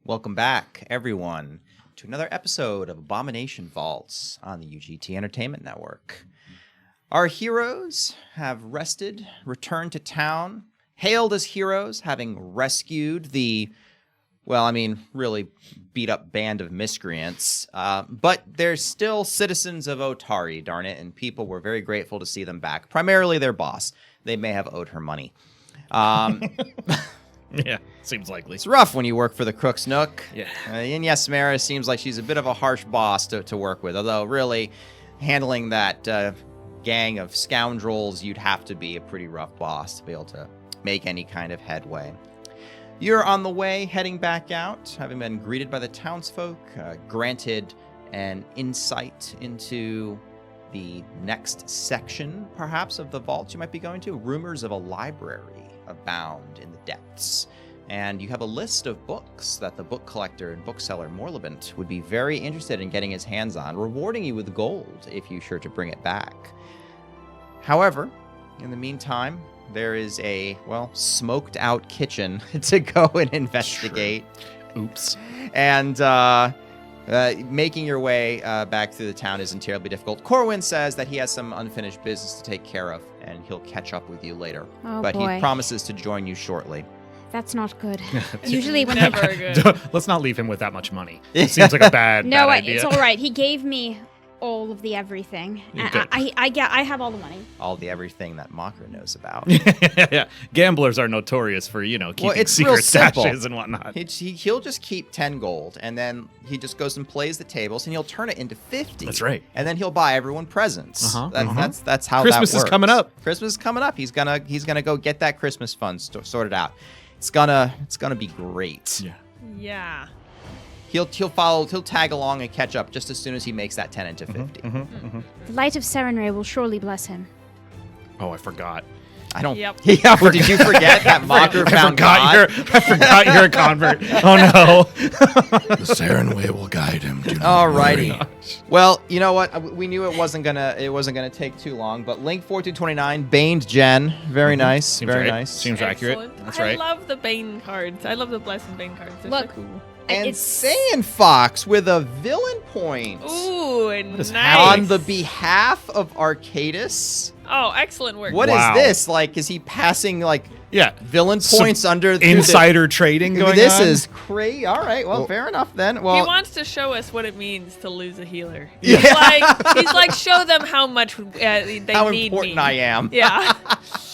Welcome back, everyone, to another episode of Abomination Vaults on the UGT Entertainment Network. Our heroes have rested, returned to town, hailed as heroes, having rescued the, really beat-up band of miscreants. But they're still citizens of Otari, darn it, and people were very grateful to see them back. Primarily their boss. They may have owed her money. Yeah, seems likely. It's rough when you work for the Crook's Nook. Yeah. And yes, Samara seems like she's a bit of a harsh boss to work with, although really handling that gang of scoundrels, you'd have to be a pretty rough boss to be able to make any kind of headway. You're on the way, heading back out, having been greeted by the townsfolk, granted an insight into the next section, perhaps, of the vault you might be going to. Rumors of a library abound in the depths, and you have a list of books that the book collector and bookseller Morlebent would be very interested in getting his hands on, rewarding you with gold if you're sure to bring it back. However, in the meantime, there is a, smoked out kitchen to go and investigate. Sure. Oops. And making your way back through the town isn't terribly difficult. Corwin says that he has some unfinished business to take care of, and he'll catch up with you later. Oh, but boy. He promises to join you shortly. That's not good. Usually when Never good. Let's not leave him with that much money. It seems like a bad idea. it's all right. He gave me all of the everything. Good. I have all the money. All the everything that Mocker knows about. Yeah, gamblers are notorious for, keeping it's secret real simple. stashes and whatnot. He'll just keep 10 gold, and then he just goes and plays the tables, and he'll turn it into 50. That's right. And then he'll buy everyone presents. Uh-huh, That's how Christmas that works. is coming up. Christmas is coming up. He's gonna go get that Christmas fund sorted out. It's gonna be great. Yeah. Yeah. He'll tag along and catch up just as soon as he makes that 10 into 50. The light of Serenray will surely bless him. Oh, I forgot. I don't. Yep. Yeah. Well, did you forget that Mocker found God? I forgot you're a convert. Oh no. The Saren way will guide him. Do not Alrighty. worry. Well, you know what? We knew it wasn't gonna take too long. But Link 4229, Baned Gen, very nice, Seems very right. nice. Seems accurate. Excellent. That's I right. love the Bane cards. I love the Blessed Bane cards. They're Look. so cool. And It's- Saiyan Fox with a villain point Ooh, and What is nice. on the behalf of Arcadis. Oh, excellent work. What is Wow. this? Like, is he passing Yeah. villain Some points under through Insider trading The, going this on. is crazy. All right. Well, fair enough then. He Well, wants to show us what it means to lose a healer. Yeah. He's like, show them how much they how need important me. I am. Yeah.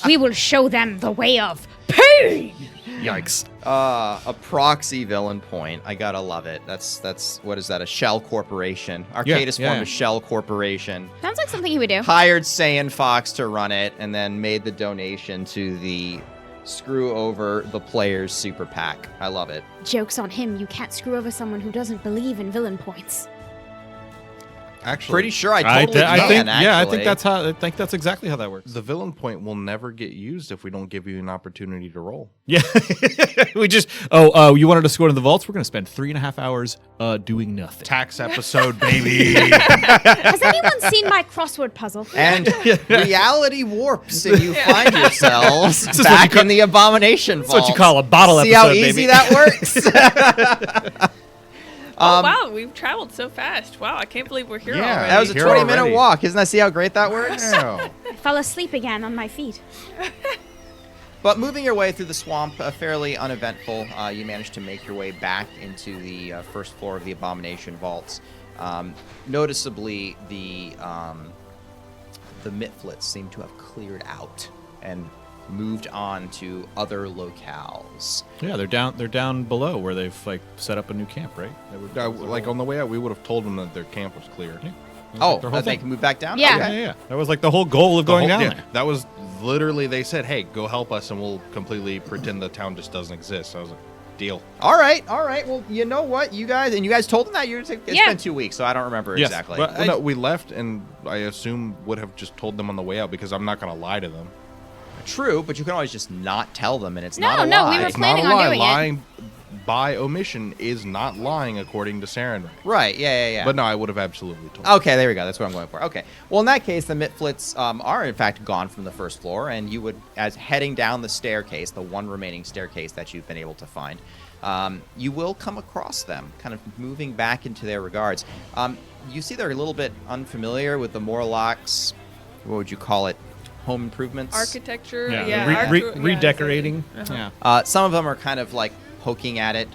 We will show them the way of pain. Yikes. A proxy villain point. I gotta love it. That's what is that? A shell corporation. Arcadis formed a shell corporation. Sounds like something he would do. Hired Saiyan Fox to run it, and then made the donation to the Screw Over the Players Super PAC. I love it. Joke's on him. You can't screw over someone who doesn't believe in villain points. Actually, Pretty sure I totally I can. think Actually. I think that's exactly how that works. the villain point will never get used if we don't give you an opportunity to roll. Yeah. We just you wanted us to go to the vaults? We're gonna spend 3.5 hours doing nothing. Tax episode, baby. Has anyone seen my crossword puzzle? And reality warps, and you find yourselves is what back you in the Abomination That's what you Vault. call a bottle See episode, how easy baby. that works? Oh, wow. We've traveled so fast. Wow. I can't believe we're here Yeah. already. That was a Here 20-minute already. walk. Isn't that see how great that works? Wow. I fell asleep again on my feet. But moving your way through the swamp, fairly uneventful. You managed to make your way back into the first floor of the Abomination Vaults. Noticeably, the Mitflits seem to have cleared out and moved on to other locales. Yeah, they're down below where they've set up a new camp, right? Like on the way out, we would have told them that their camp was clear. Yeah. Oh, Their whole they thing. can move back down? Yeah. Okay. Yeah. That was the whole goal of going down there. That was literally, they said, hey, go help us and we'll completely pretend the town just doesn't exist. I was like, deal. All right. Well, you know what, you guys told them that it's Yeah. been 2 weeks, so I don't remember Yes, exactly. but- Well, no, we left and I assume would have just told them on the way out because I'm not going to lie to them. True, but you can always just not tell them, and it's No, not a no, lie. we were It's not a planning on lie. doing it. Lying by omission is not lying according to Saren Ray. Right, yeah. But no, I would have absolutely told. Okay, there we go. That's what I'm going for. Okay. Well, in that case, the Mitflits are, in fact, gone from the first floor, and you would, as heading down the staircase, the one remaining staircase that you've been able to find, you will come across them, kind of moving back into their regards. You see they're a little bit unfamiliar with the Morlocks, what would you call it, home improvements? Architecture. Yeah, Yeah. redecorating. Uh-huh. Yeah. Some of them are kind of like poking at it,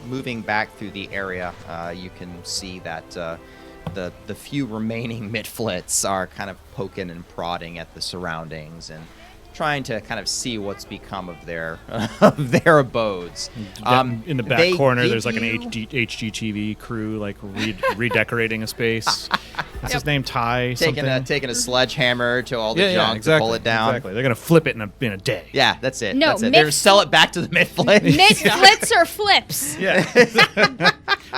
moving back through the area. You can see that the few remaining Mitflits are kind of poking and prodding at the surroundings and trying to kind of see what's become of their abodes. In the back they corner, give there's like an you- HGTV crew like redecorating a space. What's his name? Ty something. taking a sledgehammer to all the junk to pull it down. Exactly. They're gonna flip it in a day. Yeah, that's it. No, that's it. They're sell it back to the Mitflits. Flits or flips? Yeah.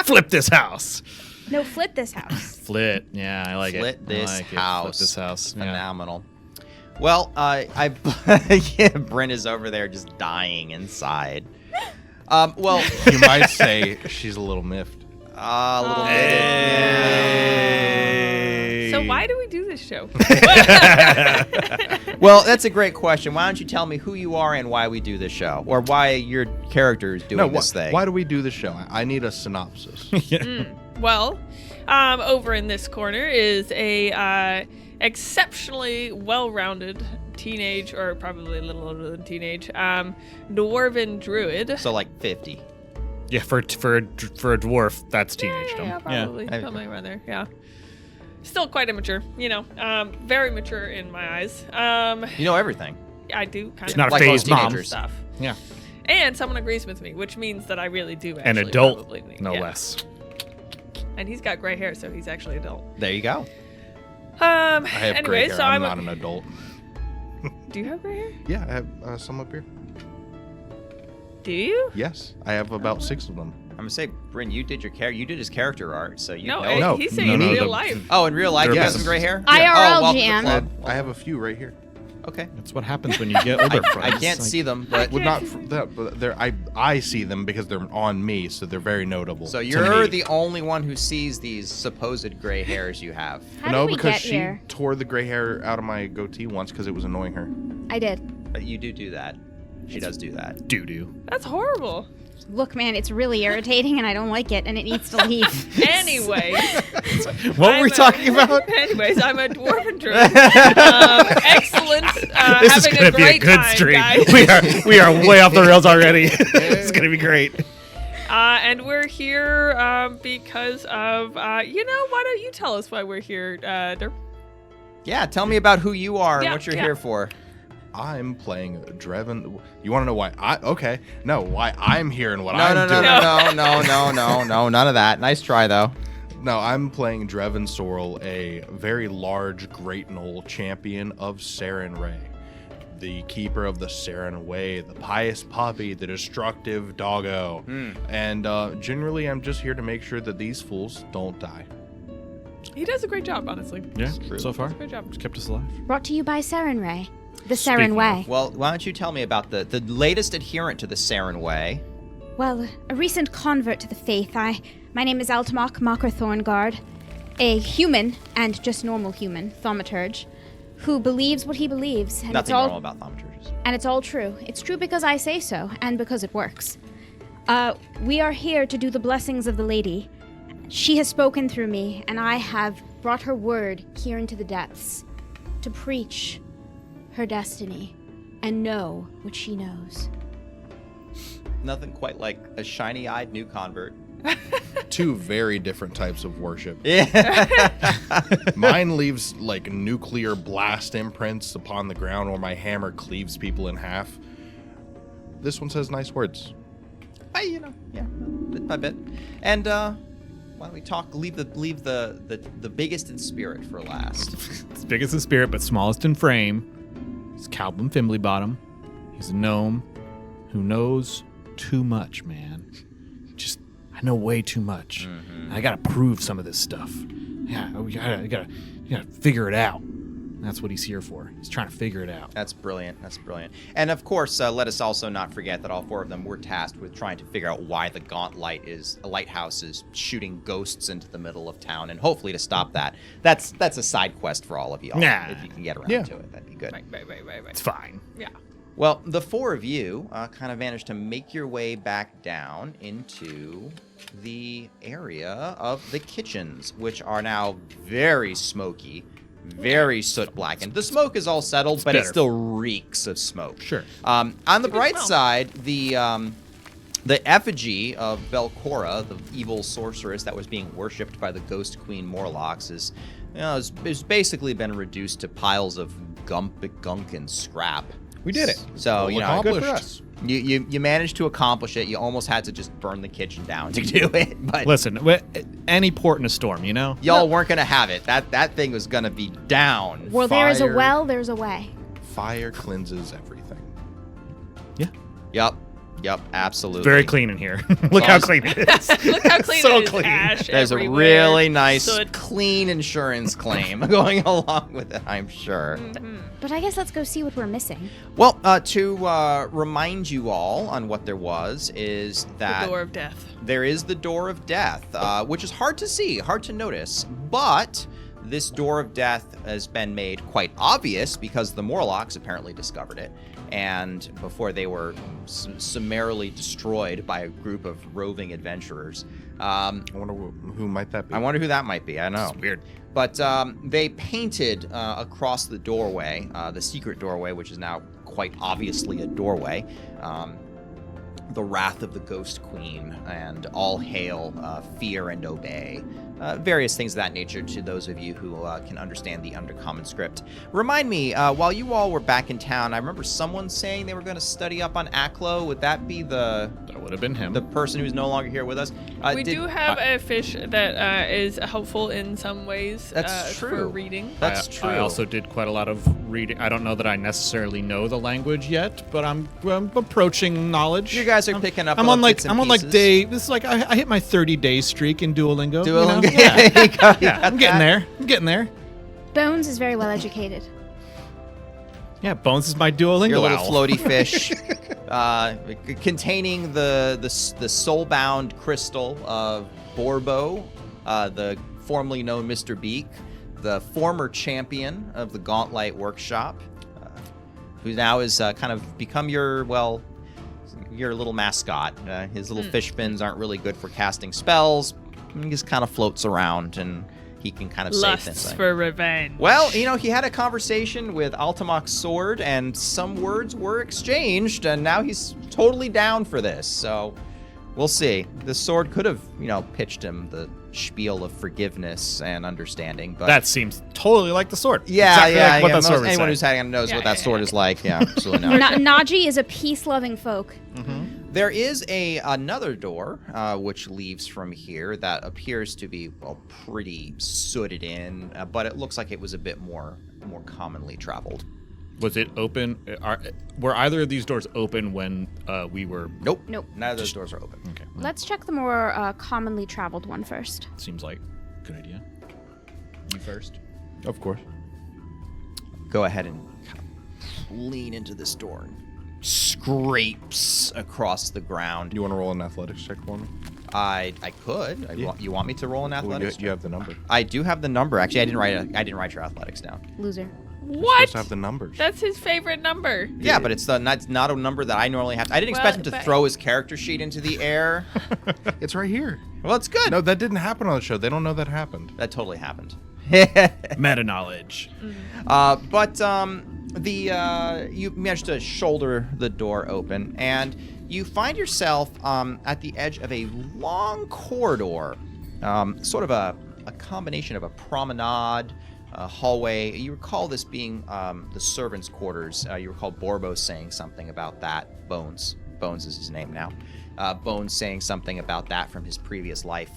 Flip this house. No, flip this house. Flip. Yeah, I like Flip it. this I like it. house. Flip this house. Yeah. Phenomenal. Well, Bryn is over there just dying inside. Well, You might say she's a little miffed. a little bit. Hey. So why do we do this show? Well, that's a great question. Why don't you tell me who you are and why we do this show, or why your character is doing this thing? Why do we do the show? I need a synopsis. Well, over in this corner is a exceptionally well-rounded teenage, or probably a little older than teenage, dwarven druid. So like 50. Yeah, for a dwarf, that's teenage. Yeah, probably Yeah. something around there. Yeah, still quite immature. Very mature in my eyes. You know everything. I do kind It's of not a Like phased most mom. teenagers. stuff. Yeah. And someone agrees with me, which means that I really do An actually adult, probably need- no yeah. less. And he's got gray hair, so he's actually adult. There you go. I have Anyway, gray hair. so I'm I'm not an adult. Do you have gray hair? Yeah, I have some up here. Do you? Yes, I have about 6 of them. I'm gonna say, Bryn, you did his character art, so you No, know. No, he's saying no, in no, real the- life. Oh, in real life, you Yes. have some gray hair. IRL Oh, welcome to the GM. club. I have a few right here. Okay. That's what happens when you get older. I friends. can't Like, see them, but Well, not for that, but I see them because they're on me, so they're very notable. so to you're me. the only one who sees these supposed gray hairs you have. How No, did we because get she here? tore the gray hair out of my goatee once because it was annoying her. I did. But you do that. She does do that. doo-doo. That's horrible. Look, man, it's really irritating, and I don't like it, and it needs to leave. Anyway. What were we talking about? Anyways, I'm a dwarven druid. Excellent. This is having gonna be a great good time, stream. guys. We are way off the rails already. It's gonna be great. And we're here because of, why don't you tell us why we're here, Derp? Yeah, tell me about who you are and Yeah, what you're yeah. here for. I'm playing Dreven. You want to know why? Why I'm here and what No, I'm no, no, doing. no, none of that. Nice try though. No, I'm playing Dreven Sorrel, a very large Great Knoll champion of Saren Ray, the keeper of the Saren Way, the pious puppy, the destructive doggo. And generally, I'm just here to make sure that these fools don't die. He does a great job, honestly. Yeah, so far, Great job. it's kept us alive. Brought to you by Saren Ray. The Speaking Saren Way. Well, why don't you tell me about the latest adherent to the Saren Way? Well, a recent convert to the faith. My name is Altamok Mocker Thorngard, a human, and just normal human, thaumaturge, who believes what he believes. And Nothing it's all, normal about thaumaturges. And it's all true. It's true because I say so, and because it works. We are here to do the blessings of the lady. She has spoken through me, and I have brought her word here into the depths to preach her destiny and know what she knows. Nothing quite like a shiny-eyed new convert. 2 very different types of worship. Yeah. Mine leaves like nuclear blast imprints upon the ground, or my hammer cleaves people in half. This one says nice words. Bit by bit. And why don't we talk? Leave the biggest in spirit for last. It's biggest in spirit, but smallest in frame. It's Calvin Fimblybottom. He's a gnome who knows too much, man. I know way too much. I gotta prove some of this stuff. Yeah, you gotta figure it out. That's what he's here for. He's trying to figure it out. That's brilliant. That's brilliant. And of course, let us also not forget that all 4 of them were tasked with trying to figure out why the lighthouse is shooting ghosts into the middle of town, and hopefully to stop that. That's a side quest for all of y'all. Nah. If you can get around to it, that'd be good. Right. It's fine. Yeah. Well, the 4 of you kind of managed to make your way back down into the area of the kitchens, which are now very smoky, very soot blackened. The smoke is all settled, but it better. still reeks of smoke. Sure. On the good bright smell. side, the effigy of Belcora, the evil sorceress that was being worshipped by the Ghost Queen Morlocks, is basically been reduced to piles of gunk and scrap. We did it. So, Well Good for accomplished. us. you managed to accomplish it. You almost had to just burn the kitchen down to do it. But Listen, any port in a storm, you know? y'all weren't going to have it. That thing was going to be down. Where there is a Fire. well, there's a way. Fire cleanses everything. Yep, absolutely. Very clean in here. Look how clean it is. Look how clean So it is. clean. Ash There's everywhere. a really nice, Soot. clean insurance claim going along with it, I'm sure. But I guess let's go see what we're missing. Well, to remind you all on what there was is that The door of death. there is the Door of Death, which is hard to see, hard to notice, but this Door of Death has been made quite obvious because the Morlocks apparently discovered it, and before they were summarily destroyed by a group of roving adventurers. I wonder who might that be. I wonder who that might be. I know. It's weird. But they painted across the doorway, the secret doorway, which is now quite obviously a doorway, the wrath of the Ghost Queen and all hail, fear and obey. Various things of that nature to those of you who can understand the Undercommon script. Remind me, while you all were back in town, I remember someone saying they were going to study up on Aklo. Would that be the That would have been him. person who's no longer here with us? We do have a fish that is helpful in some ways. That's For true. reading. That's true. I also did quite a lot of reading. I don't know that I necessarily know the language yet, but I'm approaching knowledge. You guys are picking up. I'm little on like bits and I'm on like pieces. day. This is like I hit my 30-day streak in Duolingo. you know? Duolingo. Yeah, You got I'm getting that. there. I'm getting there. Bones is very well educated. Yeah, Bones is my Duolingo Your little owl. floaty fish, containing the soulbound crystal of Borbo, the formerly known Mr. Beak, the former champion of the Gauntlet Workshop, who now is kind of become your little mascot. His little fish fins aren't really good for casting spells. He just kind of floats around and he can kind of say Lusts things. for revenge. Well, he had a conversation with Altamok's sword, and some words were exchanged, and now he's totally down for this. So, we'll see. The sword could have, pitched him the spiel of forgiveness and understanding, but That seems totally like the sword. yeah, Exactly yeah, like what yeah. that sword would Anyone say. who's had knows Yeah, what that yeah, sword yeah. is like. Yeah, absolutely not. Naji is a peace-loving folk. There is another door which leaves from here that appears to be pretty sooted in, but it looks like it was a bit more commonly traveled. Was it open? Were either of these doors open when we were? Nope. Nope. None of those doors are open. Okay, Let's check the more commonly traveled one first. seems like a good idea. You first. Of course. Go ahead and kind of lean into this door and scrapes across the ground. You want to roll an athletics check for me? I could. Yeah. You want me to roll an Well, athletics? you have the number. I do have the number. Actually, I didn't write your athletics down. Loser. You're What? supposed to have the numbers. That's his favorite number. Yeah, but it's not a number that I normally have. I didn't expect him to but- throw his character sheet into the air. It's right here. Well, it's good. No, that didn't happen on the show. They don't know that happened. That totally happened. Meta knowledge. But you manage to shoulder the door open, and you find yourself at the edge of a long corridor, sort of a combination of a promenade, a hallway. You recall this being the servants' quarters. You recall Borbo saying something about that. Bones is his name now. Bones saying something about that from his previous life.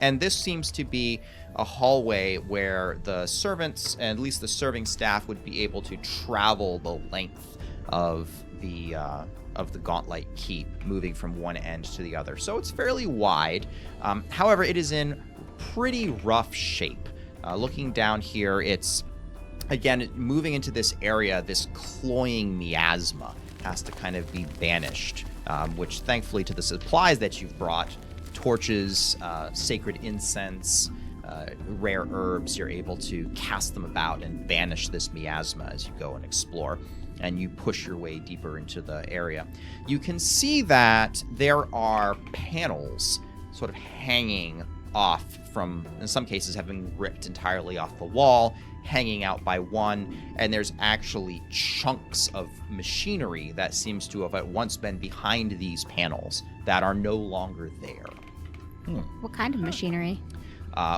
And this seems to be a hallway where the servants, and at least the serving staff, would be able to travel the length of the Gauntlet Keep, moving from one end to the other. So it's fairly wide. However, it is in pretty rough shape. Looking down here, it's again, moving into this area, this cloying miasma has to kind of be banished, which thankfully to the supplies that you've brought, torches, sacred incense, rare herbs, you're able to cast them about and banish this miasma as you go and explore, and you push your way deeper into the area. You can see that there are panels sort of hanging off from, in some cases, having ripped entirely off the wall, hanging out by one, and there's actually chunks of machinery that seems to have at once been behind these panels that are no longer there. What kind of machinery?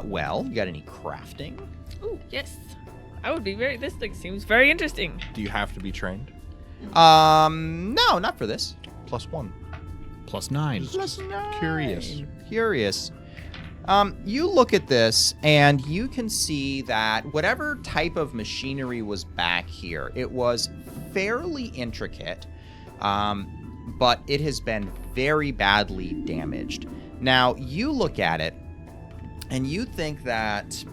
Well, you got any crafting? Ooh, yes. I would be this thing seems very interesting. Do you have to be trained? No, not for this. +1. +9. +9. Curious. You look at this and you can see that whatever type of machinery was back here, it was fairly intricate, but it has been very badly damaged. Now, you look at it and you think that,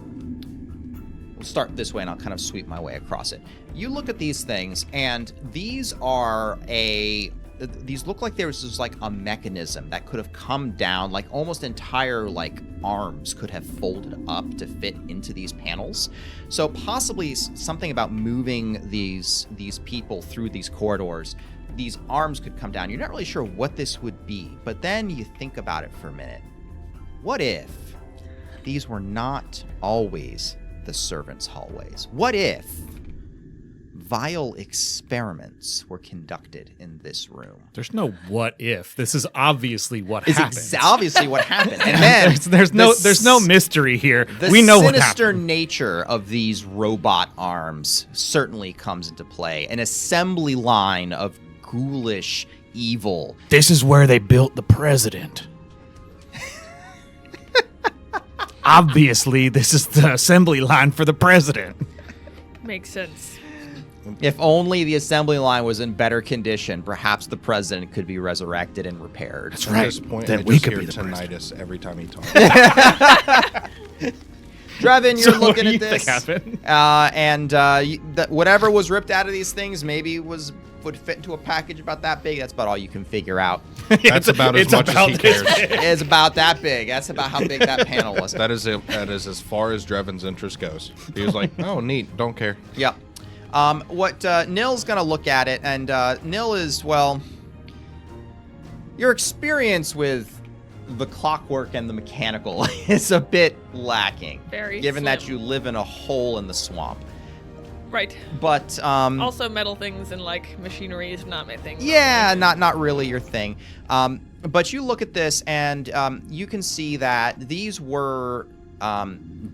we'll start this way and I'll kind of sweep my way across it. You look at these things and these look like there was just like a mechanism that could have come down, like almost entire like arms could have folded up to fit into these panels. So possibly something about moving these people through these corridors, these arms could come down. You're not really sure what this would be, but then you think about it for a minute. What if these were not always the servants' hallways? What if vile experiments were conducted in this room? There's no what if. This is obviously what It's happened. obviously what happened. And then there's no mystery here. The We know what sinister happened. nature of these robot arms certainly comes into play. An assembly line of ghoulish evil. This is where they built the president. Obviously, this is the assembly line for the president. Makes sense. If only the assembly line was in better condition, perhaps the president could be resurrected and repaired. That's At right. this point, Then I we just could hear be the president. tinnitus every time he talks. Drevin, you're So looking what do at you this, think happened? whatever was ripped out of these things maybe would fit into a package about that big. That's about all you can figure out. That's about as much as he cares. It's about that big. That's about how big that panel was. That is as far as Drevin's interest goes. He was like, "Oh, neat, don't care." Yep. What Nil's gonna look at it, and Nil is, well, your experience with the clockwork and the mechanical is a bit lacking, Very given that slim. you live in a hole in the swamp. Right. But Also, metal things and like machinery is not my thing. yeah, not really your thing. But you look at this, and you can see that these were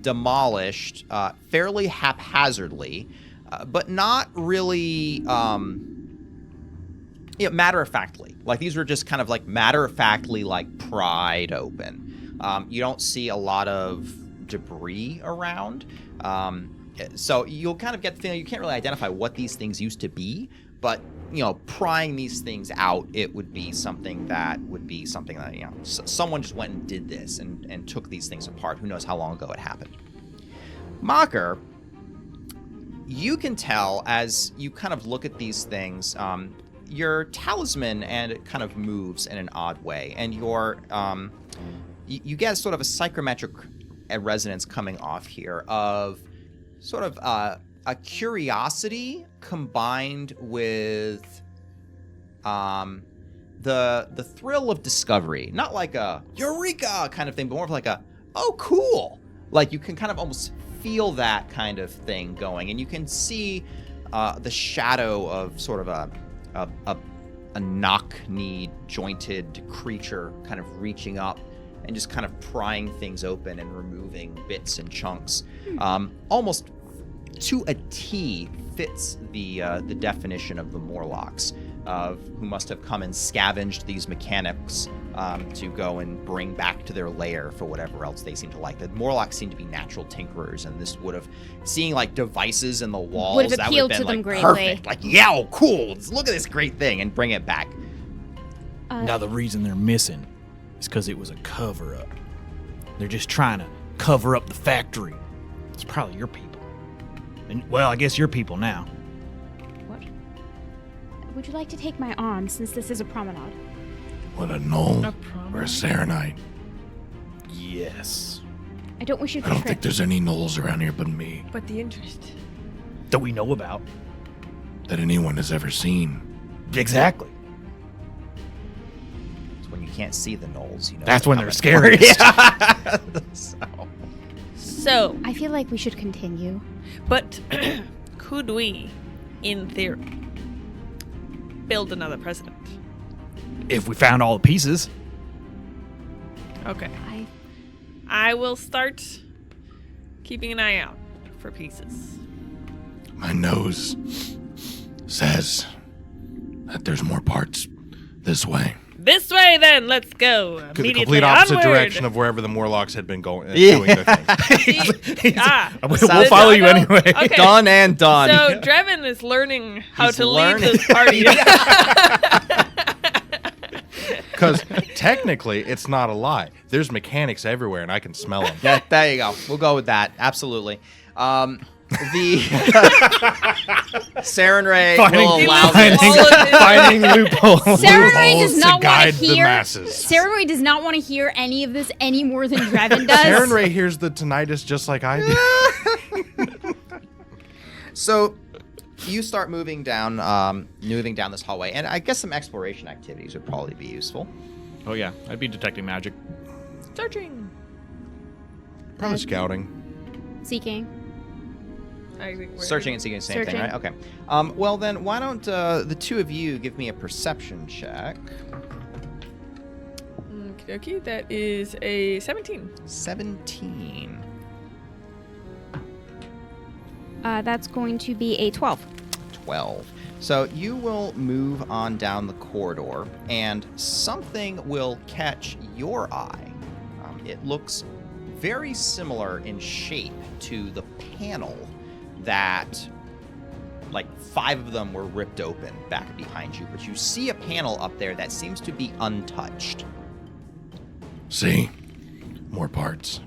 demolished fairly haphazardly. But not really matter-of-factly. Like, these were just kind of like matter-of-factly like pried open. You don't see a lot of debris around. So you'll kind of get the feeling you can't really identify what these things used to be, but prying these things out, it would be something that someone just went and did this and took these things apart. Who knows how long ago it happened. Mocker, you can tell as you kind of look at these things, your talisman and it kind of moves in an odd way, and you get sort of a psychometric resonance coming off here of sort of a curiosity combined with the thrill of discovery, not like a eureka kind of thing, but more of like a oh cool. Like you can kind of almost feel that kind of thing going, and you can see the shadow of sort of a knock-kneed, jointed creature kind of reaching up and just kind of prying things open and removing bits and chunks. Almost to a T fits the definition of the Morlocks, who must have come and scavenged these mechanics to go and bring back to their lair for whatever else they seem to like. The Morlocks seem to be natural tinkerers, and this would have, seeing like devices in the walls, Would have that appealed would have to been them like greatly. perfect. Like, yeah, oh, cool, look at this great thing, and bring it back. Now the reason they're missing is because it was a cover-up. They're just trying to cover up the factory. It's probably your people. And, well, I guess you're people now. What? Would you like to take my arm, since this is a promenade? What a knoll A or a promenade? Serenite. Yes. I don't wish you I to don't trip. think there's any knolls around here but me But the interest. That we know about. that anyone has ever seen. Exactly. It's when you can't see the gnolls, you know. That's when they're coming. scariest. Yeah. So, So, I feel like we should continue. but could we, in theory, build another president? If we found all the pieces. Okay. I I will start keeping an eye out for pieces. My nose says that there's more parts this way. This way, then. Let's go. The Immediately complete opposite onward. direction of wherever the Morlocks had been going, Yeah. doing their thing. We'll Sounds follow you Done? anyway. Okay. done and done. So Drevin is learning how He's to learning. lead this party. Because technically, it's not a lie. There's mechanics everywhere, and I can smell them. Yeah, there you go. We'll go with that. Absolutely. The Saren Ray will allow Finding- this. finding loopholes. Sarenrae does Loopholes not to want guide to the hear. masses. Sarenrae does not want to hear any of this any more than Drevin does. Saren Ray hears the tinnitus just like I do. So you start moving down this hallway, and I guess some exploration activities would probably be useful. Oh, yeah. I'd be detecting magic. Searching. Probably scouting. Seeking. I think we're Searching and seeking, the same thing, Searching. right? Okay. Well, then, why don't the two of you give me a perception check? Okay, that is a 17. 17. That's going to be a 12. 12. So you will move on down the corridor, and something will catch your eye. It looks very similar in shape to the panel that, like, 5 of them were ripped open back behind you, but you see a panel up there that seems to be untouched. See? More parts.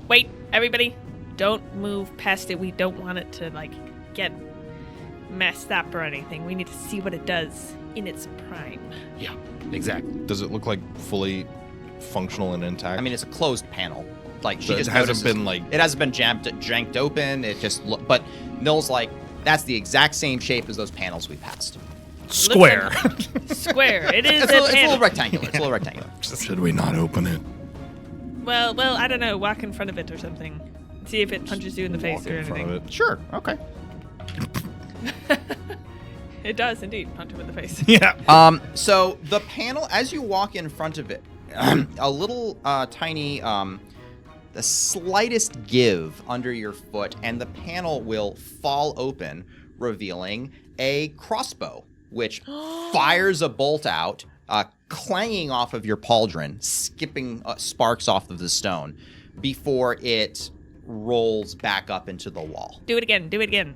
Wait, everybody, don't move past it. We don't want it to, like, get messed up or anything. We need to see what it does in its prime. Yeah, exactly. Does it look like fully functional and intact? I mean, it's a closed panel. Like, she So it just hasn't notices- been, like- it hasn't been janked open. It just but Nill's like, that's the exact same shape as those panels we passed. Square. Square. It is It's a a little panel. rectangular. It's a little rectangular. Should we not open it? Well, I don't know. Walk in front of it or something. See if it punches you in the face Walk or in front anything. of it. Sure. Okay. It does indeed punch him in the face. Yeah. So the panel, as you walk in front of it, a little tiny, the slightest give under your foot, and the panel will fall open, revealing a crossbow, which fires a bolt out, clanging off of your pauldron, skipping sparks off of the stone, before it rolls back up into the wall. Do it again. Do it again.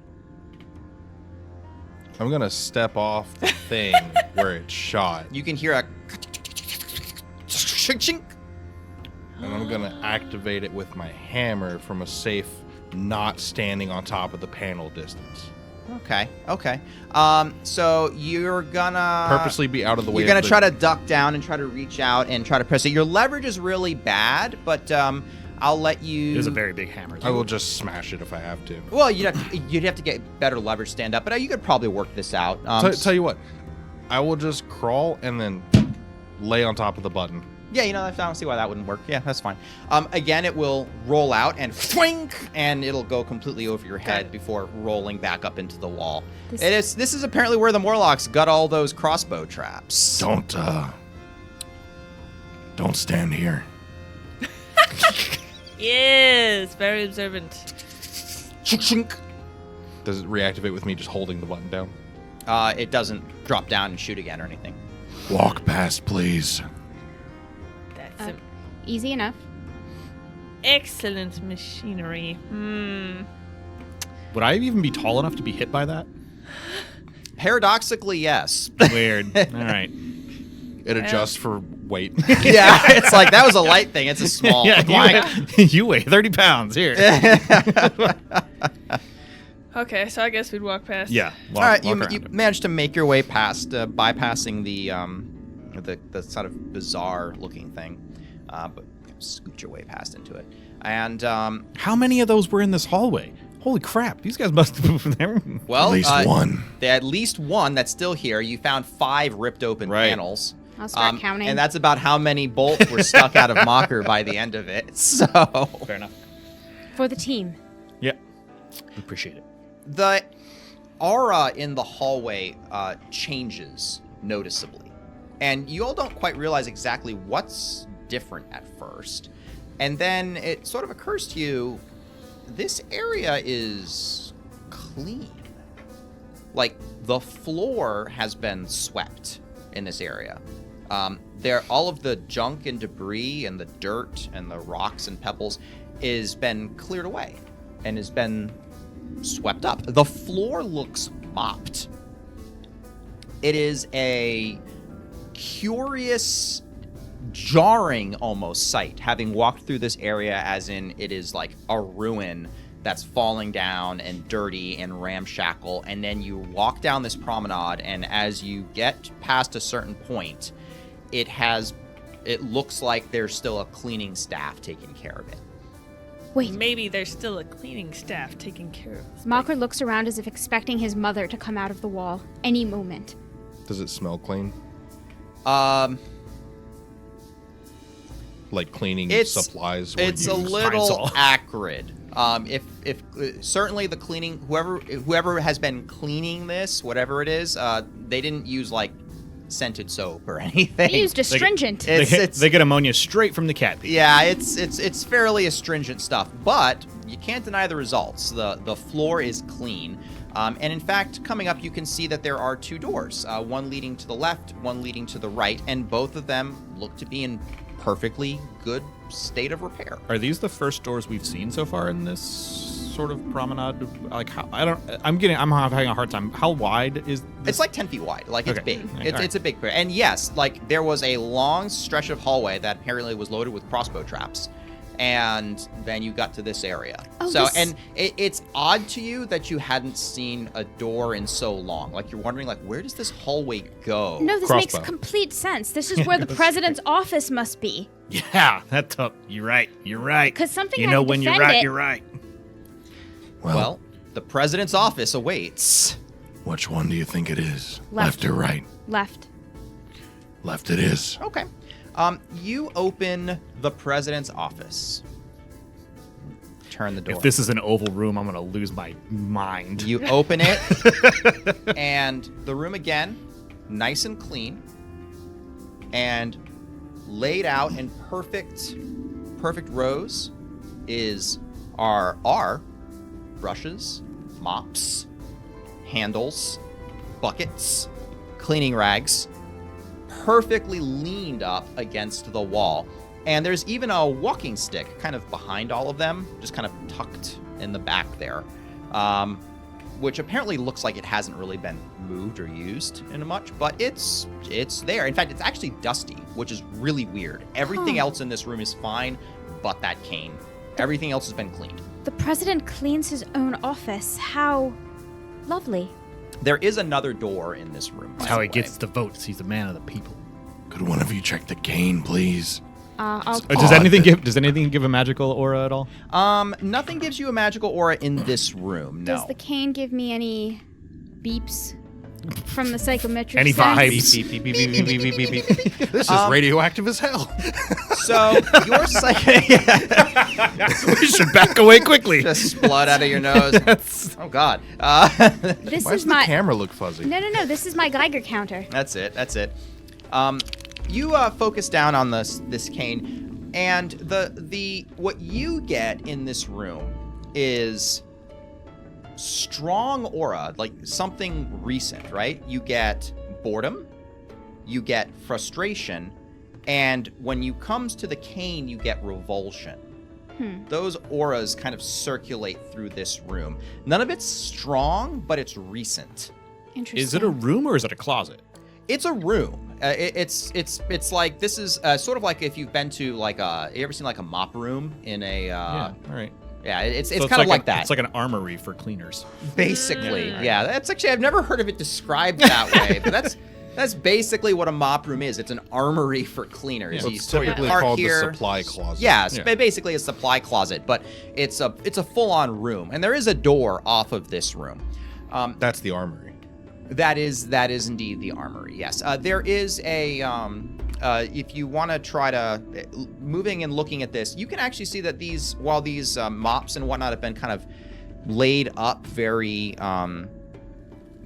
I'm going to step off the thing where it's shot, You can hear a chink. and I'm going to activate it with my hammer from a safe, not standing on top of the panel distance. Okay. So you're gonna Purposely be out of the way. You're gonna of the- try to duck down and try to reach out and try to press it. Your leverage is really bad, but I'll let you. It was a very big hammer. I will just smash it if I have to. Well, you'd have to get better leverage stand up, but you could probably work this out. Tell you what, I will just crawl and then lay on top of the button. Yeah, I don't see why that wouldn't work. Yeah, that's fine. Again, it will roll out and swing, and it'll go completely over your head before rolling back up into the wall. This- This is apparently where the Morlocks got all those crossbow traps. Don't stand here. Yes, very observant. Chink. Does it reactivate with me just holding the button down? It doesn't drop down and shoot again or anything. Walk past, please. That's Uh, some Easy enough. excellent machinery. Would I even be tall enough to be hit by that? Paradoxically, yes. Weird. All right. It adjusts for weight. Yeah, it's like that was a light thing. It's a small. Yeah, like, you weigh 30 pounds here. Okay, so I guess we'd walk past. Yeah. All right, you around it. managed to make your way past, bypassing the sort of bizarre looking thing, but scoot your way past into it. And How many of those were in this hallway? Holy crap! These guys must have. well, At least one. At least one that's still here. You found 5 ripped open Right. panels. I'll start counting. And that's about how many bolts were stuck out of Mocker by the end of it. So Fair enough. For the team. Yeah. Appreciate it. the aura in the hallway changes noticeably. And you all don't quite realize exactly what's different at first. And then it sort of occurs to you, this area is clean. Like, the floor has been swept in this area. All of the junk and debris and the dirt and the rocks and pebbles is been cleared away and has been swept up. The floor looks mopped. It is a curious, jarring almost sight, having walked through this area, as in it is like a ruin that's falling down and dirty and ramshackle, and then you walk down this promenade, and as you get past a certain point, it looks like there's still a cleaning staff taking care of it. Wait, Maybe there's still a cleaning staff taking care of this. Mocker looks around as if expecting his mother to come out of the wall any moment. Does it smell clean? Like cleaning It's- supplies were It's a used? little Pine-Sol. acrid. If certainly the cleaning, whoever has been cleaning this, whatever it is, they didn't use like scented soap or anything. He used astringent. They get ammonia straight from the cat pee. Yeah, it's fairly astringent stuff, but you can't deny the results. The floor is clean, and in fact, coming up, you can see that there are 2 doors, one leading to the left, one leading to the right, and both of them look to be in perfectly good state of repair. Are these the first doors we've seen so far in this sort of promenade? Like, how, I'm having a hard time. How wide is this? It's like 10 feet wide. Like, it's Okay. big. Okay, It's a big pair. And yes, like, there was a long stretch of hallway that apparently was loaded with crossbow traps. And then you got to this area. Oh, so, this- and it's odd to you that you hadn't seen a door in so long. Like, you're wondering, like, where does this hallway go? No, this Crossbow. makes complete sense. This is where the president's office must be. Yeah, that's up. You're right. You're right. 'Cause something You had know to when you're defend right. it. You're right. Well, the president's office awaits. Which one do you think it is? Left. Left or right? Left. Left it is. Okay. You open the president's office. Turn the door. If this is an oval room, I'm gonna lose my mind. You open it, and the room again, nice and clean, and laid out in perfect rows are brushes, mops, handles, buckets, cleaning rags, perfectly leaned up against the wall. And there's even a walking stick kind of behind all of them, just kind of tucked in the back there, which apparently looks like it hasn't really been moved or used in much, but it's there. In fact, it's actually dusty, which is really weird. Everything Huh. else in this room is fine, but that cane. Everything else has been cleaned. The president cleans his own office. How lovely. There is another door in this room. That's how he gets the votes. He's a man of the people. Could one of you check the cane, please? I'll Does anything give a magical aura at all? Nothing gives you a magical aura in this room. No. Does the cane give me any beeps from the psychometric Any sense? vibes? Beep, beep, beep, beep, beep, beep, beep, beep, beep. This is radioactive as hell. So your psychic We should back away quickly. just blood out of your nose. Oh God. This Why is does my the camera look fuzzy? No. This is my Geiger counter. That's it. You focus down on this cane, and the what you get in this room is strong aura, like something recent, right? You get boredom, you get frustration, and when you comes to the cane, you get revulsion. Those auras kind of circulate through this room. None of it's strong, but it's recent. Interesting. Is it a room or is it a closet? It's a room. It's like, this is sort of like if you've been to like you ever seen like a mop room in a Yeah. All right. Yeah, it's So kind of like that. It's like an armory for cleaners. Basically, yeah. That's actually, I've never heard of it described that way, but that's basically what a mop room is. It's an armory for cleaners. So You it's sort of typically park called here. the supply closet. Yeah, Yeah. basically a supply closet, but it's a full-on room, and there is a door off of this room. That's the armory. That is indeed the armory. Yes, there is a. If you want to try to moving and looking at this, you can actually see that while these mops and whatnot have been kind of laid up very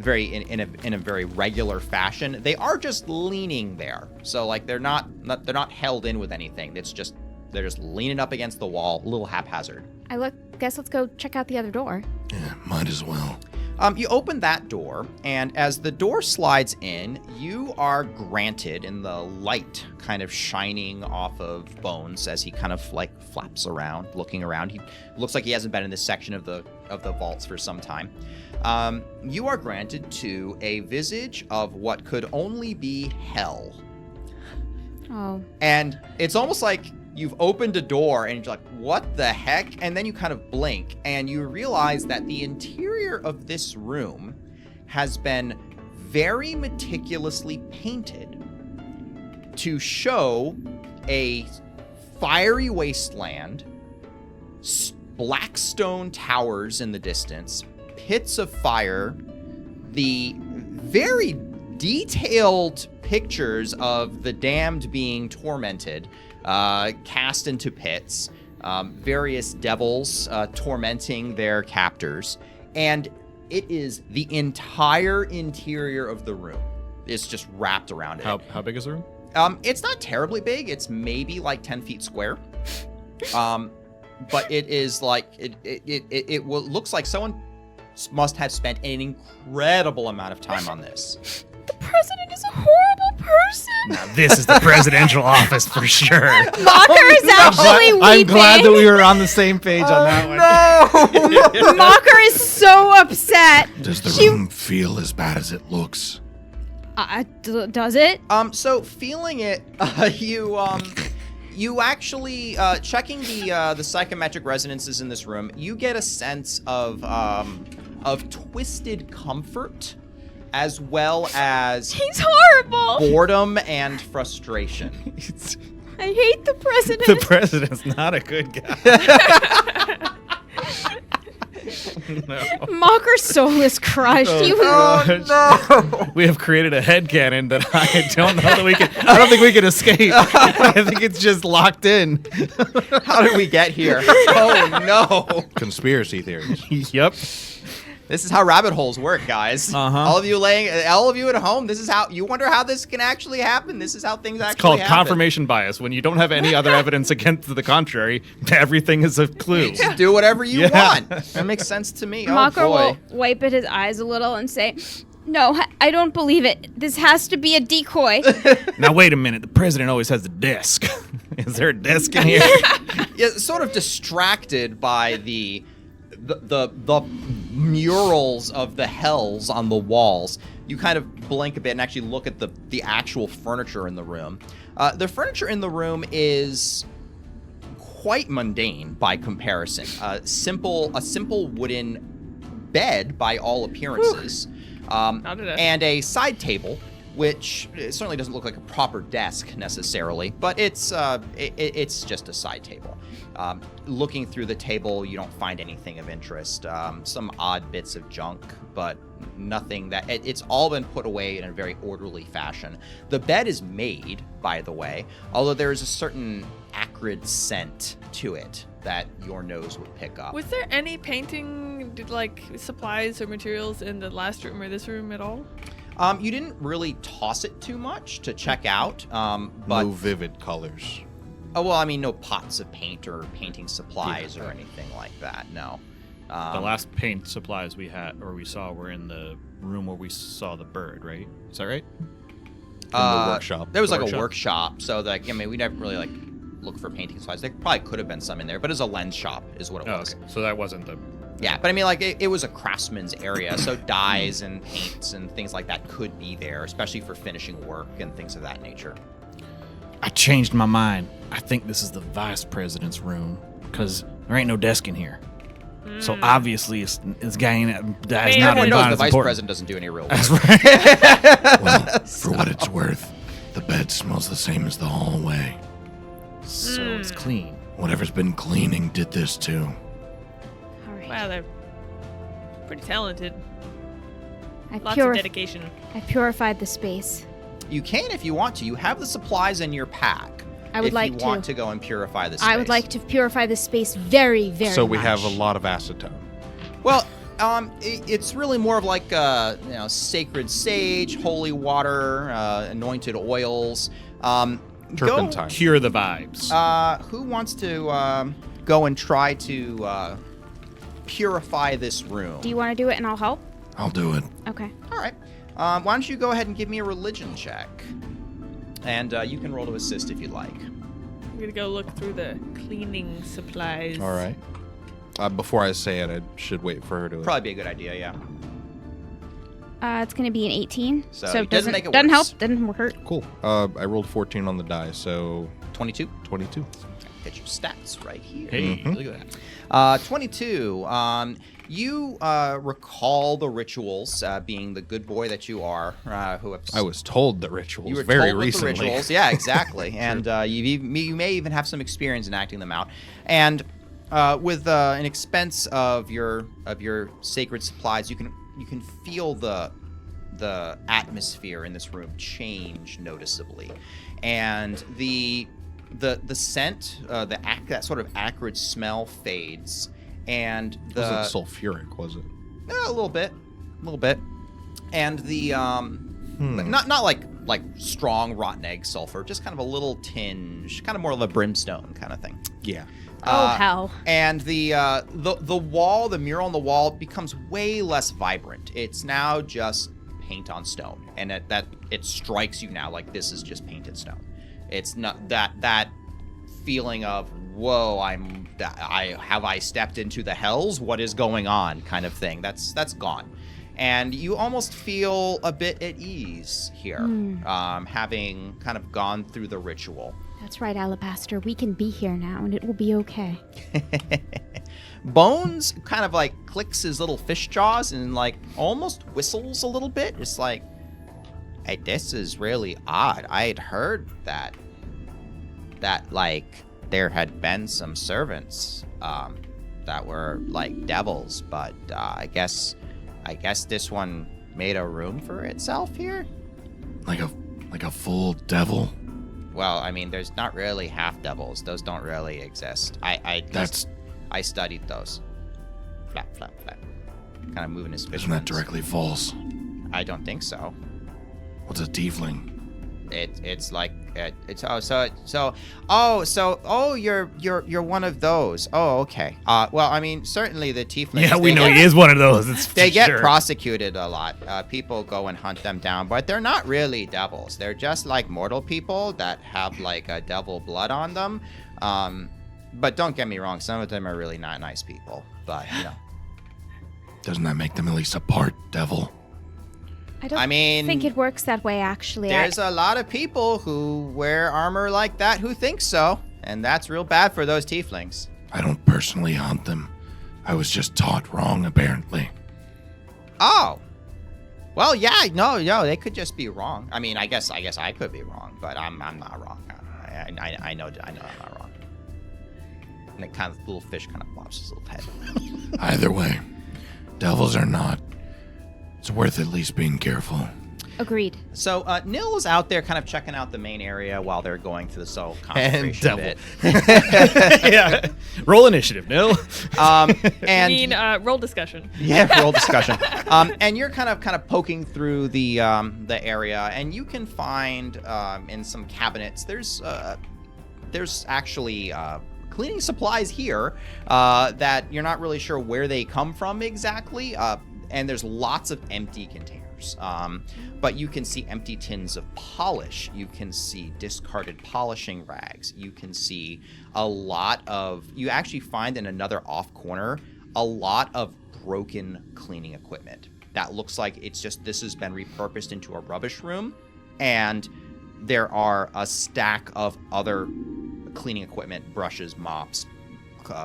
in a very regular fashion, they are just leaning there. So like they're not held in with anything. They're just leaning up against the wall, a little haphazard. Guess let's go check out the other door. Yeah, might as well. You open that door, and as the door slides in, you are granted, in the light kind of shining off of Bones as he kind of like flaps around, looking around. He looks like he hasn't been in this section of the vaults for some time. You are granted to a visage of what could only be hell. Oh. And it's almost like you've opened a door and you're like, what the heck? And then you kind of blink and you realize that the interior of this room has been very meticulously painted to show a fiery wasteland, black stone towers in the distance, pits of fire, the very detailed pictures of the damned being tormented, cast into pits, various devils tormenting their captors, and it is the entire interior of the room. It's just wrapped around it. How big is the room? It's not terribly big. It's maybe like 10 feet square. But it is like it looks like someone must have spent an incredible amount of time on this. The president is a horrible person. Now, this is the presidential office for sure. Mocker is actually weeping. I'm glad that we were on the same page on that one. Mocker is so upset. Does the room feel as bad as it looks? Does it? So feeling it, you actually checking the psychometric resonances in this room, you get a sense of twisted comfort, as well as He's horrible. boredom and frustration. I hate the president. The president's not a good guy. No. Mocker's soul is crushed. Oh, We have created a headcanon that I don't know that we can. I don't think we can escape. I think it's just locked in. How did we get here? Oh no! Conspiracy theories. Yep. This is how rabbit holes work, guys. Uh-huh. All of you at home, this is how you wonder how this can actually happen. This is how things It's actually called happen. confirmation bias. When you don't have any other evidence against the contrary, everything is a clue. Just do whatever you Yeah. want. That makes sense to me. Mocker Oh boy. will wipe at his eyes a little and say, "No, I don't believe it. This has to be a decoy." Now wait a minute. The president always has a desk. Is there a desk in here? Yeah, sort of distracted by the murals of the hells on the walls. You kind of blink a bit and actually look at the actual furniture in the room. The furniture in the room is quite mundane by comparison. A simple wooden bed by all appearances, and a side table, which certainly doesn't look like a proper desk necessarily, but it's just a side table. Looking through the table, you don't find anything of interest. Some odd bits of junk, but nothing that it's all been put away in a very orderly fashion. The bed is made, by the way, although there is a certain acrid scent to it that your nose would pick up. Was there any painting, like supplies or materials in the last room or this room at all? You didn't really toss it too much to check out, but No vivid colors. oh well, I mean, no pots of paint or painting supplies or anything like that. No. The last paint supplies we had or we saw were in the room where we saw the bird, right? Is that right? In the workshop. There was like Workshop? a workshop, so like I mean, we never really like look for painting supplies. There probably could have been some in there, but it was a lens shop, is what it Oh, was. okay. So that wasn't the. Yeah, but I mean, like it was a craftsman's area, so dyes and paints and things like that could be there, especially for finishing work and things of that nature. I changed my mind. I think this is the vice president's room because There ain't no desk in here. So obviously, this guy ain't that is Man, not Everyone knows not the as vice important. president doesn't do any real work. That's right. Well, for what it's worth, the bed smells the same as the hallway. So it's clean. Whatever's been cleaning did this too. All right. Wow, they're pretty talented. I've, Lots of purif- dedication. I've purified the space. You can if you want to. You have the supplies in your pack. I would like if to. you want to go and purify the space. I would like to purify the space very, very So we much. have a lot of acetone. Well, it's really more of like sacred sage, holy water, anointed oils. Turpentine. Cure the vibes. Who wants to go and try to purify this room? Do you want to do it and I'll help? I'll do it. Okay. All right. Why don't you go ahead and give me a religion check? And you can roll to assist if you'd like. I'm gonna go look through the cleaning supplies. All right. Before I say it, I should wait for her to. Probably be a good idea, yeah. It's going to be an 18. So So it doesn't make it doesn't worse. help. Doesn't hurt. Cool. I rolled 14 on the die, so 22. 22. Get your stats right here. Hey, Mhm. look at that. 22. You recall the rituals, being the good boy that you are, who have I was told the rituals you were very told with recently. the rituals. Yeah, exactly. And you may even have some experience in acting them out. And with an expense of your sacred supplies, you can feel the atmosphere in this room change noticeably, and the scent, that sort of acrid smell fades, and It wasn't sulfuric, was it? a little bit, and the but not like strong rotten egg sulfur, just kind of a little tinge, kind of more of a brimstone kind of thing. Yeah. Oh, hell. And the wall, the mural on the wall, becomes way less vibrant. It's now just paint on stone, and that it strikes you now like this is just painted stone. It's not that feeling of whoa, I stepped into the hells? What is going on? Kind of thing. That's gone, and you almost feel a bit at ease here, having kind of gone through the ritual. That's right, Alabaster. We can be here now, and it will be okay. Bones kind of like clicks his little fish jaws and like almost whistles a little bit. It's like, hey, this is really odd. I had heard that like there had been some servants that were like devils, but I guess this one made a room for itself here. Like a full devil. Well, I mean, there's not really half devils. Those don't really exist. I studied those. Flap, flap, flap. Kind of moving his fish. Isn't that fins. directly false? I don't think so. What's a tiefling? It's like you're one of those. Oh, okay. Well, I mean, certainly the tieflings. Yeah, we they know get- he is one of those. It's They for get sure. prosecuted a lot. People go and hunt them down, but they're not really devils. They're just like mortal people that have like a devil blood on them. But don't get me wrong, some of them are really not nice people. But Doesn't that make them at least a part devil? I don't I mean, think it works that way, actually. there's a lot of people who wear armor like that who think so, and that's real bad for those tieflings. I don't personally hunt them. I was just taught wrong, apparently. Oh. Well, yeah, no, they could just be wrong. I mean, I guess I could be wrong, but I'm not wrong. I know I'm not wrong. And it kind of, the little fish kind of flops his little head. Either way, devils or not, it's worth at least being careful. Agreed. So Nil is out there kind of checking out the main area while they're going through the soul concentration devil. bit. Yeah. Roll initiative, Nil. And You mean roll discussion. yeah, roll discussion. And you're kind of poking through the area, and you can find in some cabinets there's actually cleaning supplies here that you're not really sure where they come from exactly. And there's lots of empty containers. But you can see empty tins of polish. You can see discarded polishing rags. You can see you actually find in another off corner a lot of broken cleaning equipment. That looks like this has been repurposed into a rubbish room. And there are a stack of other cleaning equipment, brushes, mops,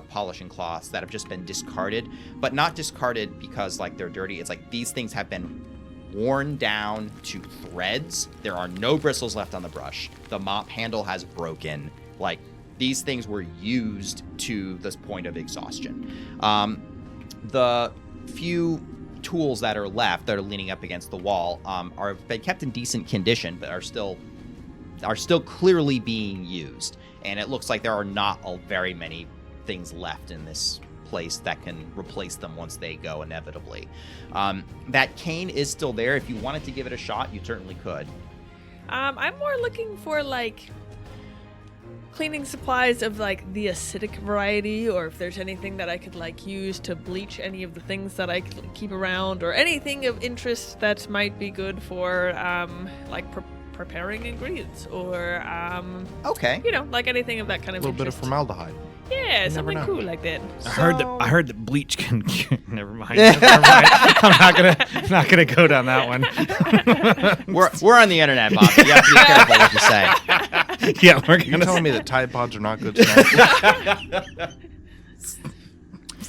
polishing cloths that have just been discarded, but not discarded because like they're dirty. It's like these things have been worn down to threads. There are no bristles left on the brush. The mop handle has broken. Like these things were used to this point of exhaustion. The few tools that are left that are leaning up against the wall are been kept in decent condition, but are still clearly being used. And it looks like there are not very many things left in this place that can replace them once they go inevitably. That cane is still there. If you wanted to give it a shot, you certainly could. I'm more looking for like cleaning supplies of like the acidic variety, or if there's anything that I could like use to bleach any of the things that I keep around, or anything of interest that might be good for like preparing ingredients, or Okay. you know, like anything of that kind of A little bit of interest. formaldehyde. Yeah, You something never know. cool like that. I heard that bleach can. Never mind. I'm not gonna go down that one. We're on the internet, Bob. You have to be careful what you say. Yeah, we're You gonna. telling me that Tide Pods are not good snacks?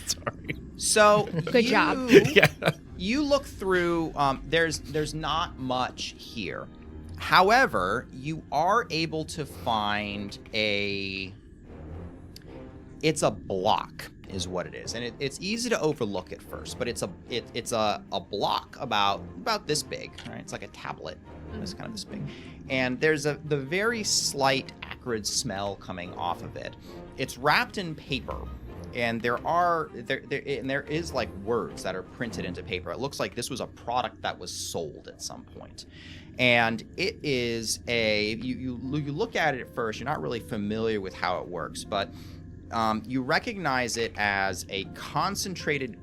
Sorry. So Good job. Yeah. You look through. There's not much here. However, you are able to find it's a block is what it is, and it's easy to overlook at first, but it's a block about this big, right? It's like a tablet. It's kind of this big, and there's the very slight acrid smell coming off of it. It's wrapped in paper, and there is like words that are printed into paper. It looks like this was a product that was sold at some point. And it is you look at it at first, you're not really familiar with how it works, but you recognize it as a concentrated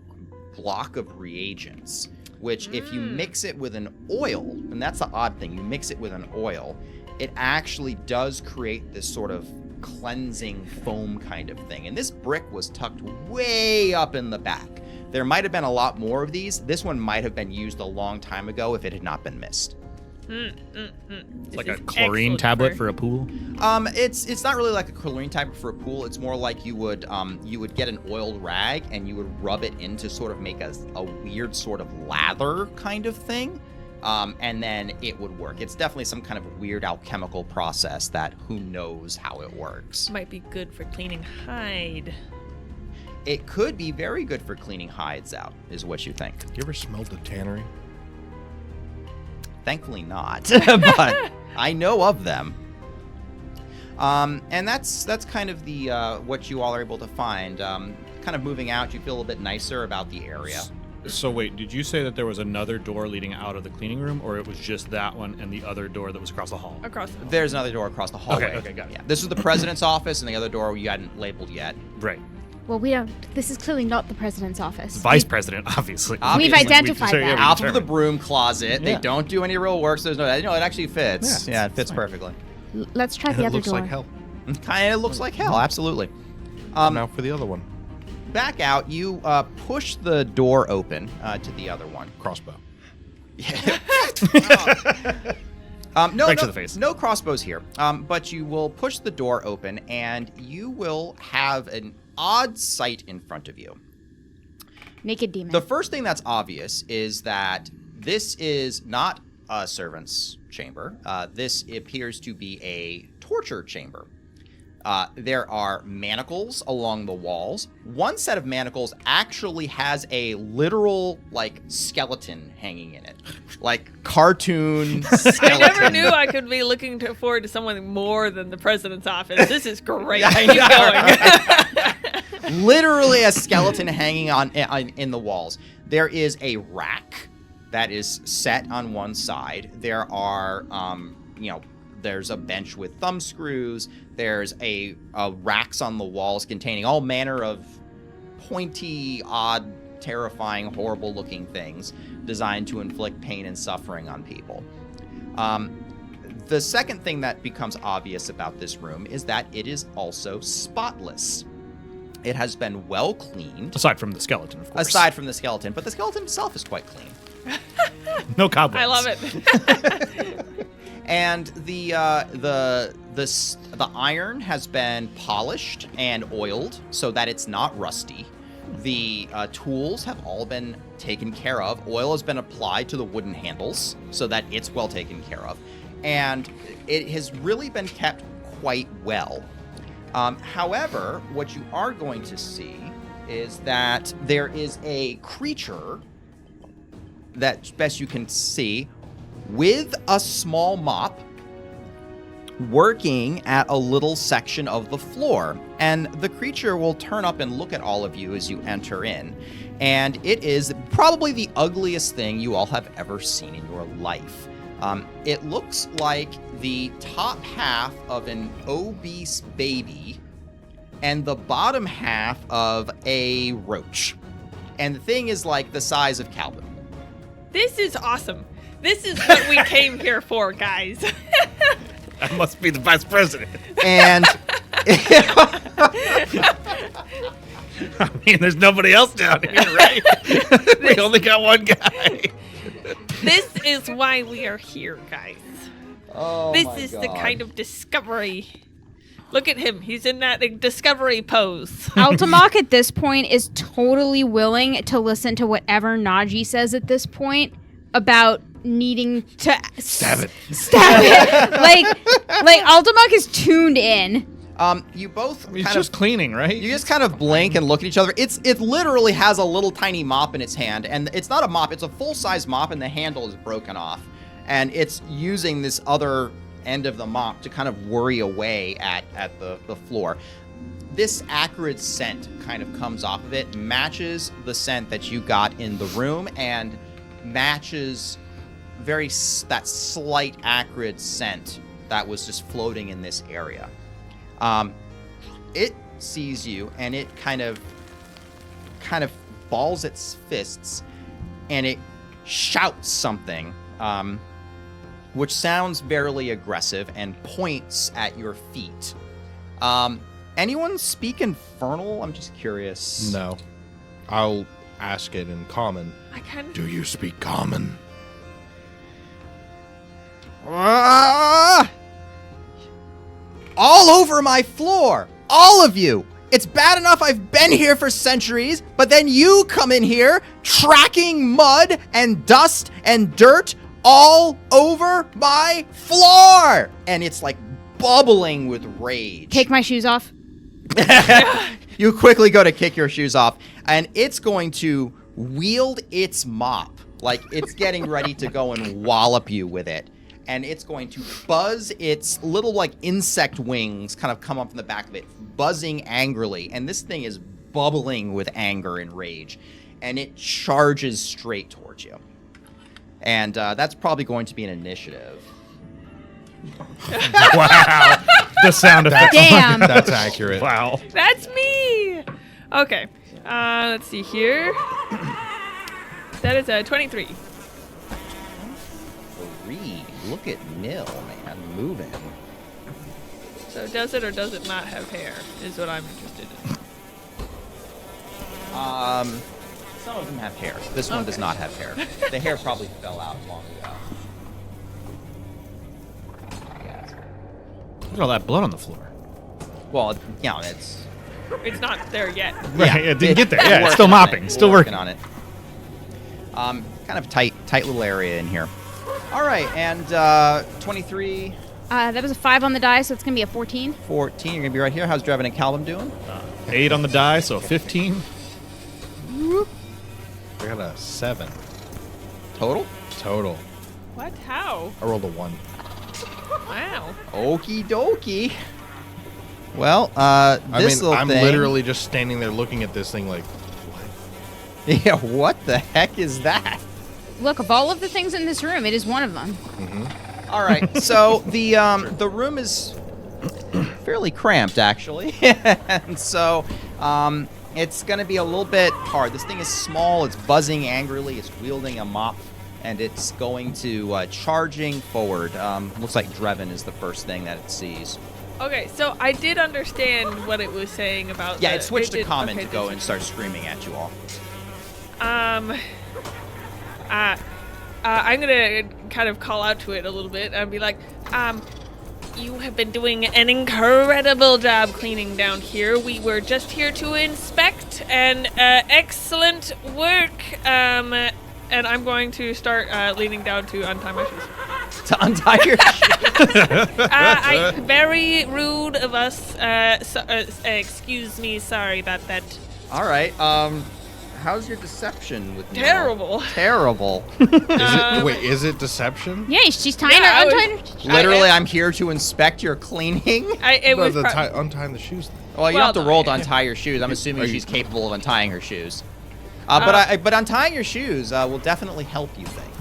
block of reagents, which if you mix it with an oil, and that's the odd thing, you mix it with an oil, it actually does create this sort of cleansing foam kind of thing. And this brick was tucked way up in the back. There might have been a lot more of these. This one might have been used a long time ago if it had not been missed. It's like a chlorine tablet for a pool. It's not really like a chlorine tablet for a pool. It's more like you would get an oiled rag and you would rub it in to sort of make a weird sort of lather kind of thing, and then it would work. It's definitely some kind of weird alchemical process that who knows how it works. Might be good for cleaning hide. It could be very good for cleaning hides out, is what you think. You ever smelled the tannery? Thankfully not, but I know of them. And that's kind of the what you all are able to find. Kind of moving out, you feel a little bit nicer about the area. So wait, did you say that there was another door leading out of the cleaning room, or it was just that one and the other door that was across the hall? Across the There's another door across the hallway. Okay, got it. Yeah, this is the president's office, and the other door you hadn't labeled yet. Right. Well, we don't. This is clearly not the president's office. Vice president, obviously. We've Obviously, identified we- that. Out of the broom closet. They Yeah. don't do any real work, so there's no. It actually fits. Yeah, Yeah, it it's fits fine. perfectly. Let's try the It other looks door. like hell. Kind of looks like hell. Absolutely. Now for the other one. Back out. You push the door open to the other one. Crossbow. No, Right to the face. No crossbows here. But you will push the door open, and you will have an odd sight in front of you. Naked demon. The first thing that's obvious is that this is not a servant's chamber. This appears to be a torture chamber. There are manacles along the walls. One set of manacles actually has a literal, like, skeleton hanging in it. Like, cartoon skeleton. I never knew I could be looking forward to something more than the president's office. This is great. I Keep going. Literally a skeleton hanging in the walls. There is a rack that is set on one side. There are, there's a bench with thumb screws. There's a racks on the walls containing all manner of pointy, odd, terrifying, horrible-looking things designed to inflict pain and suffering on people. The second thing that becomes obvious about this room is that it is also spotless. It has been well cleaned. Aside from the skeleton, of course. Aside from the skeleton, but the skeleton itself is quite clean. No cobwebs. I love it. And the the iron has been polished and oiled so that it's not rusty. The tools have all been taken care of. Oil has been applied to the wooden handles so that it's well taken care of. And it has really been kept quite well. However, what you are going to see is that there is a creature that best you can see with a small mop working at a little section of the floor. And the creature will turn up and look at all of you as you enter in. And it is probably the ugliest thing you all have ever seen in your life. It looks like the top half of an obese baby and the bottom half of a roach. And the thing is like the size of Calvin. This is awesome. This is what we came here for, guys. I must be the vice president. And I mean, there's nobody else down here, right? We only got one guy. This is why we are here, guys. oh This my is God. the kind of discovery. Look at him. He's in that discovery pose. Altamok at this point is totally willing to listen to whatever Naji says at this point about needing to Stab it. Stab it. like Altamok is tuned in. You both He's kind just of cleaning, right? you just kind of blink and look at each other. It literally has a little tiny mop in its hand, and it's not a mop, it's a full-size mop, and the handle is broken off. And it's using this other end of the mop to kind of worry away at the floor. This acrid scent kind of comes off of it, matches the scent that you got in the room, and matches that slight acrid scent that was just floating in this area. It sees you, and it kind of balls its fists, and it shouts something, which sounds barely aggressive, and points at your feet. Anyone speak Infernal? I'm just curious. No. I'll ask it in common. I kind of. Do you speak common? Ah! All over my floor! All of you! It's bad enough I've been here for centuries, but then you come in here tracking mud and dust and dirt all over my floor! And it's like bubbling with rage. Take my shoes off. You quickly go to kick your shoes off, and it's going to wield its mop like it's getting ready to go and wallop you with it. And it's going to buzz its little like insect wings kind of come up from the back of it, buzzing angrily. And this thing is bubbling with anger and rage. And it charges straight towards you. And that's probably going to be an initiative. Wow. The sound effect. Damn. That's accurate. Wow. That's me. Okay. Let's see here. That is a 23. 3. Look at Nil, man, moving. So does it or does it not have hair? Is what I'm interested in. Some of them have hair. This one does not have hair. The hair probably fell out long ago. Yeah. Look at all that blood on the floor. Well, you know, it's It's not there yet. Right, it didn't get there. Yeah, it's working still on mopping. it. Still We're working. on it. Kind of tight little area in here. All right, and 23, That was a 5 on the die, so it's gonna be a 14. 14. You're gonna be right here. How's Drevin and Calvin doing? 8 on the die, so 15. I got a 7 Total? total. What? How? I rolled a 1. Wow. Okie dokie. Well, this little I'm thing. literally just standing there looking at this thing like, what? Yeah, what the heck is that? Look, of all of the things in this room, it is one of them. All right, so the room is fairly cramped, actually, and so it's going to be a little bit hard. This thing is small. It's buzzing angrily. It's wielding a mop, and it's going to charging forward. Looks like Drevin is the first thing that it sees. Okay, so I did understand what it was saying about. Yeah, it switched to common okay, to go did- and start screaming at you all. I'm gonna kind of call out to it a little bit and be like, You have been doing an incredible job cleaning down here. We were just here to inspect, and excellent work. And I'm going to start leaning down to untie my shoes. To untie your Very rude of us. Excuse me. Sorry about that. All right. How's your deception with me? Terrible. Terrible. Is it deception? Yeah, she's tying Yeah, I her, was- untying her. Literally, I'm here to inspect your cleaning. It was Untying the shoes. Well, you Well, have to no, roll to yeah. untie your shoes. I'm assuming Are you- she's capable of untying her shoes. But untying your shoes will definitely help you think.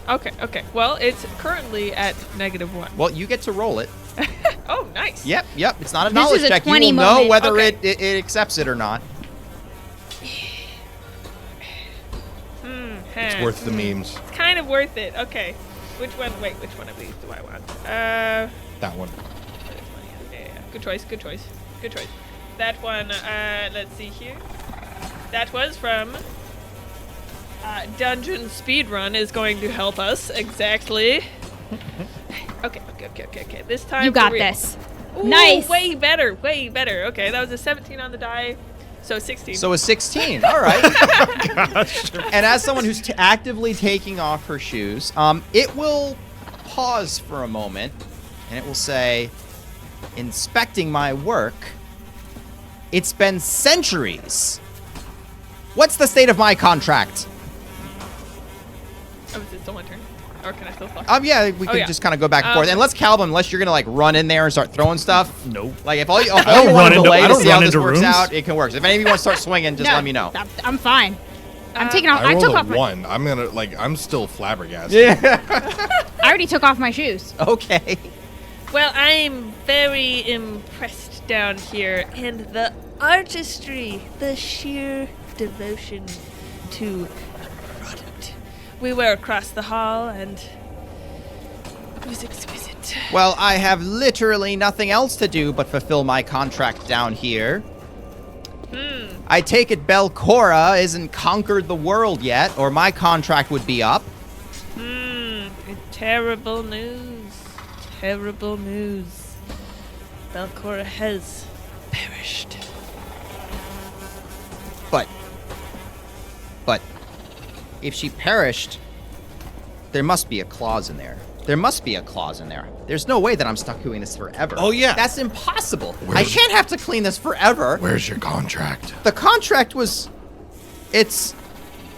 okay. Well, it's currently at -1. Well, you get to roll it. Oh, nice. Yep. It's not a This knowledge is a check. You 20 will know moment. whether Okay. it accepts it or not. It's worth the memes. It's kind of worth it. Okay. Which one? Wait, which one of these do I want? That one. Yeah. Good choice. That one, let's see here. That was from Dungeon Speedrun is going to help us. Exactly. Okay. This time You got for real. this. Ooh, Nice. Way better. Okay, that was a 17 on the die. So 16. So a 16. All right. And as someone who's actively taking off her shoes, it will pause for a moment, and it will say, "Inspecting my work. It's been centuries. What's the state of my contract?" Oh, is it still my turn? Or can I still talk? Yeah, we can yeah. just kind of go back and forth. And let's Calvin, unless you're gonna like run in there and start throwing stuff. Nope. Like if all you don't want run to into- delay I to don't see how run this into works rooms. out, it can work. If any of you want to start swinging, just No, let me know. I'm fine. I'm taking off. I I rolled took a off. one. I'm still flabbergasted. Yeah. I already took off my shoes. Okay. Well, I'm very impressed down here, and the artistry, the sheer devotion to product. We were across the hall, and it was exquisite. Well, I have literally nothing else to do but fulfill my contract down here. I take it Belcora isn't conquered the world yet, or my contract would be up. Terrible news. Terrible news. Belcora has perished. But if she perished, there must be a clause in there. There's no way that I'm stuck doing this forever. Oh, yeah. That's impossible. I can't have to clean this forever. Where's your contract? The contract was... It's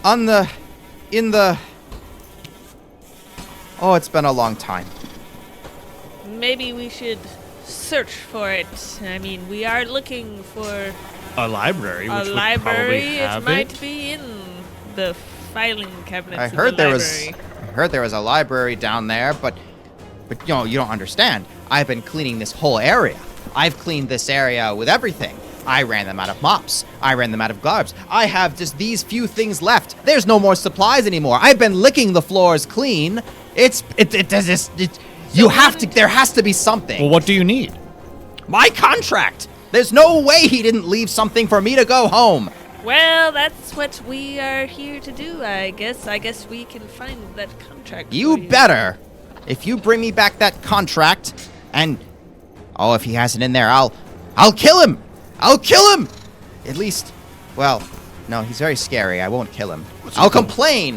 on the... in the... Oh, it's been a long time. Maybe we should search for it. I mean, we are looking for A library, which a would library. probably It have might be in the filing cabinets. I of heard the there library. was a library down there, but you know, you don't understand. I've been cleaning this whole area. I've cleaned this area with everything. I ran them out of mops. I ran them out of garbs. I have just these few things left. There's no more supplies anymore. I've been licking the floors clean. You have to. There has to be something. Well, what do you need? My contract. There's no way he didn't leave something for me to go home. Well, that's what we are here to do, I guess. I guess we can find that contract. You for better. If you bring me back that contract, and if he has it in there, I'll kill him. I'll kill him. At least, well, no, he's very scary. I won't kill him. I'll complain.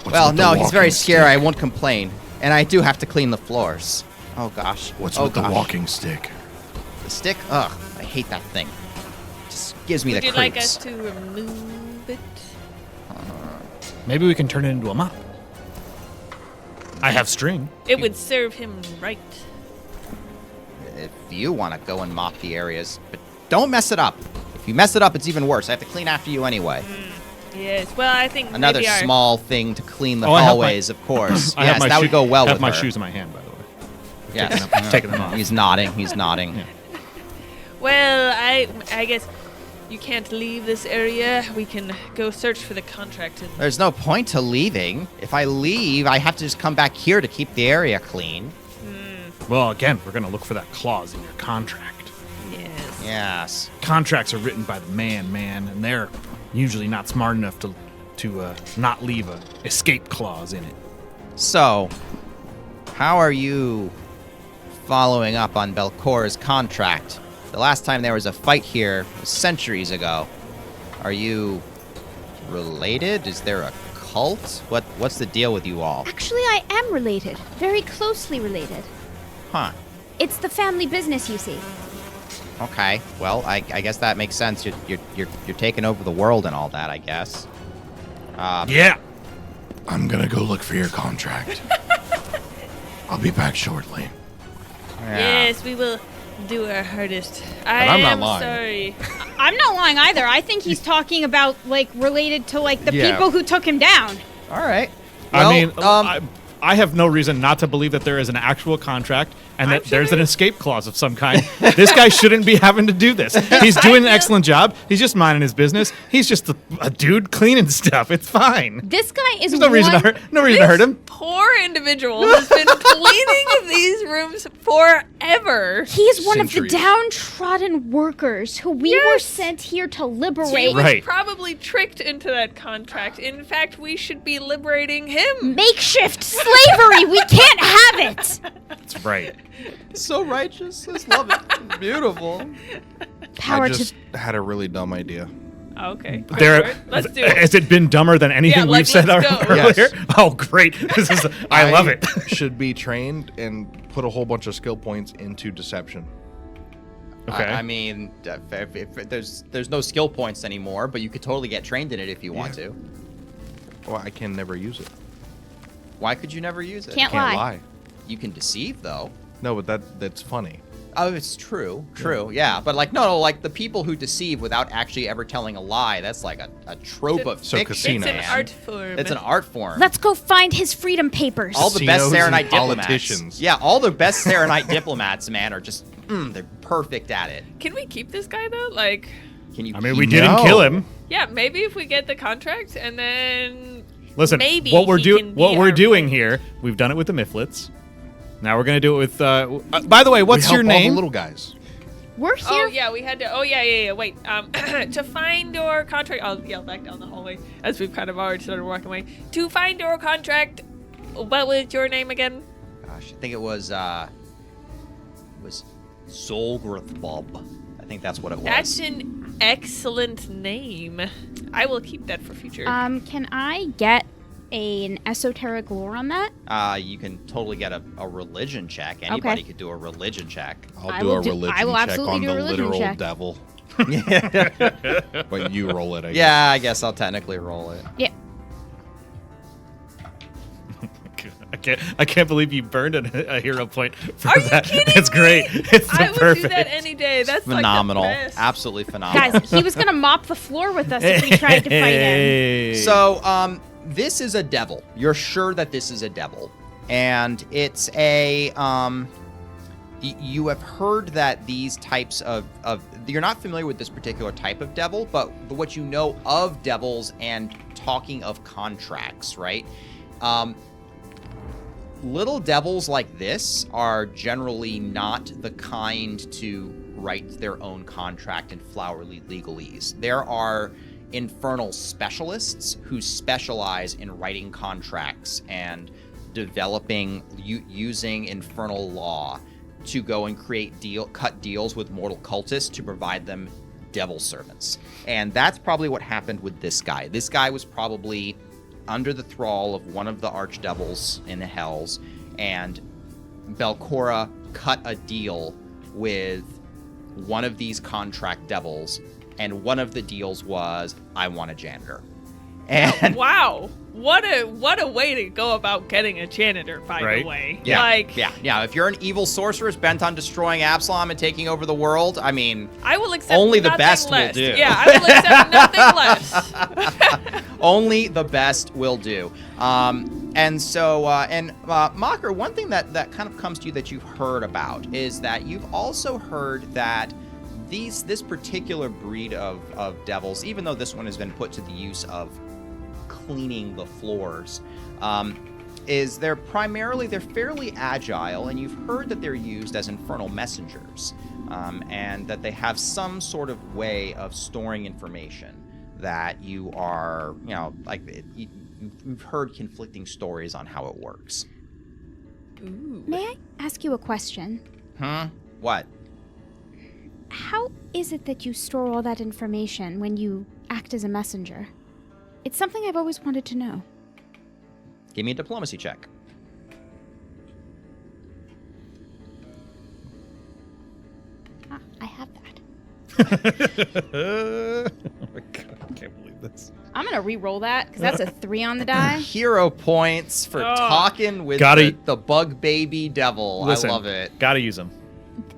Well, with the no, he's very walking scary. I stick? won't complain. And I do have to clean the floors. Oh gosh. What's oh, with gosh. the walking stick? The stick? Ugh, I hate that thing. Just gives me Would the you creeps. like us to remove it? Maybe we can turn it into a mop. I have string. It would serve him right. If you want to go and mop the areas, but don't mess it up. If you mess it up, it's even worse. I have to clean after you anyway. Yes. Well, I think Another maybe our small thing to clean the Oh, I have hallways, of course. I have Yes, my that would go well I have with my her. shoes in my hand, by the way. Yes. Taking them off. He's nodding. He's nodding. Yeah. Well, I guess you can't leave this area. We can go search for the contract. And There's no point to leaving. If I leave, I have to just come back here to keep the area clean. Well, again, we're going to look for that clause in your contract. yes. Yes. Contracts are written by the man, and they're usually not smart enough to not leave a escape clause in it. So, how are you following up on Belcor's contract. The last time there was a fight here was centuries ago. Are you related? Is there a cult? What's the deal with you all? Actually, I am related. Very closely related. Huh. It's the family business, you see. Okay. Well, I guess that makes sense. You're taking over the world and all that, I guess. Yeah. I'm gonna go look for your contract. I'll be back shortly. Yeah. Yes, we will do our hardest. I'm not am lying. sorry. I'm not lying either. I think he's talking about, like, related to, like, the Yeah. people who took him down. All right. I Well, mean, I have no reason not to believe that there is an actual contract and that there's an escape clause of some kind. This guy shouldn't be having to do this. He's doing an excellent job. He's just minding his business. He's just a dude cleaning stuff. It's fine. This guy is There's no reason to hurt him. Poor individual has been cleaning these rooms forever. He's one of the Centuries. downtrodden workers who we were Yes. sent here to He liberate. was Right. probably tricked into that contract. In fact, we should be liberating him. Makeshift slavery! We can't have it! That's right. so righteous. I just love it. It's beautiful. Power I to... just had a really dumb idea. Okay. go for There, it. Let's do it. Has it been dumber than anything like, we've said let's go. earlier? Yes. Oh, great. This is. I love it. Should be trained and put a whole bunch of skill points into deception. Okay. I mean, if there's no skill points anymore, but you could totally get trained in it if you want to. Well, I can never use it. Why could you never use it? Can't Can't lie. lie. You can deceive though. No, but that's funny. Oh, it's true. True. Yeah. But like, no, like the people who deceive without actually ever telling a lie, that's like a trope of So fiction, It's casino. an man. art form. It's an art form. Let's go find his freedom papers. all the best Casinos and Serenite diplomats. politicians. Yeah, all the best Serenite diplomats, man, are just they're perfect at it. Can we keep this guy though? Like, Can you? I mean, we didn't kill him. yeah, maybe if we get the contract and then Listen, maybe what we're he doing, can be what we're our doing friend. here, we've done it with the Mifflets. Now we're gonna do it with. By the way, what's We your help all name? the little guys. We're here. Oh yeah, we had to. Oh yeah. Wait. To find your contract, I'll yell back down the hallway as we've kind of already started walking away. To find your contract, what was your name again? Gosh, I think it was Zolgrith Bob. I think that's what it was. That's an excellent name. I will keep that for future. Can I get an esoteric lore on that? You can totally get a religion check. Anybody could do a religion check. I I'll do will a do- religion I will check absolutely on do the a religion literal check. devil. But you roll it, I guess. Yeah, I guess I'll technically roll it. Yeah. I can't believe you burned a hero point for Are you that. kidding It's great. It's so I would perfect. do that any day. That's Phenomenal. Like the best. Absolutely phenomenal. Guys, he was gonna mop the floor with us if we tried to fight him. Hey. So, this is a devil. You're sure that this is a devil. And it's a, you have heard that these types of, you're not familiar with this particular type of devil, but what you know of devils and talking of contracts, right? Little devils like this are generally not the kind to write their own contract in flowery legalese. There are infernal specialists who specialize in writing contracts and developing, using infernal law to go and cut deals with mortal cultists to provide them devil servants. And that's probably what happened with this guy. This guy was probably under the thrall of one of the archdevils in the hells, and Belcora cut a deal with one of these contract devils, and one of the deals was, I want a janitor. And Wow. What a way to go about getting a janitor, by Right. the way. yeah, Like, yeah. If you're an evil sorceress bent on destroying Absalom and taking over the world, I mean, I will accept Only the nothing best will less. do. Yeah, I will accept nothing less. only the best will do. Mocker, one thing that kind of comes to you that you've heard about is that you've also heard that this particular breed of devils, even though this one has been put to the use of cleaning the floors, is they're fairly agile, and you've heard that they're used as infernal messengers, and that they have some sort of way of storing information that you are, you've heard conflicting stories on how it works. Ooh. May I ask you a question? What? How is it that you store all that information when you act as a messenger? It's something I've always wanted to know. Give me a diplomacy check. I have that. Oh my God, I can't believe this. I'm gonna re-roll that because that's a 3 on the die. Hero points for talking with the bug baby devil. Listen, I love it. Gotta use them.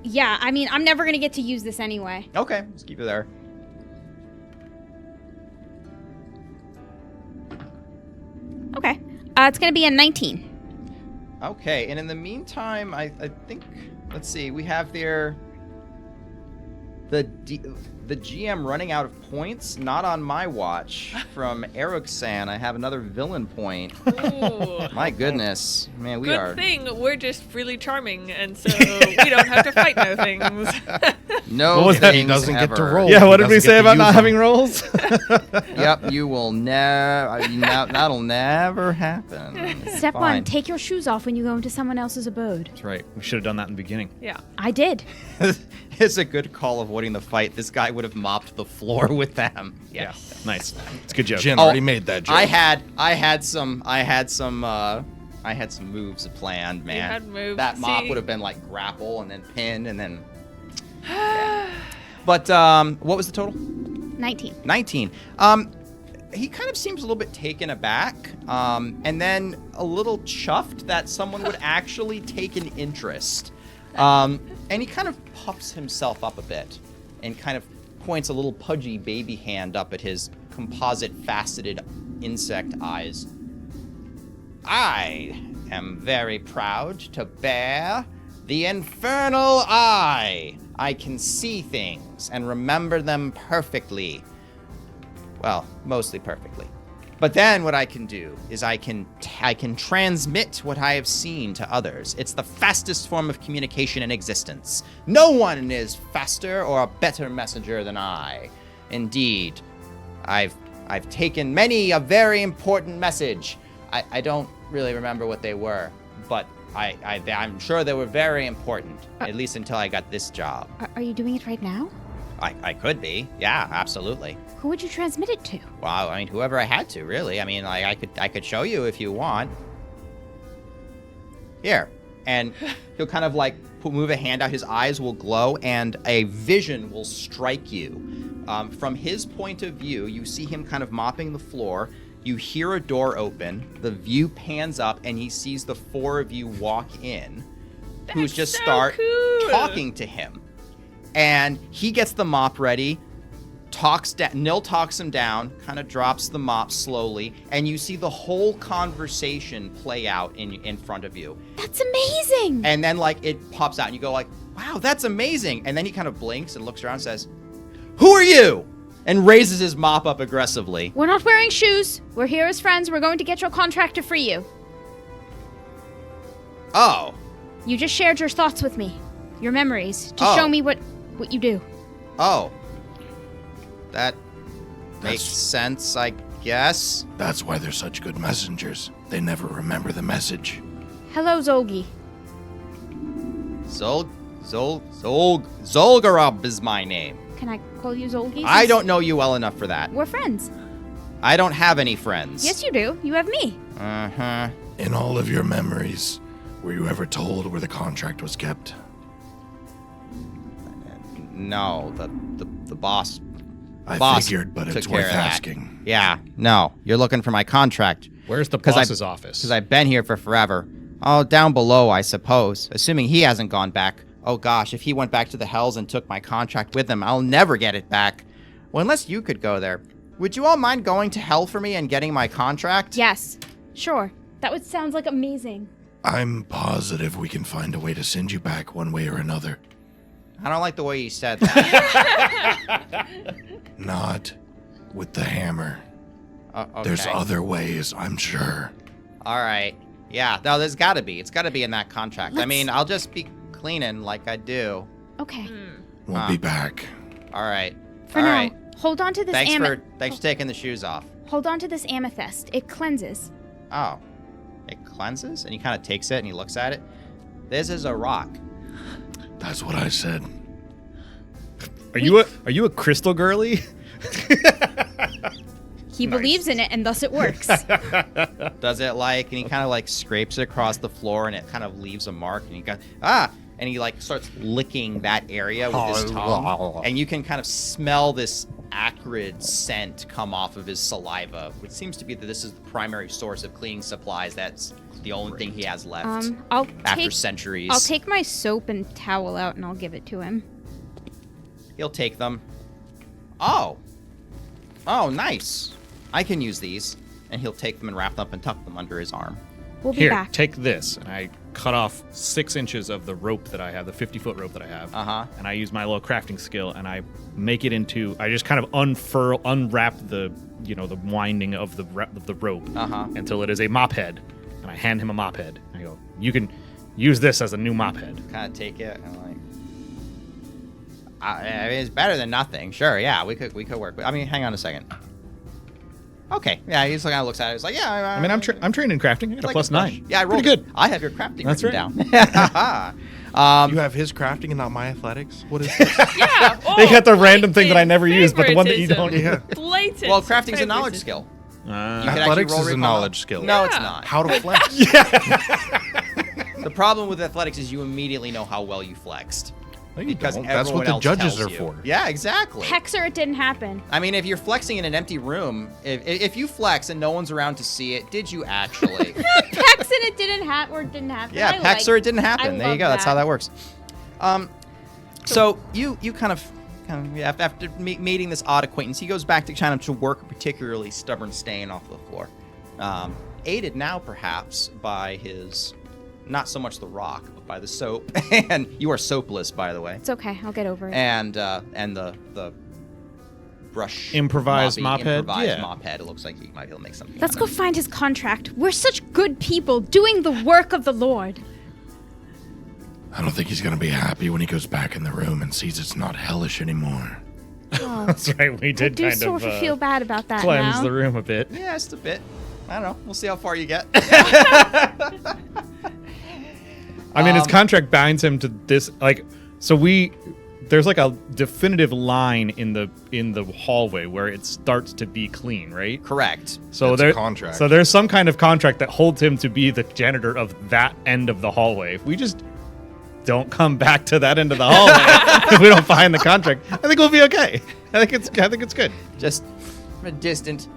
Yeah, I mean, I'm never gonna get to use this anyway. Okay, let's keep it there. Okay, it's gonna be a 19. Okay, and in the meantime, I think, let's see, we have there the GM running out of points, not on my watch. From Ericsan, I have another villain point. Ooh. My goodness, man, we are. Good thing we're just really charming, and so we don't have to fight no things. No, What was that? things He doesn't get to ever. roll. Yeah, what He did we doesn't say get to about not use having them. rolls? Yep, you will never. That'll never happen. It's Step fine. 1, take your shoes off when you go into someone else's abode. That's right. We should have done that in the beginning. Yeah. I did. It's a good call avoiding the fight. This guy would have mopped the floor with them. Yeah. Nice. It's a good joke. Jin Oh, already made that joke. I had some moves planned, man. had moves. That mop See? would have been like grapple and then pin and then. Yeah. But what was the total? 19. 19. He kind of seems a little bit taken aback, and then a little chuffed that someone would actually take an interest. And he kind of puffs himself up a bit and kind of points a little pudgy baby hand up at his composite faceted insect eyes. I am very proud to bear the infernal eye. I can see things and remember them perfectly. Well, mostly perfectly. But then what I can do is I can transmit what I have seen to others. It's the fastest form of communication in existence. No one is faster or a better messenger than I. Indeed, I've taken many a very important message. I don't really remember what they were, but I'm sure they were very important, at least until I got this job. Are you doing it right now? I could be. Yeah, absolutely. Who would you transmit it to? Wow, I mean, whoever I had to, really. I mean, like, I could show you if you want. Here. And he'll kind of like move a hand out. His eyes will glow, and a vision will strike you. From his point of view, you see him kind of mopping the floor. You hear a door open. The view pans up, and he sees the 4 of you walk in, who just so start cool. talking to him. And he gets the mop ready. Nil talks him down, kind of drops the mop slowly, and you see the whole conversation play out in front of you. That's amazing! And then, like, it pops out, and you go like, wow, that's amazing. And then he kind of blinks and looks around and says, who are you? And raises his mop up aggressively. We're not wearing shoes. We're here as friends. We're going to get your contract to free you. Oh. You just shared your thoughts with me. Your memories. To Oh. show me what you do. Oh. That makes sense, I guess. That's why they're such good messengers. They never remember the message. Hello, Zolgi. Zolgarub is my name. Can I call you Zolgi? I don't know you well enough for that. We're friends. I don't have any friends. Yes, you do. You have me. Uh-huh. In all of your memories, were you ever told where the contract was kept? No, the boss. I boss figured, but took it's care worth of that. asking. Yeah, no, you're looking for my contract. Where's the 'Cause I- boss's office? Because I've been here for forever. Oh, down below, I suppose. Assuming he hasn't gone back. Oh gosh, if he went back to the Hells and took my contract with him, I'll never get it back. Well, unless you could go there. Would you all mind going to Hell for me and getting my contract? Yes. Sure. That would sound like amazing. I'm positive we can find a way to send you back one way or another. I don't like the way you said that. Not with the hammer. Okay. There's other ways, I'm sure. All right. Yeah, no, there's got to be. It's got to be in that contract. I mean, I'll just be cleaning like I do. Okay. We'll be back. All right. For All now, right. hold on to this Thanks for taking the shoes off. Hold on to this amethyst. It cleanses. Oh. It cleanses? And he kind of takes it and he looks at it. This is a rock. That's what I said. Are you a crystal girly? He believes in it, and thus it works. Does it and he kind of scrapes it across the floor, and it kind of leaves a mark, and and he starts licking that area with his tongue, and you can kind of smell this acrid scent come off of his saliva, which seems to be that this is the primary source of cleaning supplies. That's the only thing he has left after centuries. I'll take my soap and towel out, and I'll give it to him. He'll take them. Oh, nice. I can use these. And he'll take them and wrap them up and tuck them under his arm. We'll be Here, back. take this. And I cut off 6 inches of the rope that I have, the 50-foot rope that I have. Uh-huh. And I use my little crafting skill, and I make it into. I just kind of unwrap the winding of the rope until it is a mop head, and I hand him a mop head. I go, you can use this as a new mop head. Kind of take it and I mean, it's better than nothing. Sure, yeah, we could work. I mean, hang on a second. Okay, yeah, he just kind of looks at it. He's like, yeah. I mean, I'm trained in crafting. I got a plus 9. Yeah, I rolled pretty good. I have your crafting That's written right. down. You have his crafting and not my athletics? What is this? Yeah. They got the random thing that I never use, but the one that you don't. Yeah. Blatant. Well, crafting's a knowledge skill. You can actually Athletics roll is a recon knowledge skill. No, it's Yeah. not. How to flex. The problem with athletics is you immediately know how well you flexed. No, you Because don't. That's everyone what the else judges tells are you. for. Yeah, exactly. Hex or it didn't happen. I mean, if you're flexing in an empty room, if you flex and no one's around to see it, did you actually? Pex and it didn't happen or it didn't happen. Yeah, pecs or it didn't happen. I There you love go. That's how that. that works. So you kind of after meeting this odd acquaintance, he goes back to China to work a particularly stubborn stain off the floor, aided now perhaps by his not so much the rock, but by the soap. And you are soapless, by the way. It's okay. I'll get over it. And the brush Improvised mop head? improvised Yeah. mop head. It looks like he might be able to make something. Let's out go of it. find his contract. We're such good people doing the work of the Lord. I don't think he's going to be happy when he goes back in the room and sees it's not hellish anymore. Oh, That's right. We I did do kind sort of feel bad about that cleanse now. the room a bit. Yeah, just a bit. I don't know. We'll see how far you get. I mean, his contract binds him to this. There's like a definitive line in the hallway where it starts to be clean, right? Correct. So It's a contract. So there's some kind of contract that holds him to be the janitor of that end of the hallway. If we just don't come back to that end of the hallway, if we don't find the contract, I think we'll be okay. I think it's good. Just from a distant.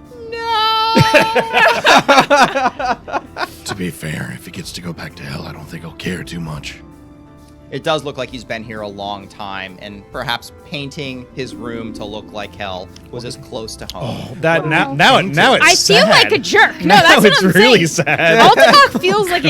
To be fair, if he gets to go back to hell, I don't think he'll care too much. It does look like he's been here a long time, and perhaps painting his room to look like hell was as close to home. That Wow. now it's I feel sad. like a jerk. No, Now that's what it's I'm really saying. sad. Altamont feels like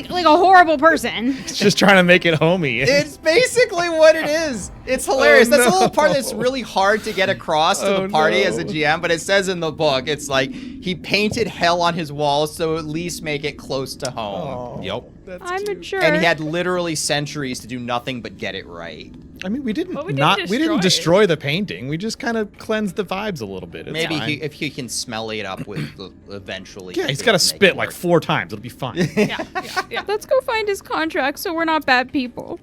like a horrible person. It's just trying to make it homey. It's basically what it is. It's hilarious. Oh, That's a little part no. that's really hard to get across to Oh, the party no. as a GM, but it says in the book, it's like he painted hell on his walls to at least make it close to home. Yep. I'm a jerk. And he had literally centuries to do nothing but get it right. I mean, we didn't But we didn't destroy destroy the painting. We just kind of cleansed the vibes a little bit. It's Maybe fine. if he can smell it up with eventually. Yeah, he's he'll got to make spit it like work. 4 times. It'll be fine. Yeah. Let's go find his contract so we're not bad people.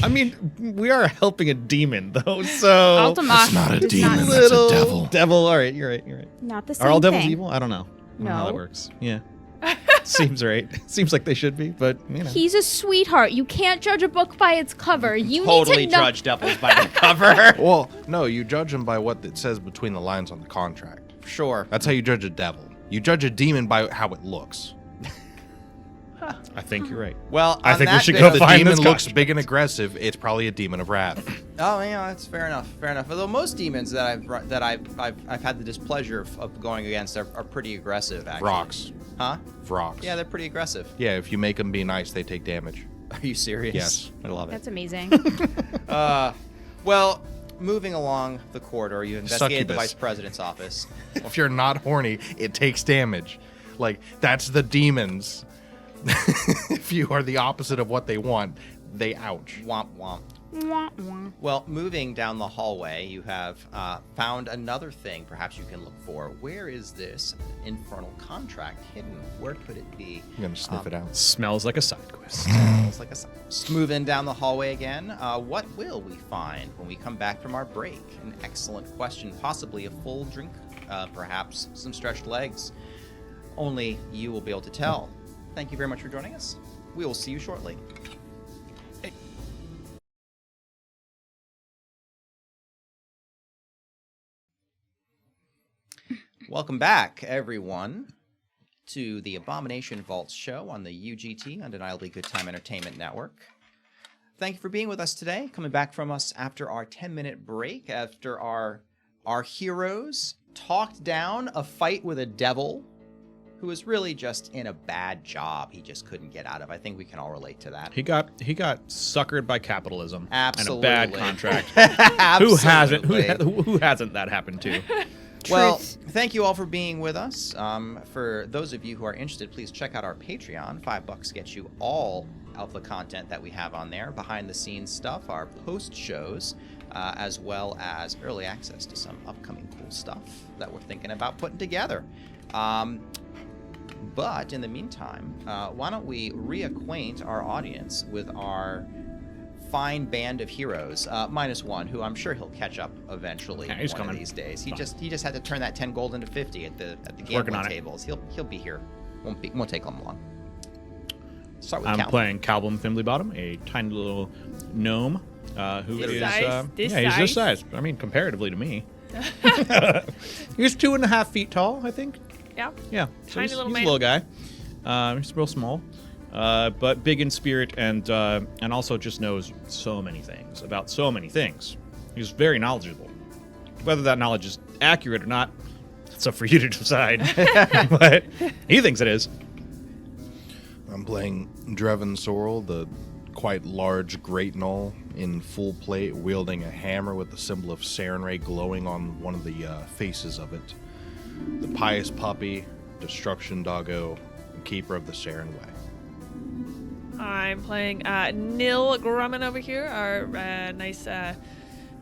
I mean, we are helping a demon though, so Altamont. It's not a does demon, not- that's a little devil. Devil. All right, you're right. Not the same Are all devils thing. evil? I don't know. I don't know how that No. works. Yeah. Seems right. Seems like they should be, but you know. He's a sweetheart. You can't judge a book by its cover. You Totally need to know. judge devils by the cover. Well, no, you judge him by what it says between the lines on the contract. Sure. That's how you judge a devil. You judge a demon by how it looks. I think you're right. Well, I on think we that should bit- go If the find demon this looks contract. big and aggressive, it's probably a demon of wrath. Oh, yeah, that's fair enough. Fair enough. Although most demons that I've had the displeasure of going against are pretty aggressive. Actually. Vrox. Huh? Vrox. Yeah, they're pretty aggressive. Yeah, if you make them be nice, they take damage. Are you serious? Yes. I love it. That's amazing. Well, moving along the corridor, you investigated the Succubus. vice president's office. If you're not horny, it takes damage. Like, that's the demons. If you are the opposite of what they want, they ouch. Womp womp. Wah, wah. Well, moving down the hallway, you have found another thing perhaps you can look for. Where is this infernal contract hidden? Where could it be? I'm gonna sniff it out. Smells like a side quest. Smells like a sign. Moving down the hallway again, what will we find when we come back from our break? An excellent question. Possibly a full drink, perhaps some stretched legs. Only you will be able to tell. Thank you very much for joining us. We will see you shortly. Welcome back, everyone, to the Abomination Vaults show on the UGT, Undeniably Good Time Entertainment Network. Thank you for being with us today, coming back from us after our 10-minute break, after our heroes talked down a fight with a devil who was really just in a bad job he just couldn't get out of. I think we can all relate to that. He got suckered by capitalism. Absolutely. And a bad contract. Absolutely. Who hasn't that happened to? Well, thank you all for being with us. For those of you who are interested, please check out our Patreon. $5 gets you all of the content that we have on there, behind-the-scenes stuff, our post-shows, as well as early access to some upcoming cool stuff that we're thinking about putting together. But in the meantime, why don't we reacquaint our audience with our fine band of heroes, minus one, who I'm sure he'll catch up eventually. Yeah, he's one coming. of these days. He just had to turn that 10 gold into 50 at the Working gambling on it. tables. He'll be here. Won't take him long. Start with I'm Cal. playing Calvin Thimblebottom, a tiny little gnome who This is size? This he's this size? size. I mean, comparatively to me, he's 2.5 feet tall, I think. Yeah. Yeah, so Tiny he's little a man. little guy. He's real small, but big in spirit, and also just knows so many things about so many things. He's very knowledgeable. Whether that knowledge is accurate or not, it's up for you to decide. But he thinks it is. I'm playing Drevin Sorrel, the quite large great gnoll in full plate, wielding a hammer with the symbol of Sarenrae glowing on one of the faces of it. The pious puppy, destruction doggo, and keeper of the Saren Way. I'm playing Nil Grumman over here, our nice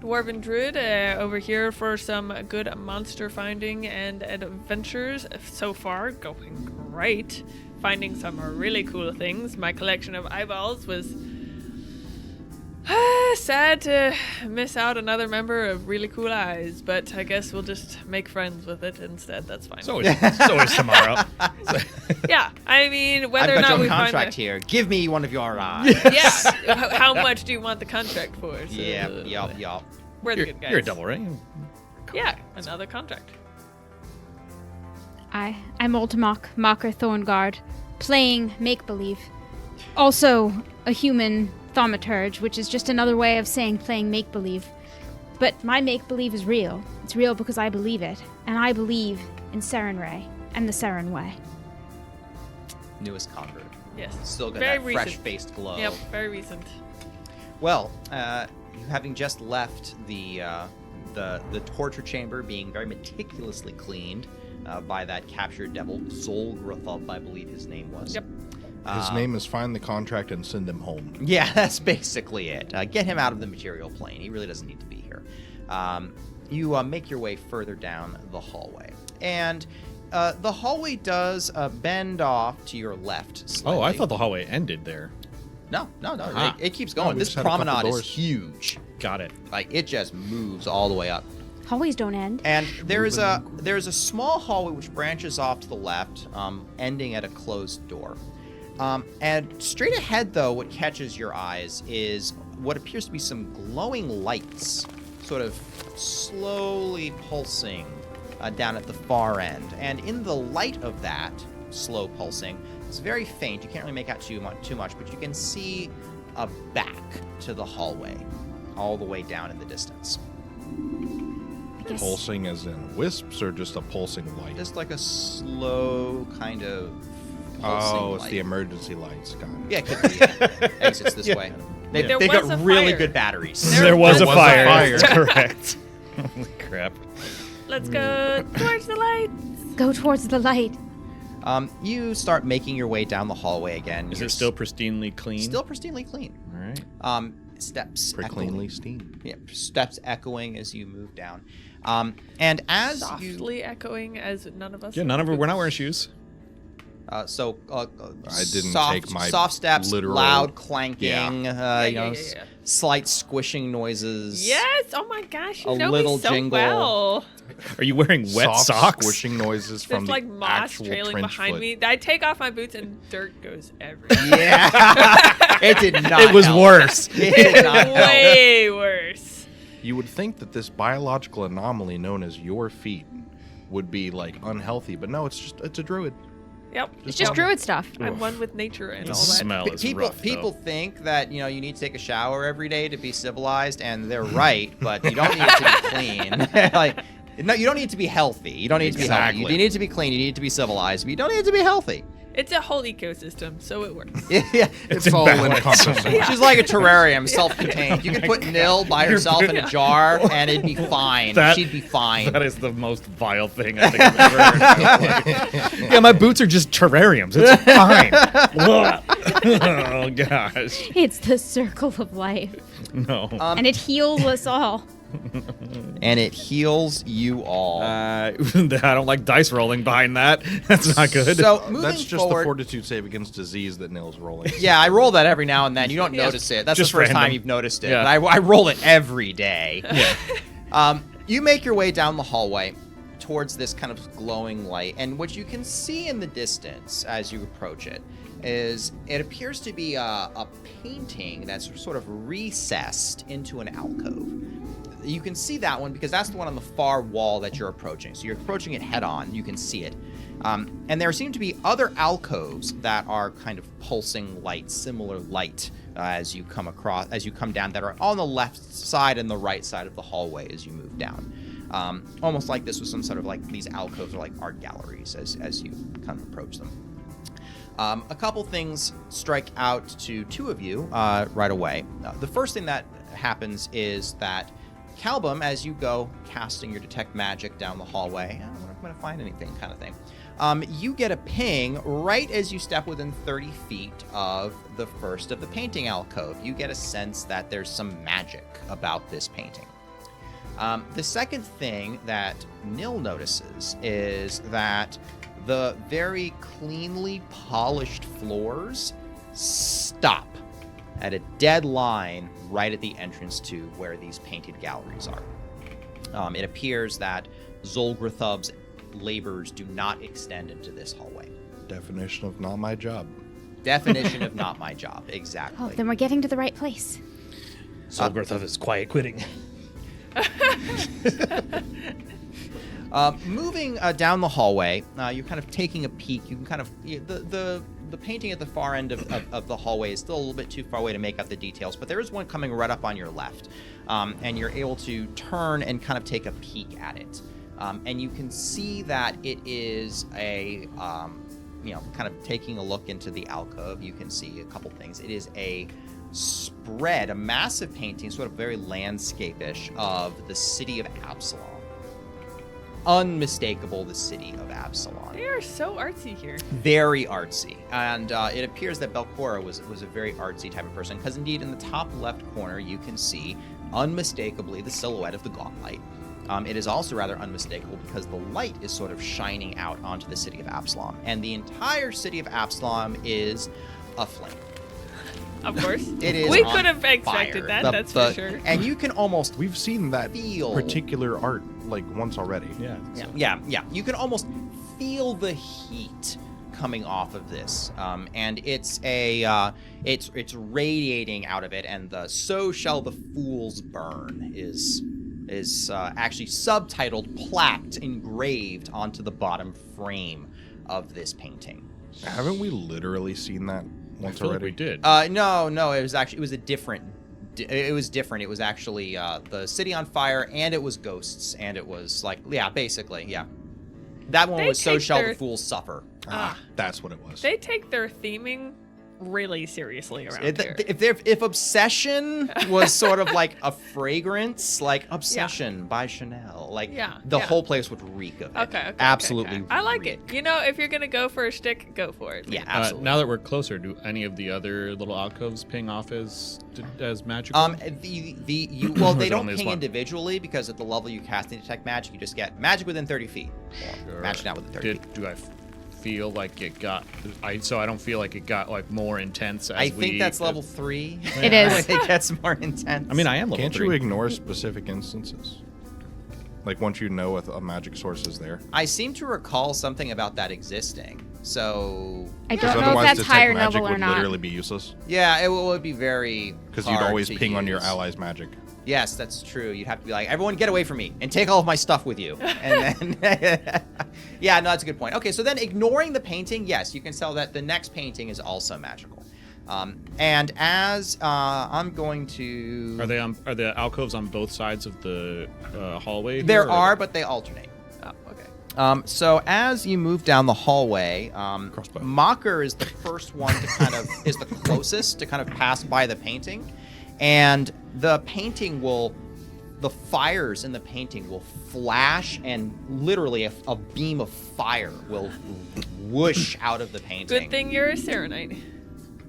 dwarven druid over here for some good monster finding and adventures. So far, going great. Finding some really cool things. My collection of eyeballs was sad to miss out another member of Really Cool Eyes, but I guess we'll just make friends with it instead. That's fine. It's always tomorrow. Yeah, I mean, whether I've or got not you we on find contract the, here. Give me one of your eyes. yeah, how much do you want the contract for? So, Yup. We're the You're, good guys. you're a devil, right? Yeah, another contract. I'm Ultimok, Mocker Thorngard, playing make-believe. Also a human thaumaturge, which is just another way of saying playing make-believe. But my make-believe is real. It's real because I believe it. And I believe in Sarenrae and the Saren Way. Newest convert. Yes. Still got Very that recent. fresh-faced glow. Yep, very recent. Well, you having just left the torture chamber, being very meticulously cleaned by that captured devil, Zolgrathub, I believe his name was. Yep. His name is find the contract and send him home. Yeah, that's basically it. Get him out of the material plane. He really doesn't need to be here. You make your way further down the hallway. And the hallway does bend off to your left slightly. Oh, I thought the hallway ended there. No. Ah. It keeps going. we This just had a couple promenade is doors. huge. Got it. Like, it just moves all the way up. Hallways don't end. And there's a small hallway which branches off to the left, ending at a closed door. And straight ahead, though, what catches your eyes is what appears to be some glowing lights, sort of slowly pulsing down at the far end. And in the light of that slow pulsing, it's very faint. You can't really make out too much, but you can see a back to the hallway, all the way down in the distance. I guess Pulsing as in wisps or just a pulsing light? Just like a slow kind of pulsing Oh, it's light. the emergency lights. Got it. Yeah, it could be. Exits this way. They've There got was a really fire. good batteries. There was a was a fire. fire. That's correct. Holy crap. Let's go towards the light. go towards the light. You start making your way down the hallway again. Is You're it still pristinely clean? still pristinely clean? All right. steps Prickly steam. Yeah, steps echoing as you move down. And as Softly echoing as none of us. Yeah, we're not wearing shoes. I didn't soft, take my soft steps, literal- loud clanking, Yeah. slight squishing noises. Yes. Oh my gosh. You A know little me so jingle. well. Are you wearing wet Soft socks? squishing noises from There's like the moss actual trailing trench behind foot. me. I take off my boots and dirt goes everywhere. Yeah. It did not. It was help. worse. It did not help. Way worse. You would think that this biological anomaly known as your feet would be like unhealthy, but no, it's a druid. Yep. It's just druid stuff. I'm one with nature and The all that. smell is People rough, people though. think that you need to take a shower every day to be civilized, and they're right. But you don't need to be clean. Like, no, you don't need to be healthy. You don't need to be healthy. You Exactly. need to be clean. You need to be civilized. But you don't need to be healthy. It's a whole ecosystem, so it works. Yeah. It's all encompassing. She's like a terrarium, self-contained. You could put Nil by herself in a jar, and it'd be fine. That- She'd be fine. That is the most vile thing I think I've ever heard. Yeah, my boots are just terrariums. It's fine. Oh, gosh. It's the circle of life. No. And it heals us all. And it heals you all. I don't like dice rolling behind that. That's not good. So moving That's just forward, the fortitude save against disease that Nil's rolling. yeah, I roll that every now and then. You don't notice it. That's Just the first time random. you've noticed it. Yeah. But I roll it every day. yeah. You make your way down the hallway towards this kind of glowing light, and what you can see in the distance as you approach it is it appears to be a painting that's sort of recessed into an alcove. You can see that one because that's the one on the far wall that you're approaching. So you're approaching it head on. You can see it. And there seem to be other alcoves that are kind of pulsing light, similar light as you come down, that are on the left side and the right side of the hallway as you move down. Almost like this was some sort of like these alcoves are like art galleries as you kind of approach them. A couple things strike out to two of you right away. The first thing that happens is that Calbum, as you go casting your detect magic down the hallway, I wonder if I'm going to find anything kind of thing. You get a ping right as you step within 30 feet of the first of the painting alcove. You get a sense that there's some magic about this painting. The second thing that Nil notices is that the very cleanly polished floors stop at a dead line right at the entrance to where these painted galleries are. It appears that Zolgrathub's labors do not extend into this hallway. Definition of not my job. Definition of not my job, Oh, exactly. then we're getting to the right place. Zolgrathub is quiet quitting. Moving down the hallway, you're kind of taking a peek. You can kind of the painting at the far end of the hallway is still a little bit too far away to make out the details, but there is one coming right up on your left, and you're able to turn and kind of take a peek at it, and you can see that it is a kind of taking a look into the alcove. You can see a couple things. It is a spread, a massive painting, sort of very landscape-ish, of the city of Absalom. Unmistakable, the city of Absalom. They are so artsy here. Very artsy. And it appears that Belcora was a very artsy type of person, because indeed in the top left corner you can see unmistakably the silhouette of the Gauntlight. It is also rather unmistakable because the light is sort of shining out onto the city of Absalom. And the entire city of Absalom is aflame. Of course. It is We on could have expected fire. that, that's for sure. And you can almost We've seen that feel particular art like once already. Yeah. Yeah. You can almost feel the heat coming off of this, and it's radiating out of it. And the "So shall the fools burn" is actually subtitled, plaqued, engraved onto the bottom frame of this painting. Haven't we literally seen that I once feel like already? we did. No, it was different. It was different. It was actually the city on fire, and it was ghosts, and it was like, yeah, basically, yeah. That one They was "So take shall their- the fools suffer." That's what it was. They take their theming really seriously around here. If obsession was sort of like a fragrance, like Obsession by Chanel, like the whole place would reek of it. Okay. Absolutely. I like it. You know, if you're gonna go for a shtick, go for it. Yeah, absolutely. Now that we're closer, do any of the other little alcoves ping off as magical? They don't only ping one? individually because at the level you casting detect magic, you just get magic within 30 feet. Sure. Magic not within 30 feet. Do I feel like it got? So I don't feel like it got like more intense. As I think that's level 3. It is. It gets more intense. I mean, I am level Can't 3. you ignore specific instances? Like once you know if a magic source is there. I seem to recall something about that existing. So I Because don't know if otherwise that's detect higher magic level or would not. literally be useless. yeah, it would be very Because you'd hard always to ping on your use. allies' magic. Yes, that's true. You'd have to be like, everyone get away from me and take all of my stuff with you. And then, yeah, no, that's a good point. Okay, so then ignoring the painting, yes, you can tell that the next painting is also magical. And as I'm going to... Are the alcoves on both sides of the hallway? There here, are, but they alternate. Oh, okay. So as you move down the hallway, Crossbow. Mocker is the first one to kind of is the closest to kind of pass by the painting, and the fires in the painting will flash, and literally a beam of fire will whoosh out of the painting. Good thing you're a Serenite.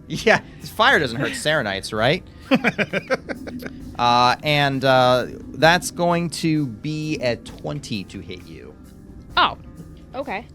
Yeah, fire doesn't hurt Serenites, right? And that's going to be a 20 to hit you. Oh, okay.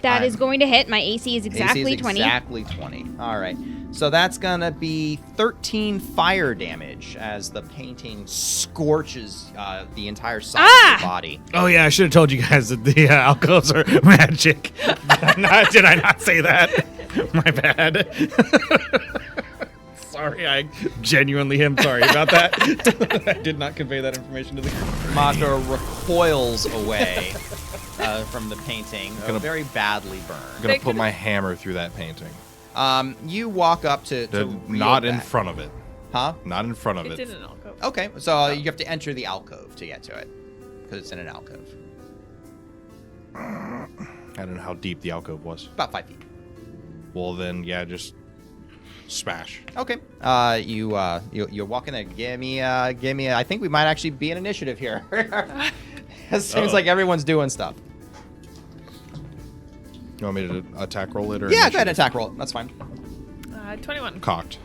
That is going to hit. My AC is exactly AC is 20. Exactly 20. All right. So that's going to be 13 fire damage as the painting scorches the entire side of your body. Oh yeah, I should have told you guys that the alcoves are magic. Did I not say that? My bad. Sorry, I genuinely am sorry about that. I did not convey that information to the group. Maka recoils away from the painting, very badly I'm burned. going to put my hammer through that painting. You walk up to Not reel in back. front of it. Huh? Not in front of It's it. in an alcove. Okay, so you have to enter the alcove to get to it because it's in an alcove. I don't know how deep the alcove was. About 5 feet. Well, then, yeah, just smash. Okay. You walk in there. Give me. I think we might actually be an initiative here. It seems like everyone's doing stuff. You want me to attack roll it? Or Yeah, go ahead and initiative? attack roll. That's fine. 21. Cocked.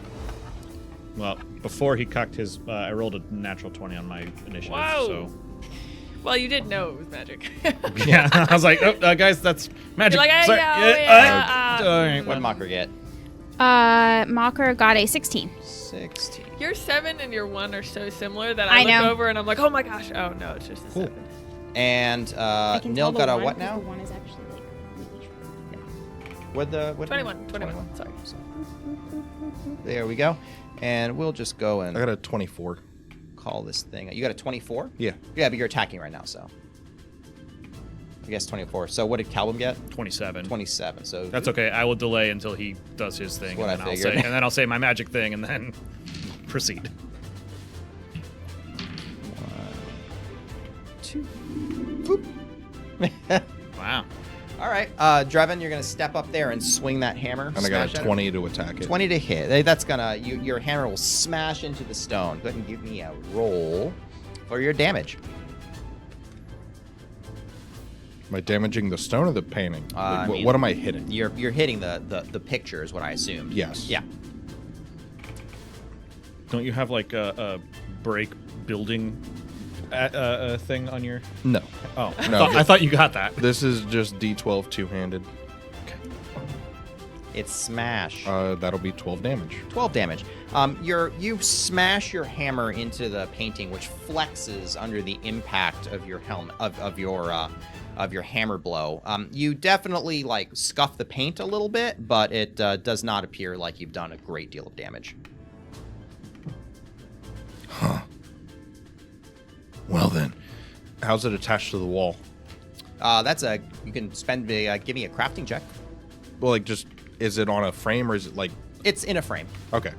Well, before he cocked his, I rolled a natural 20 on my initiative. Whoa. So Well, you did know it was magic. yeah, I was like, oh, guys, that's magic. You're like, Sorry. yeah. All right. What'd Mocker get? Mocker got a 16. 16. Your 7 and your 1 are so similar that I I look know. over and I'm like, oh my gosh. Oh no, it's just a 7. And I can Nil tell the got a one what 'cause now? The one is actually like really short. What 21. Sorry. There we go. And we'll just go and I got a 24. call this thing. You got a 24? Yeah. Yeah, but you're attacking right now, so. I guess 24. So what did Calvin get? 27. 27. So That's okay. I will delay until he does his thing, That's what and I then figured. and then I'll say my magic thing, and then proceed. 2. Boop. Wow. All right, Drevin, you're gonna step up there and swing that hammer. And I got smash a at it. 20 to attack it. 20 to hit. That's gonna your hammer will smash into the stone. Go ahead and give me a roll for your damage. Am I damaging the stone or the painting? I Like, mean- what am I hitting? You're hitting the picture is what I assumed. Yes. Yeah. Don't you have like a break building thing on your? No. Oh, No, I thought you got that. This is just D12 two-handed. It's smash. That'll be 12 damage. 12 damage. You smash your hammer into the painting, which flexes under the impact of your helmet of your hammer blow. You definitely like scuff the paint a little bit, but it does not appear like you've done a great deal of damage. Well then. How's it attached to the wall? You can spend give me a crafting check. Well, like just, is it on a frame or is it like, It's in a frame. okay.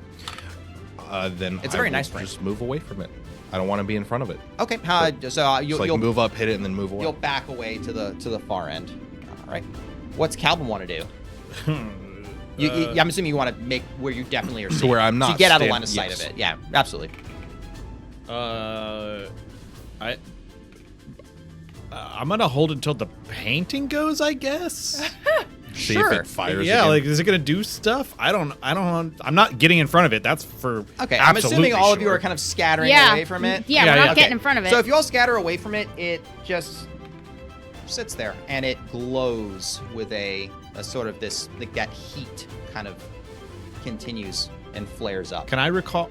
Then It's a I very will nice frame. Just move away from it. I don't want to be in front of it. Okay. So So I you'll can move up, hit it, and then move away. you'll back away to the far end. All right. What's Calvin want to do? I'm assuming you want to make where you definitely are. So where I'm not. So you get out of line of standing- sight yes. of it. Yeah, absolutely. I'm gonna hold until the painting goes, I guess. See Sure. if it fires. Yeah, again. like, is it gonna do stuff? I'm not getting in front of it. That's for Okay, I'm assuming absolutely all of you sure. are kind of scattering Yeah. away from it. Yeah, Yeah, we're not yeah. getting in front of it. So if you all scatter away from it, it just sits there and it glows with a sort of this, like that heat kind of continues and flares up. Can I recall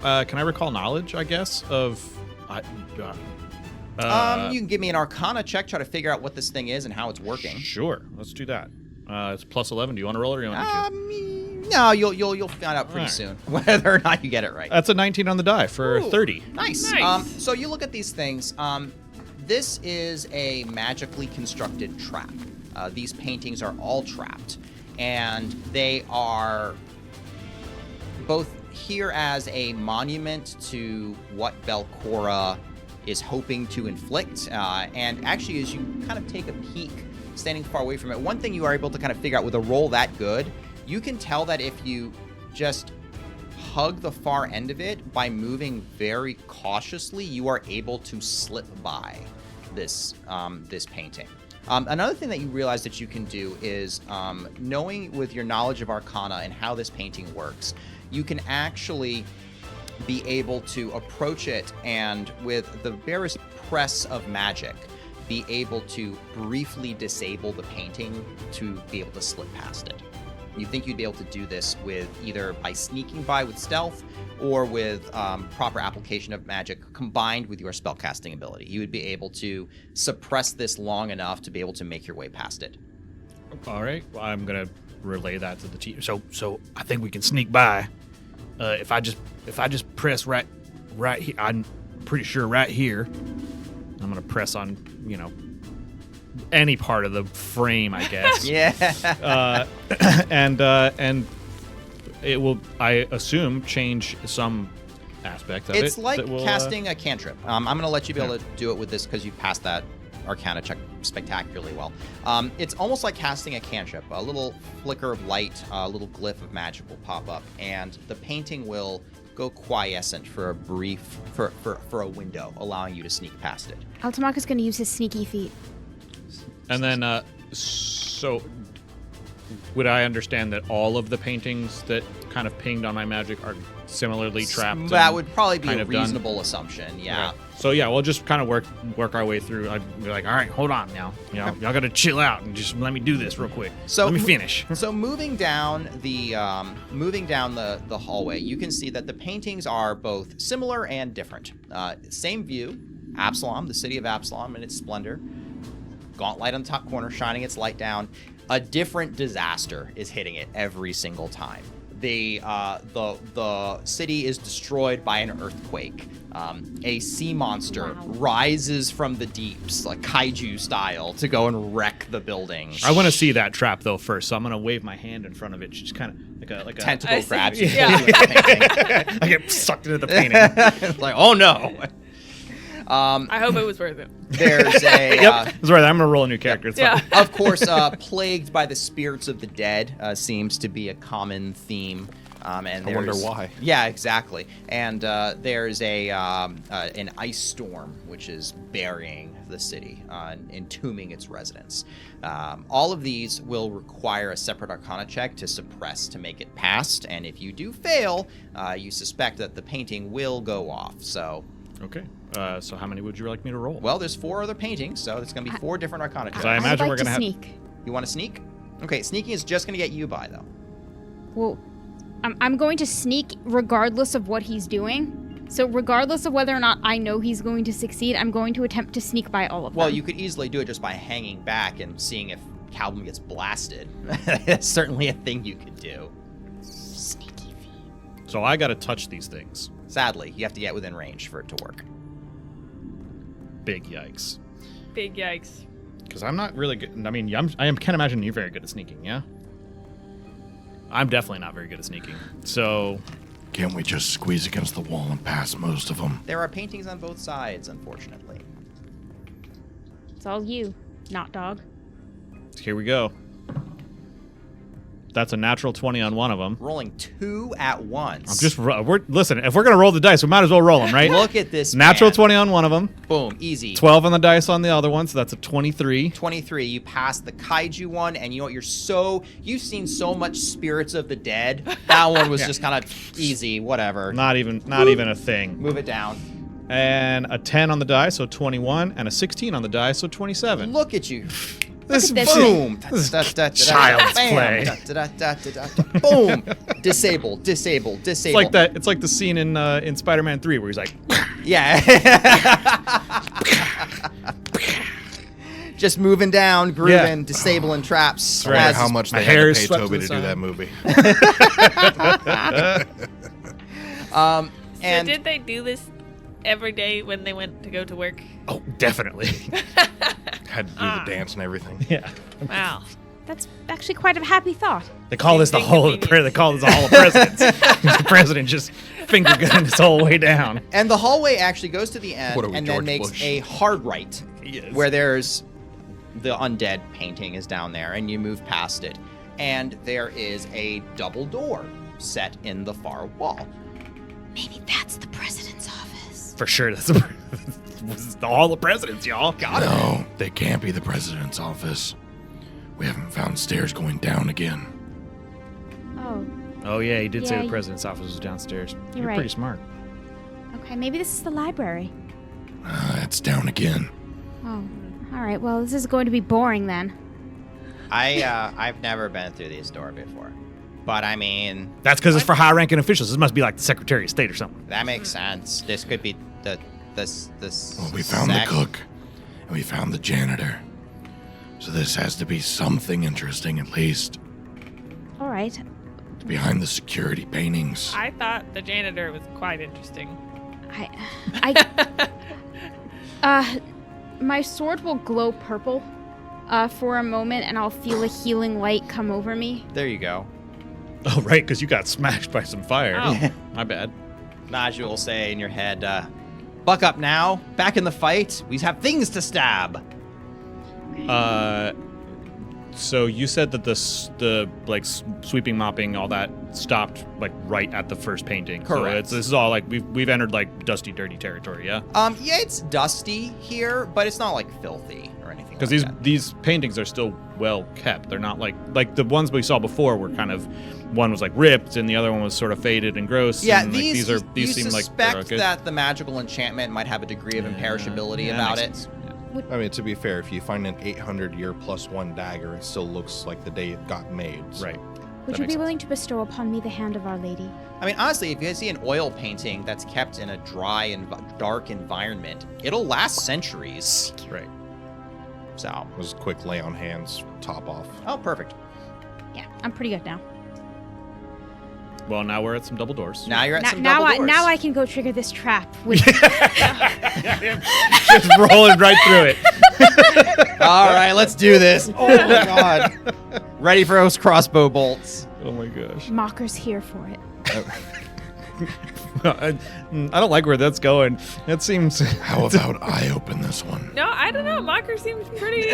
knowledge? I guess of. You can give me an Arcana check, try to figure out what this thing is and how it's working. Sure, let's do that. It's plus 11. Do you want to roll it or do you want me to? No, you'll find out pretty Alright. soon whether or not you get it right. That's a 19 on the die for Ooh, 30. Nice. Nice. So you look at these things. This is a magically constructed trap. These paintings are all trapped, and they are both here as a monument to what Belcora is hoping to inflict, and actually as you kind of take a peek standing far away from it, one thing you are able to kind of figure out with a roll that good, you can tell that if you just hug the far end of it by moving very cautiously, you are able to slip by this this painting. Another thing that you realize that you can do is, knowing with your knowledge of Arcana and how this painting works, you can actually be able to approach it and with the barest press of magic, be able to briefly disable the painting to be able to slip past it. You think you'd be able to do this with either by sneaking by with stealth or with proper application of magic combined with your spellcasting ability. You would be able to suppress this long enough to be able to make your way past it. All right, well, I'm gonna relay that to the team. So I think we can sneak by. If I just press right here, I'm pretty sure right here. I'm gonna press on, any part of the frame, I guess. Yeah. And it will, I assume, change some aspect of it. It's like that will, casting a cantrip. I'm going to let you be able to do it with this because you passed that Arcana check spectacularly well. It's almost like casting a cantrip. A little flicker of light, a little glyph of magic will pop up, and the painting will go quiescent for a brief, for a window, allowing you to sneak past it. Altamaka's going to use his sneaky feet. And then, so would I understand that all of the paintings that kind of pinged on my magic are similarly trapped? That and would probably be kind a of done? reasonable assumption, yeah. Okay. So yeah, we'll just kind of work our way through. I'd be like, all right, hold on now. Y'all got to chill out and just let me do this real quick. So let me finish. So moving down the hallway, you can see that the paintings are both similar and different. Same view, Absalom, the city of Absalom in its splendor. Gauntlet on the top corner, shining its light down. A different disaster is hitting it every single time. The city is destroyed by an earthquake. A sea monster rises from the deeps, like kaiju style, to go and wreck the building. I want to see that trap though first, so I'm gonna wave my hand in front of it, just kind of like a Tentacle grabs you. Yeah. I get sucked into the painting. It's like, oh no. I hope it was worth it. There's a That's right. I'm gonna roll a new character. It's Yeah. fine. of course, plagued by the spirits of the dead seems to be a common theme. And I wonder there's- why. Yeah, exactly. And there's an ice storm which is burying the city, entombing its residents. All of these will require a separate Arcana check to suppress to make it past. And if you do fail, you suspect that the painting will go off. So. Okay. So how many would you like me to roll? Well, there's 4 other paintings, so it's going to be 4 different Arcana checks. So I imagine I'd we're like to gonna have- sneak. You want to sneak? Okay, sneaking is just going to get you by, though. Well, I'm going to sneak regardless of what he's doing. So regardless of whether or not I know he's going to succeed, I'm going to attempt to sneak by all of them. Well, you could easily do it just by hanging back and seeing if Calvin gets blasted. That's certainly a thing you could do. Sneaky feet. So I got to touch these things. Sadly, you have to get within range for it to work. Big yikes. Big yikes. Because I'm not really good. I mean, can't imagine you're very good at sneaking, yeah? I'm definitely not very good at sneaking. So, Can't we just squeeze against the wall and pass most of them? There are paintings on both sides, unfortunately. It's all you, not dog. here we go. That's a natural 20 on one of them. Rolling 2 at once. Listen, if we're going to roll the dice, we might as well roll them, right? Look at this Natural man. 20 on one of them. Boom, easy. 12 on the dice on the other one, so that's a 23. 23. You passed the kaiju one, and you know what? You've seen so much Spirits of the Dead. That one was just kind of easy, whatever. Not even a thing. Move it down. And a 10 on the die, so 21, and a 16 on the die, so 27. Look at you. This at this. Boom. This is child's play. Boom. Disable. It's like the scene in Spider-Man 3 where he's like, Yeah. Just moving down, grooving, disabling traps. I wonder how much my they hair had is to pay swept Toby to to the do side. that movie. And so did they do this every day when they went to go to work? oh, definitely. Had to do the dance and everything. Yeah. Wow. That's actually quite a happy thought. They call this the Hall of Inconvenience. They call this the Hall of Presidents. The president just finger gunning this whole way down. And the hallway actually goes to the end What are we, and then George makes Bush? a hard right Yes. where there's the undead painting is down there and you move past it. And there is a double door set in the far wall. Maybe that's the president's office. For sure, this is the Hall of Presidents, y'all. No, they can't be the president's office. We haven't found stairs going down again. Oh, Oh yeah, he did say Yeah, the you- president's office was downstairs. You're right. pretty smart. okay. Maybe this is the library. It's down again. Oh, all right. Well, this is going to be boring then. I've never been through this door before. But I mean, That's because it's for high-ranking officials. This must be like the Secretary of State or something. that makes sense. This could be this Well, we found sect. the cook, and we found the janitor. So this has to be something interesting, at least. All right. It's behind the security paintings. I thought the janitor was quite interesting. My sword will glow purple, for a moment, and I'll feel a healing light come over me. There you go. Oh right, because you got smashed by some fire. Oh. My bad. Najee will say in your head, buck up now. Back in the fight. We have things to stab. So you said that the sweeping, mopping, all that stopped like right at the first painting. Correct. So this is all like we've entered like dusty, dirty territory. Yeah. Yeah, it's dusty here, but it's not like filthy or anything. Because like that. these paintings are still well kept. They're not like the ones we saw before were kind of, one was like ripped and the other one was sort of faded and gross. Yeah, and, like, these you seem like suspect they're okay. that the magical enchantment might have a degree of imperishability Yeah, about makes it. sense. I mean, to be fair, if you find an 800-year +1 dagger, it still looks like the day it got made. So. Right. Would That you makes be willing to bestow upon me the hand of Our Lady? I mean, honestly, if you see an oil painting that's kept in a dry and dark environment, it'll last centuries. Right. So, It was a quick lay on hands, top off. oh, perfect. Yeah, I'm pretty good now. Well, now we're at some double doors. Now you're at some now, double doors. now I can go trigger this trap with. Just rolling right through it. All right, let's do this. Oh my god. Ready for those crossbow bolts. Oh my gosh. Mocker's here for it. I don't like where that's going. That seems. How about I open this one? No, I don't know. Mocker seems pretty.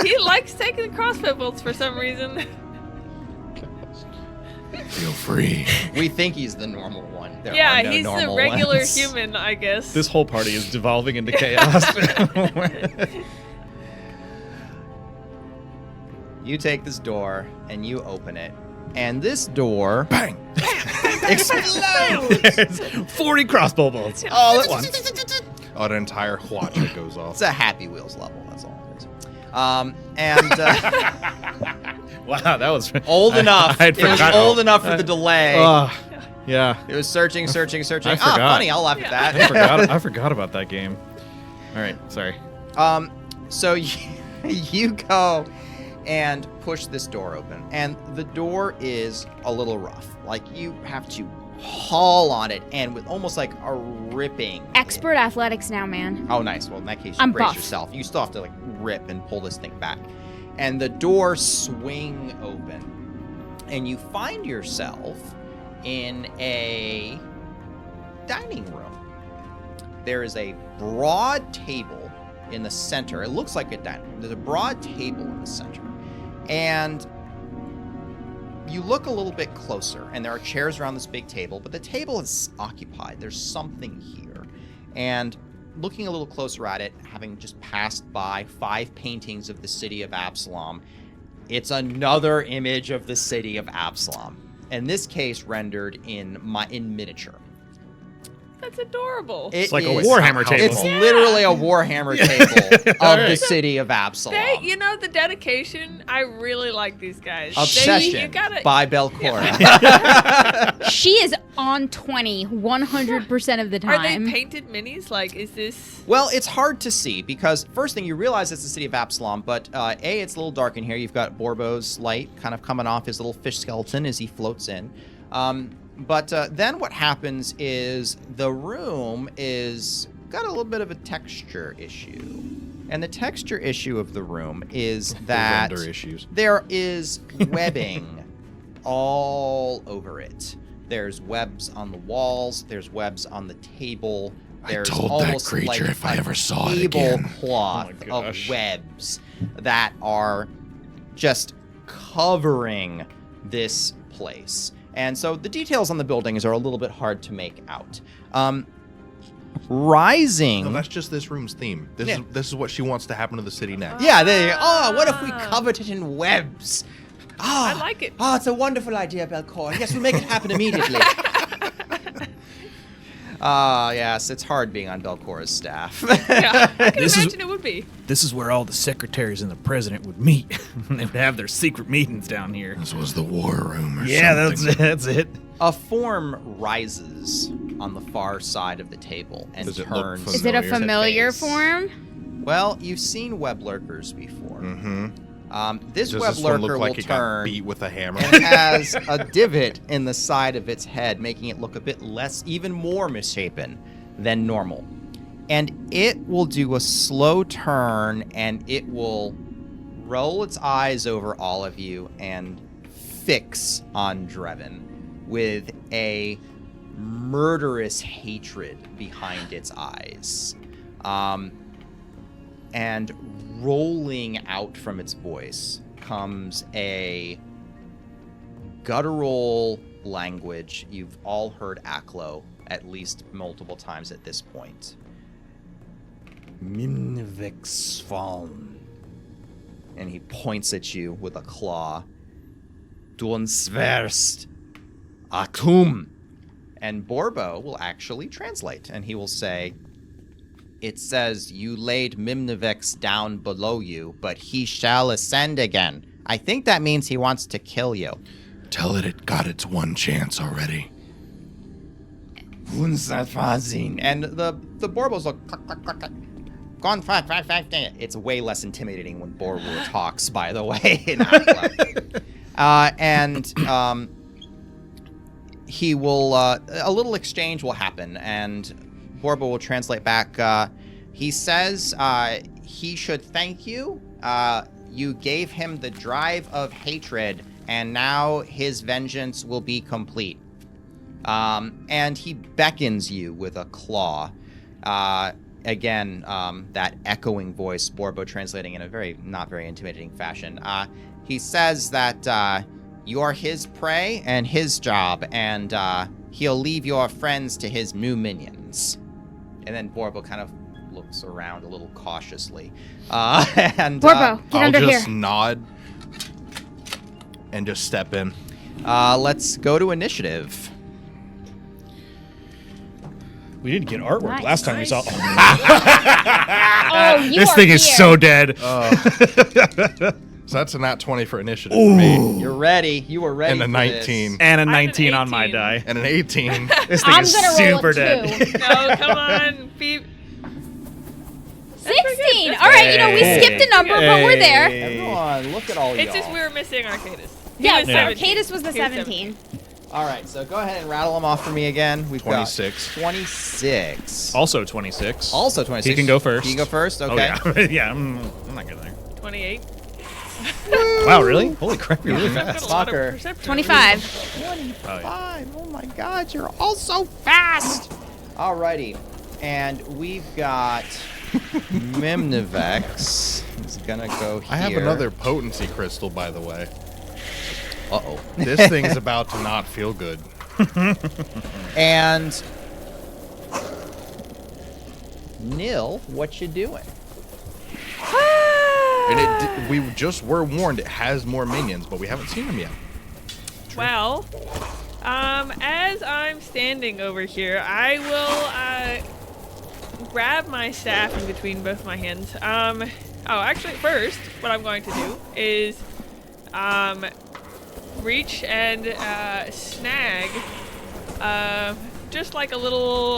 He likes taking the crossbow bolts for some reason. Feel free. We think he's the normal one. There Yeah, are no he's the normal regular ones. human, I guess. This whole party is devolving into chaos. You take this door and you open it, and this door Bang! explodes. There's 40 crossbow bolts Oh, all at once. An entire hwatcha goes off. It's a Happy Wheels level. That's all it is. And Wow, that was old enough. I'd It was forgotten. old enough for the delay. Yeah, It was searching. I Ah, forgot. funny. I'll laugh at that. I forgot about that game. All right, sorry. So you go and push this door open, and the door is a little rough. Like you have to haul on it, and with almost like a ripping. Expert athletics now, man. Oh, nice. Well, in that case, you I'm brace buff. yourself. You still have to like rip and pull this thing back, and the door swing open, and you find yourself in a dining room. There is a broad table in the center. It looks like a dining room. There's a broad table in the center. And you look a little bit closer, and there are chairs around this big table, but the table is occupied. There's something here. And looking a little closer at it, having just passed by 5 paintings of the city of Absalom, it's another image of the city of Absalom. In this case, rendered in miniature. That's adorable. It's like a Warhammer table. It's literally a Warhammer table of the city of Absalom. The dedication, I really like these guys. Obsession by Belcora. She is on 100% of the time. Are they painted minis? Like, is this... Well, it's hard to see because first thing you realize it's the city of Absalom, but it's a little dark in here. You've got Borbo's light kind of coming off his little fish skeleton as he floats in. But then what happens is the room is got a little bit of a texture issue. And the texture issue of the room is that render issues. There is webbing all over it. There's webs on the walls. There's webs on the table. There's I told almost that creature like if I ever saw it a again. tablecloth Oh my of gosh. webs that are just covering this place. And so the details on the buildings are a little bit hard to make out. Rising. No, that's just this room's theme. This is what she wants to happen to the city next. Yeah, what if we covered it in webs? I like it. Oh, it's a wonderful idea, Belcor. Yes, we'll make it happen immediately. Yes, it's hard being on Belcora's staff. Yeah, I can imagine it would be. This is where all the secretaries and the president would meet. They would have their secret meetings down here. This was the war room or something. That's it. A form rises on the far side of the table and Does it look turns. familiar? Is it a to familiar face. form? Well, you've seen web lurkers before. Mm-hmm. This Does web this one lurker look like will it got turn beat with a hammer? and has a divot in the side of its head, making it look a bit less, even more misshapen than normal. And it will do a slow turn, and it will roll its eyes over all of you and fix on Drevin with a murderous hatred behind its eyes. And rolling out from its voice comes a guttural language. You've all heard Aklo at least multiple times at this point. Mimnivexfalm. And he points at you with a claw. Dunsverst Akum. And Borbo will actually translate, and he will say, it says, you laid Mimnivex down below you, but he shall ascend again. I think that means he wants to kill you. Tell it got its one chance already. And the Borbos look, cluck, cluck, cluck, cluck. Gone, five. It's way less intimidating when Borbo talks, by the way, in Akla. He will, a little exchange will happen, and Borbo will translate back. He says he should thank you. You gave him the drive of hatred, and now his vengeance will be complete. And he beckons you with a claw. Again, that echoing voice, Borbo translating in a not very intimidating fashion. He says that you're his prey and his job, and he'll leave your friends to his new minions. And then Borbo kind of looks around a little cautiously. Borbo, get under I'll just here. nod and just step in. Let's go to initiative. We didn't get artwork Nice. last time we saw. Oh, you This are thing is here. so dead. So that's a nat 20 for initiative for me. You're ready. You were ready. And a for 19. This. And a an 19 on my 18. die. And an 18. This thing I'm is gonna roll super a dead. 2. No, come on. 16. All right, we skipped a number, but we're there. Everyone, look at all y'all. It's just we were missing Arcadis. Yeah, was so 17. Arcadis was the He was 17. All right, so go ahead and rattle them off for me again. We've 26. got 26. Also 26. Also 26. He can go first. He can go first? Oh, Okay. yeah. Yeah, I'm not good there. 28. Wow, really? Holy crap, you're really I've got fast. a lot of Fucker. perception. 25. Oh, yeah. 5. Oh my god, you're all so fast. Alrighty. And we've got Mimnivex. He's gonna go here. I have another potency crystal, by the way. Uh-oh. This thing's about to not feel good. And Nil, what you doing? And we just were warned it has more minions, but we haven't seen them yet. Well, as I'm standing over here, I will grab my staff in between both my hands. Actually, first, what I'm going to do is reach and snag just like a little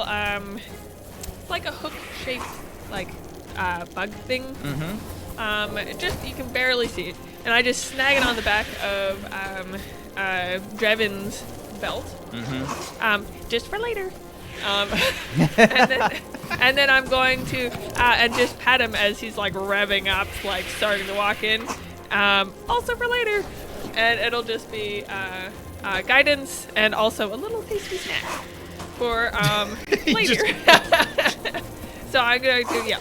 like a hook-shaped like bug thing. Just you can barely see it, and I just snag it on the back of Drevin's belt, just for later. And then I'm going to and just pat him as he's like revving up, like starting to walk in, also for later, and it'll just be guidance and also a little tasty snack for later. So I'm going to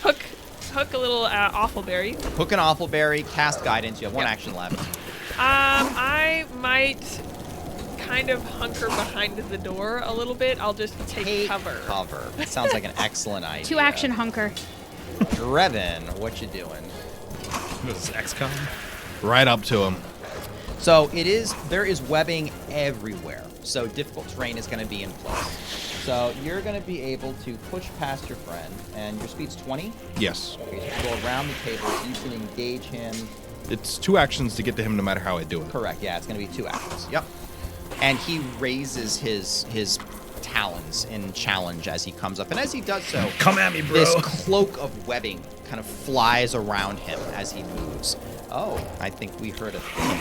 hook a little awfulberry. Hook an awfulberry, cast guidance. You have one action left. I might kind of hunker behind the door a little bit. I'll just take cover. That sounds like an excellent idea. 2 action hunker. Drevin, what you doing? This is XCOM. Right up to him. So there is webbing everywhere. So difficult terrain is going to be in place. So you're going to be able to push past your friend, and your speed's 20. Yes. Okay, so go around the table. So you can engage him. It's 2 actions to get to him no matter how I do it. Correct. Yeah, it's going to be 2 actions. Yep. And he raises his talons in challenge as he comes up, and as he does so, Come at me, bro. this cloak of webbing kind of flies around him as he moves. Oh, I think we heard a thing.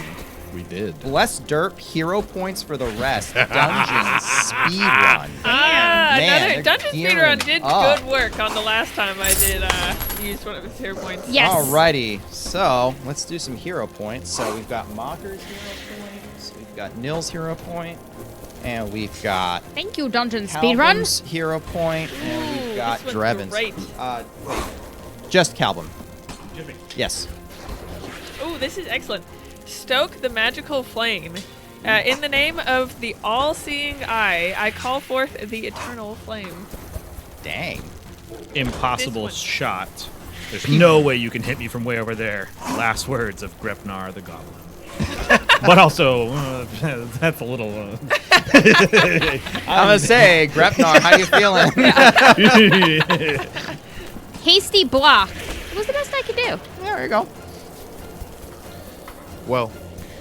We did. Bless Derp, hero points for the rest. Dungeon speedrun. Man, Another they're dungeon gearing speedrun did up. good work on the last time I did use one of his hero points. Yes. Alrighty, so let's do some hero points. So we've got Mocker's hero points, we've got Nil's hero point, and we've got Thank you, dungeon speedrun. Calvin's hero point, and we've got this one's Drevin's. great. Wait, just Calvin. Yes. Ooh, this is excellent. Stoke the magical flame. In the name of the all-seeing eye, I call forth the eternal flame. Dang. Impossible This one. shot. There's no way you can hit me from way over there. Last words of Grepnar the Goblin. But also, that's a little... I'm gonna say, Grepnar, how you feeling? Hasty block. It was the best I could do. There you go. Well,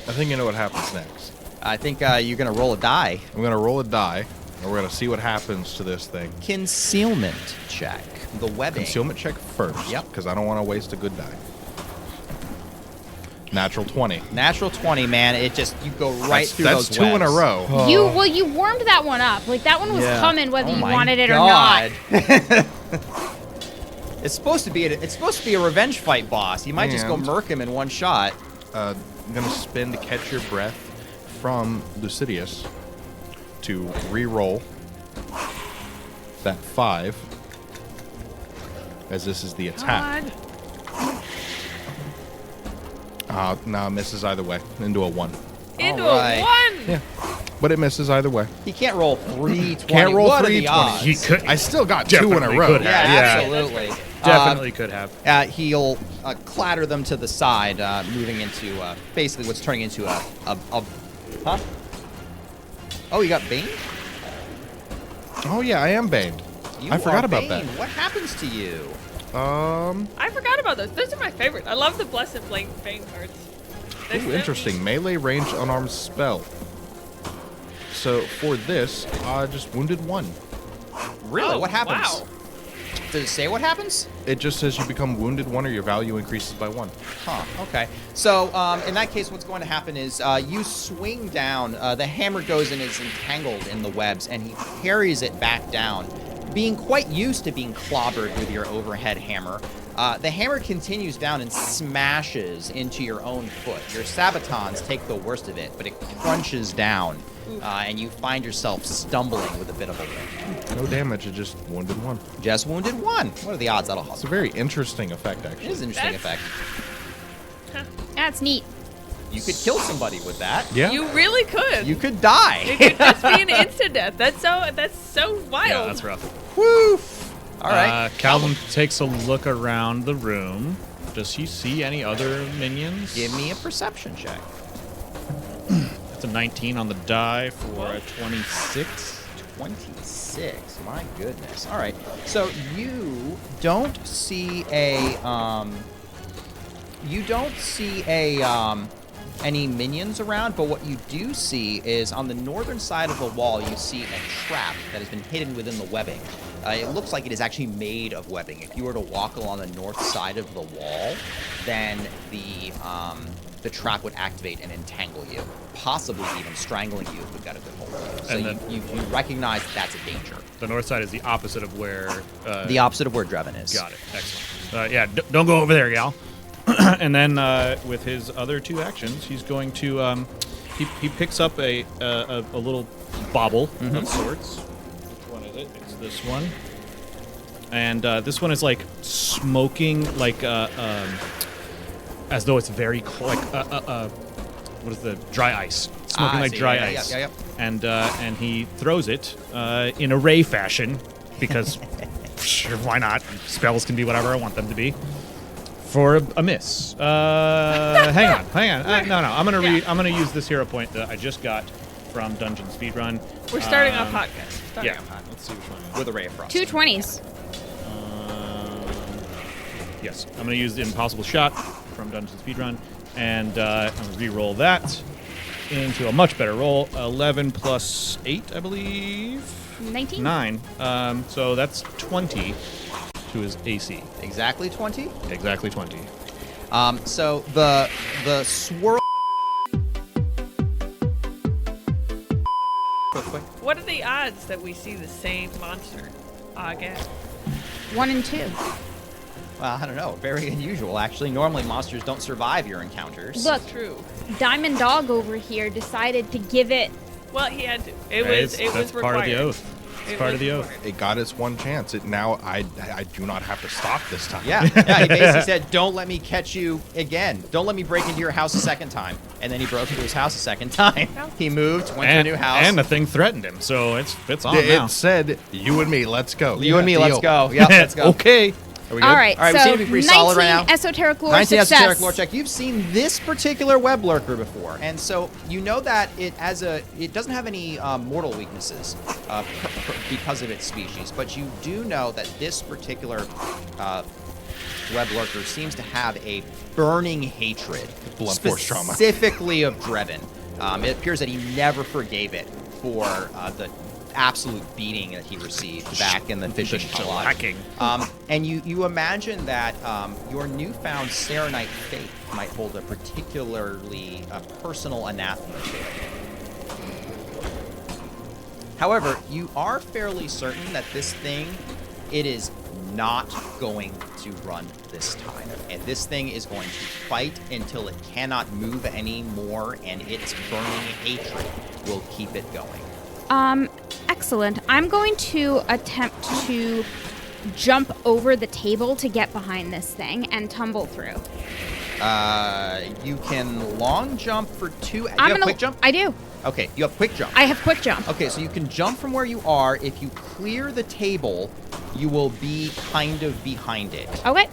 I think you know what happens next. I think you're gonna roll a die. I'm going to roll a die, and we're going to see what happens to this thing. Concealment check. The webbing. Concealment check first. Yep. Because I don't want to waste a good die. Natural 20. Natural 20, man. It just, you go right through That's those 2 in a webs. row. You warmed that one up. Like that one was Yeah. coming whether Oh you my wanted it or not. God. It's supposed to be a revenge fight boss. You might just go And- murk him in one shot. I'm going to spend Catch Your Breath from Lucidius to re-roll that 5, as this is the attack. No, it misses either way. Into a 1. Into Alright. a 1! Yeah. But it misses either way. He can't roll 320. Can't roll What are 320. the odds? He could. I still got 2 in a Definitely row. could Yeah, have. absolutely. Definitely could have. He'll clatter them to the side, moving into basically what's turning into a huh? Oh, you got Bane? Oh, yeah, I am baned. You I forgot are about Bane. that. What happens to you? I forgot about those. Those are my favorite. I love the Blessed Flame Fang cards. They're Ooh, so interesting. neat. Melee range unarmed spell. So for this, just wounded 1. Really? Oh, What happens? Wow. Does it say what happens? It just says you become wounded 1 or your value increases by 1. Huh, okay. So, in that case, what's going to happen is you swing down. The hammer goes and is entangled in the webs, and he carries it back down. Being quite used to being clobbered with your overhead hammer, the hammer continues down and smashes into your own foot. Your sabatons take the worst of it, but it crunches down, and you find yourself stumbling with a bit of a limp. No damage, it just wounded 1. Just wounded 1. What are the odds that'll It's a hustle? very interesting effect, It actually. is an interesting That's- effect. That's neat. You could kill somebody with that. Yeah. You really could. You could die. It could just be an instant death. That's so wild. Yeah, that's rough. Woo! All right. Calvin takes a look around the room. Does he see any other minions? Give me a perception check. That's a 19 on the die for a 26. 26. My goodness. All right. So you don't see a any minions around, but what you do see is on the northern side of the wall, you see a trap that has been hidden within the webbing. It looks like it is actually made of webbing. If you were to walk along the north side of the wall, then the trap would activate and entangle you, possibly even strangling you if we got a good hold of you. So And then- you recognize that's a danger. The north side is the opposite of where. The opposite of where Drevin is. Got it. Excellent. Yeah, don't go over there, gal. And then with his other two actions, he's going to he picks up a little bauble of sorts. Which one is it? It's this one. And this one is like smoking, like as though it's very cold, like what is the dry ice? Smoking I like see. dry Yeah, ice. yeah. And he throws it in a ray fashion because sure, why not? Spells can be whatever I want them to be. For a miss. Hang on. No. I'm gonna use this hero point that I just got from Dungeon Speedrun. We're starting off hot, guys. Starting Yeah. off hot. Let's see which one. With a ray of frost. 2 20s. Yes, I'm gonna use the Impossible Shot from Dungeon Speedrun, and I'm gonna re-roll that into a much better roll. 11 plus 8, I believe. 19. 9. So that's 20 to his AC. Exactly 20. Exactly 20. So the swirl. Quick. What are the odds that we see the same monster again? 1 and 2. Well, I don't know. Very unusual, actually. Normally, monsters don't survive your encounters. Look, True. Diamond Dog over here decided to give it. Well, he had to. It That's was part of the required. oath. It's part of the oath. It got its one chance. I do not have to stop this time. Yeah. He basically said, "Don't let me catch you again. Don't let me break into your house a second time." And then he broke into his house a second time. He moved, went to a new house. And the thing threatened him, so it's on It now. said, "You and me, let's go." you and me, Deal. let's go. Yep, let's go. Okay. Are we good? All right, All right, we so seem to be pretty 19 solid right now. esoteric lore 19 success. esoteric lore check. You've seen this particular web lurker before, and so you know that it doesn't have any mortal weaknesses because of its species, but you do know that this particular web lurker seems to have a burning hatred, Blunt force trauma. specifically of Drevin. It appears that he never forgave it for the absolute beating that he received back in the fishing lodge. Hacking. And you imagine that your newfound Serenite faith might hold a particularly personal anathema to it. However, you are fairly certain that this thing, it is not going to run this time. And this thing is going to fight until it cannot move anymore, and its burning hatred will keep it going. Excellent. I'm going to attempt to jump over the table to get behind this thing and tumble through. You can long jump for 2. Do you I'm have gonna. quick jump? I do. Okay, you have quick jump. I have quick jump. Okay, so you can jump from where you are. If you clear the table, you will be kind of behind it. Okay.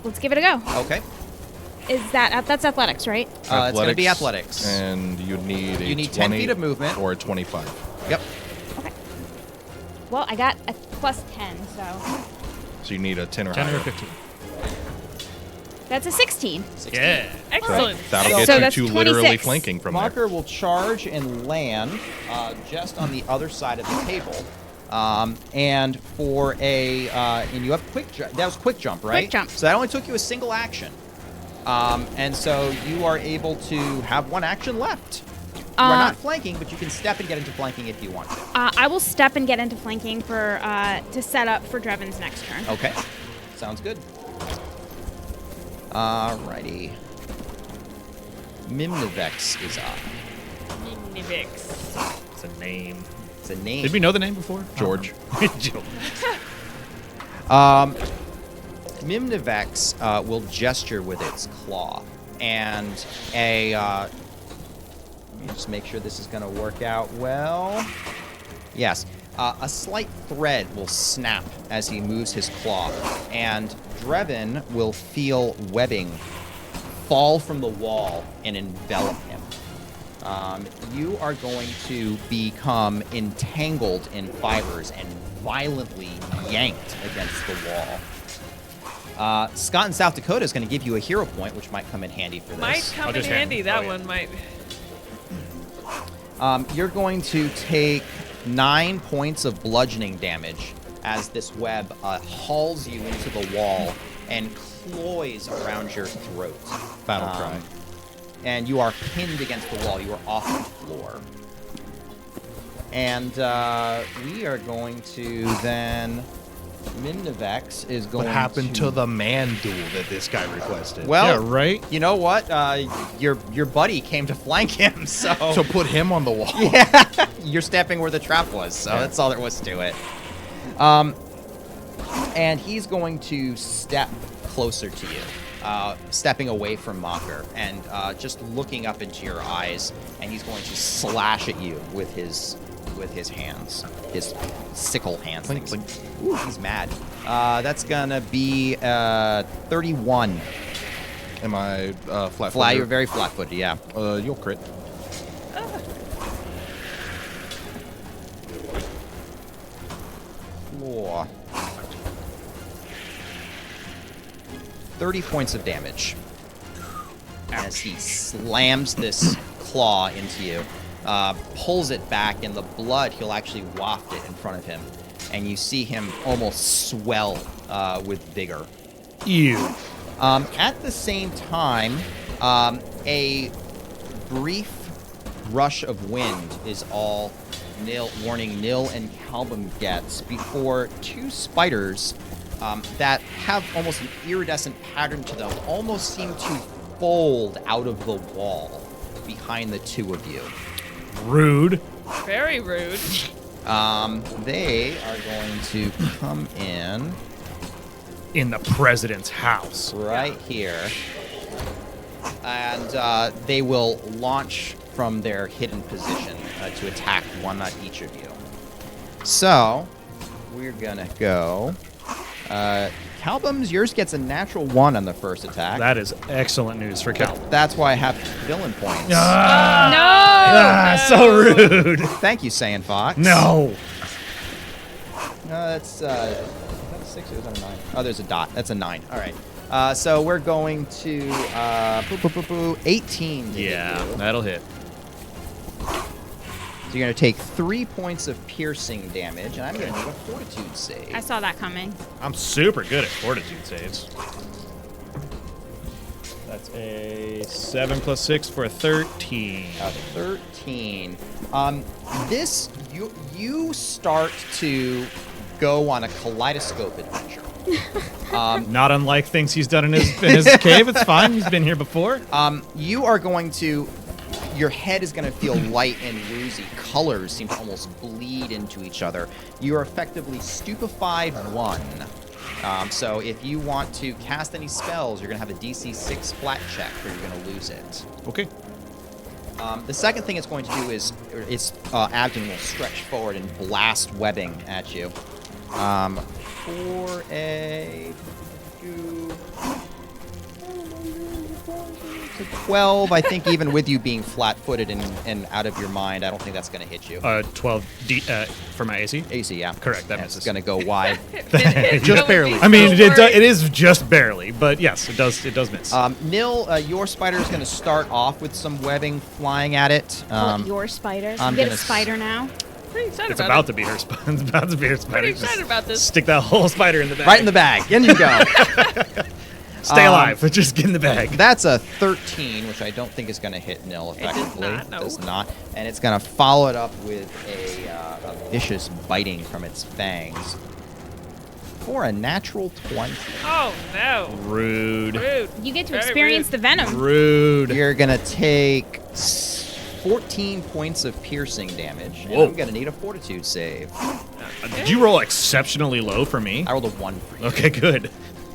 Let's give it a go. Okay. Is that's athletics, right? It's going to be athletics. And you need 10 20 feet of movement. or a 25. Yep. Okay. Well, I got a plus 10, so So you need a 10 or 10 higher. or 15. that's a 16. 16. Yeah. Excellent. That'll So get you that's to literally 26. flanking from there. Marker will charge and land just on the other side of the table. And for a and you have quick jump. That was quick jump, right? Quick jump. So that only took you a single action. And so you are able to have one action left. You are not flanking, but you can step and get into flanking if you want to. I will step and get into flanking for to set up for Drevin's next turn. Okay. Sounds good. Alrighty. Mimnivex is up. Nivix. It's a name. It's a name. Did we know the name before? George. George. Mimnivex will gesture with its claw. and a. Let me just make sure this is going to work out well. Yes. A slight thread will snap as he moves his claw, and Drevin will feel webbing fall from the wall and envelop him. You are going to become entangled in fibers and violently yanked against the wall. Scott in South Dakota is going to give you a hero point, which might come in handy for this. Might come in handy. That one might. You're going to take 9 points of bludgeoning damage as this web hauls you into the wall and cloys around your throat. Battle cry. And you are pinned against the wall. You are off the floor. And we are going to then... Minnivex is going What happened to the man duel that this guy requested? Well, Yeah, right? you know what? Your buddy came to flank him, so... So put him on the wall. Yeah, you're stepping where the trap was, so that's all there was to it. And he's going to step closer to you, stepping away from Mocker, and just looking up into your eyes, and he's going to slash at you with his hands, his sickle hands. Ooh, he's mad. That's gonna be 31. Am I flat-footed? Fly, you're very flat-footed, yeah. You'll crit. 30 points of damage as he slams this claw into you, pulls it back, and the blood, he'll actually waft it in front of him, and you see him almost swell with vigor. Ew. At the same time, a brief rush of wind is all warning Nil and Calbum gets before two spiders that have almost an iridescent pattern to them almost seem to fold out of the wall behind the two of you. Rude. Very rude. They are going to come In the president's house. right here, and they will launch from their hidden position to attack one at each of you. So, we're gonna go. Calbums, yours gets a natural 1 on the first attack. That is excellent news for Cal. That's why I have villain points. So rude. Thank you, Saiyan Fox. No. That's is that a 6 or is that a 9? Oh, there's a dot. That's a 9. All right. So we're going to 18. to hit Yeah, you. that'll hit. So you're going to take 3 points of piercing damage, and I'm going to need a fortitude save. I saw that coming. I'm super good at fortitude saves. That's a 7 plus 6 for a 13. 13. This you start to go on a kaleidoscope adventure. Not unlike things he's done in his cave. It's fine. He's been here before. You are going to. Your head is going to feel light and woozy. Colors seem to almost bleed into each other. You are effectively stupefied 1. So if you want to cast any spells, you're going to have a DC 6 flat check, or you're going to lose it. Okay. The second thing it's going to do is its abdomen will stretch forward and blast webbing at you. For a 12, I think even with you being flat-footed and out of your mind, I don't think that's going to hit you. 12 for my AC. AC, yeah. Correct, that It's misses. going to go wide. Just barely. I mean, it is just barely, but yes, it does miss. Nil, your spider is going to start off with some webbing flying at it. Call it your spider. I'm You get gonna a spider now. Pretty excited it's about about it. to be her spider. It's about to be her spider. Pretty Just excited about this. Stick that whole spider in the bag. Right in the bag. In you go. Stay alive. Just get in the bag. That's a 13, which I don't think is going to hit Nil effectively. not, no. It does not. And it's going to follow it up with a vicious biting from its fangs for a natural 20. Oh no. Rude. Rude. You get to Very experience rude. the venom. Rude. You're going to take 14 points of piercing damage. And Whoa. I'm going to need a fortitude save. Did you roll exceptionally low for me? I rolled a 1 for you. Okay, good.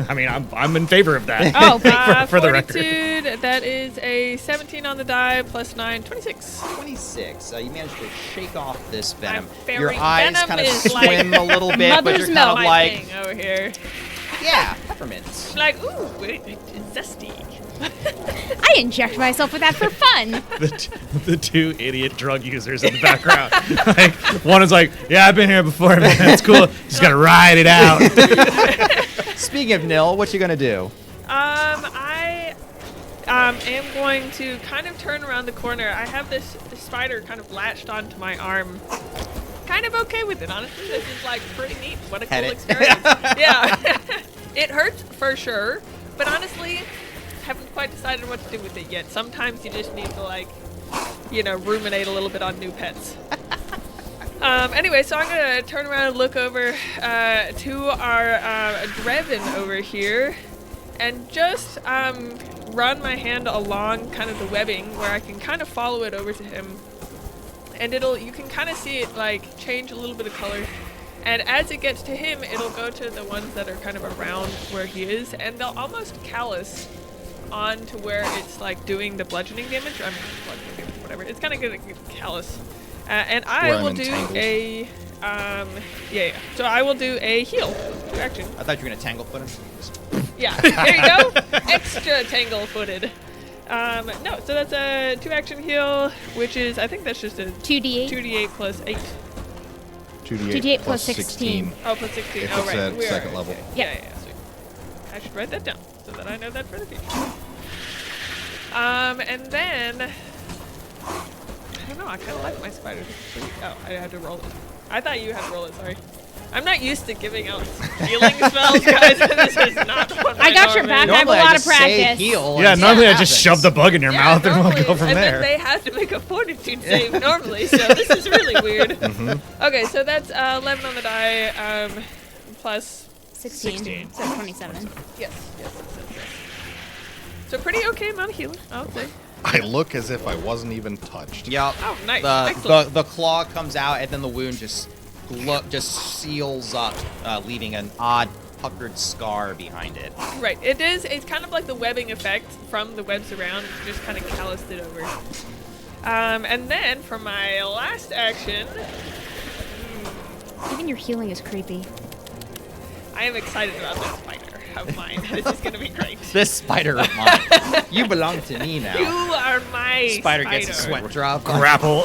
I mean, I'm in favor of that. Oh, for the record. Fortitude, that is a 17 on the die, plus 9, 26. 26. You managed to shake off this venom. very- Your eyes venom kind of is like swim a little bit, but mother's you're kind of milk. like, Thing over here. yeah, peppermints. Like, ooh, it's zesty. I inject myself with that for fun. The two idiot drug users in the background. Like, one is like, yeah, I've been here before, man. It's cool. Just gotta ride it out. Speaking of Nil, what you gonna do? I am going to kind of turn around the corner. I have this spider kind of latched onto my arm. Kind of okay with it, honestly. This is like pretty neat. What a Pet cool it. experience. Yeah. It hurts for sure, but honestly, haven't quite decided what to do with it yet. Sometimes you just need to like, ruminate a little bit on new pets. Anyway, so I'm gonna turn around and look over to our Drevin over here, and just run my hand along kind of the webbing where I can kind of follow it over to him, and you can kind of see it like change a little bit of color. And as it gets to him, it'll go to the ones that are kind of around where he is, and they'll almost callus on to where it's like doing the bludgeoning damage. Bludgeoning damage, whatever. It's kind of gonna callus. And I Where I'm will do entangled. a, yeah. So I will do a heal action. I thought you were gonna tangle foot him. Yeah, there you go. Extra tangle-footed. No, so that's a 2-action heal, which is, I think that's just a 2d8. 2d8 plus 8. 2d8 plus 16. Oh, plus 16. If Oh, it's right. at We are- second level. okay. Yeah. Yeah, sweet. I should write that down so that I know that for the future. And then, I don't know, I kind of like my spiders. Oh, I had to roll it. I thought you had to roll it, sorry. I'm not used to giving out healing spells, guys. This is not what I got your back. I have a Normally lot just of say practice. heal. Yeah, and normally see I what just happens. shove the bug in your mouth and normally, we'll go from and there. then they have to make a fortitude save normally, so this is really weird. Okay, so that's 11 on the die, plus 16. So 27. yes. So pretty okay amount of healing, I would say. I look as if I wasn't even touched. Yep. Oh, nice. The Excellent. the claw comes out, and then the wound just seals up, leaving an odd puckered scar behind it. Right. It is. It's kind of like the webbing effect from the webs around. Just kind of calloused it over. And then for my last action, Even your healing is creepy. I am excited about this spider of mine. This is gonna be great. This spider of mine. You belong to me now. You are my Spider gets a sweat drop. Grapple.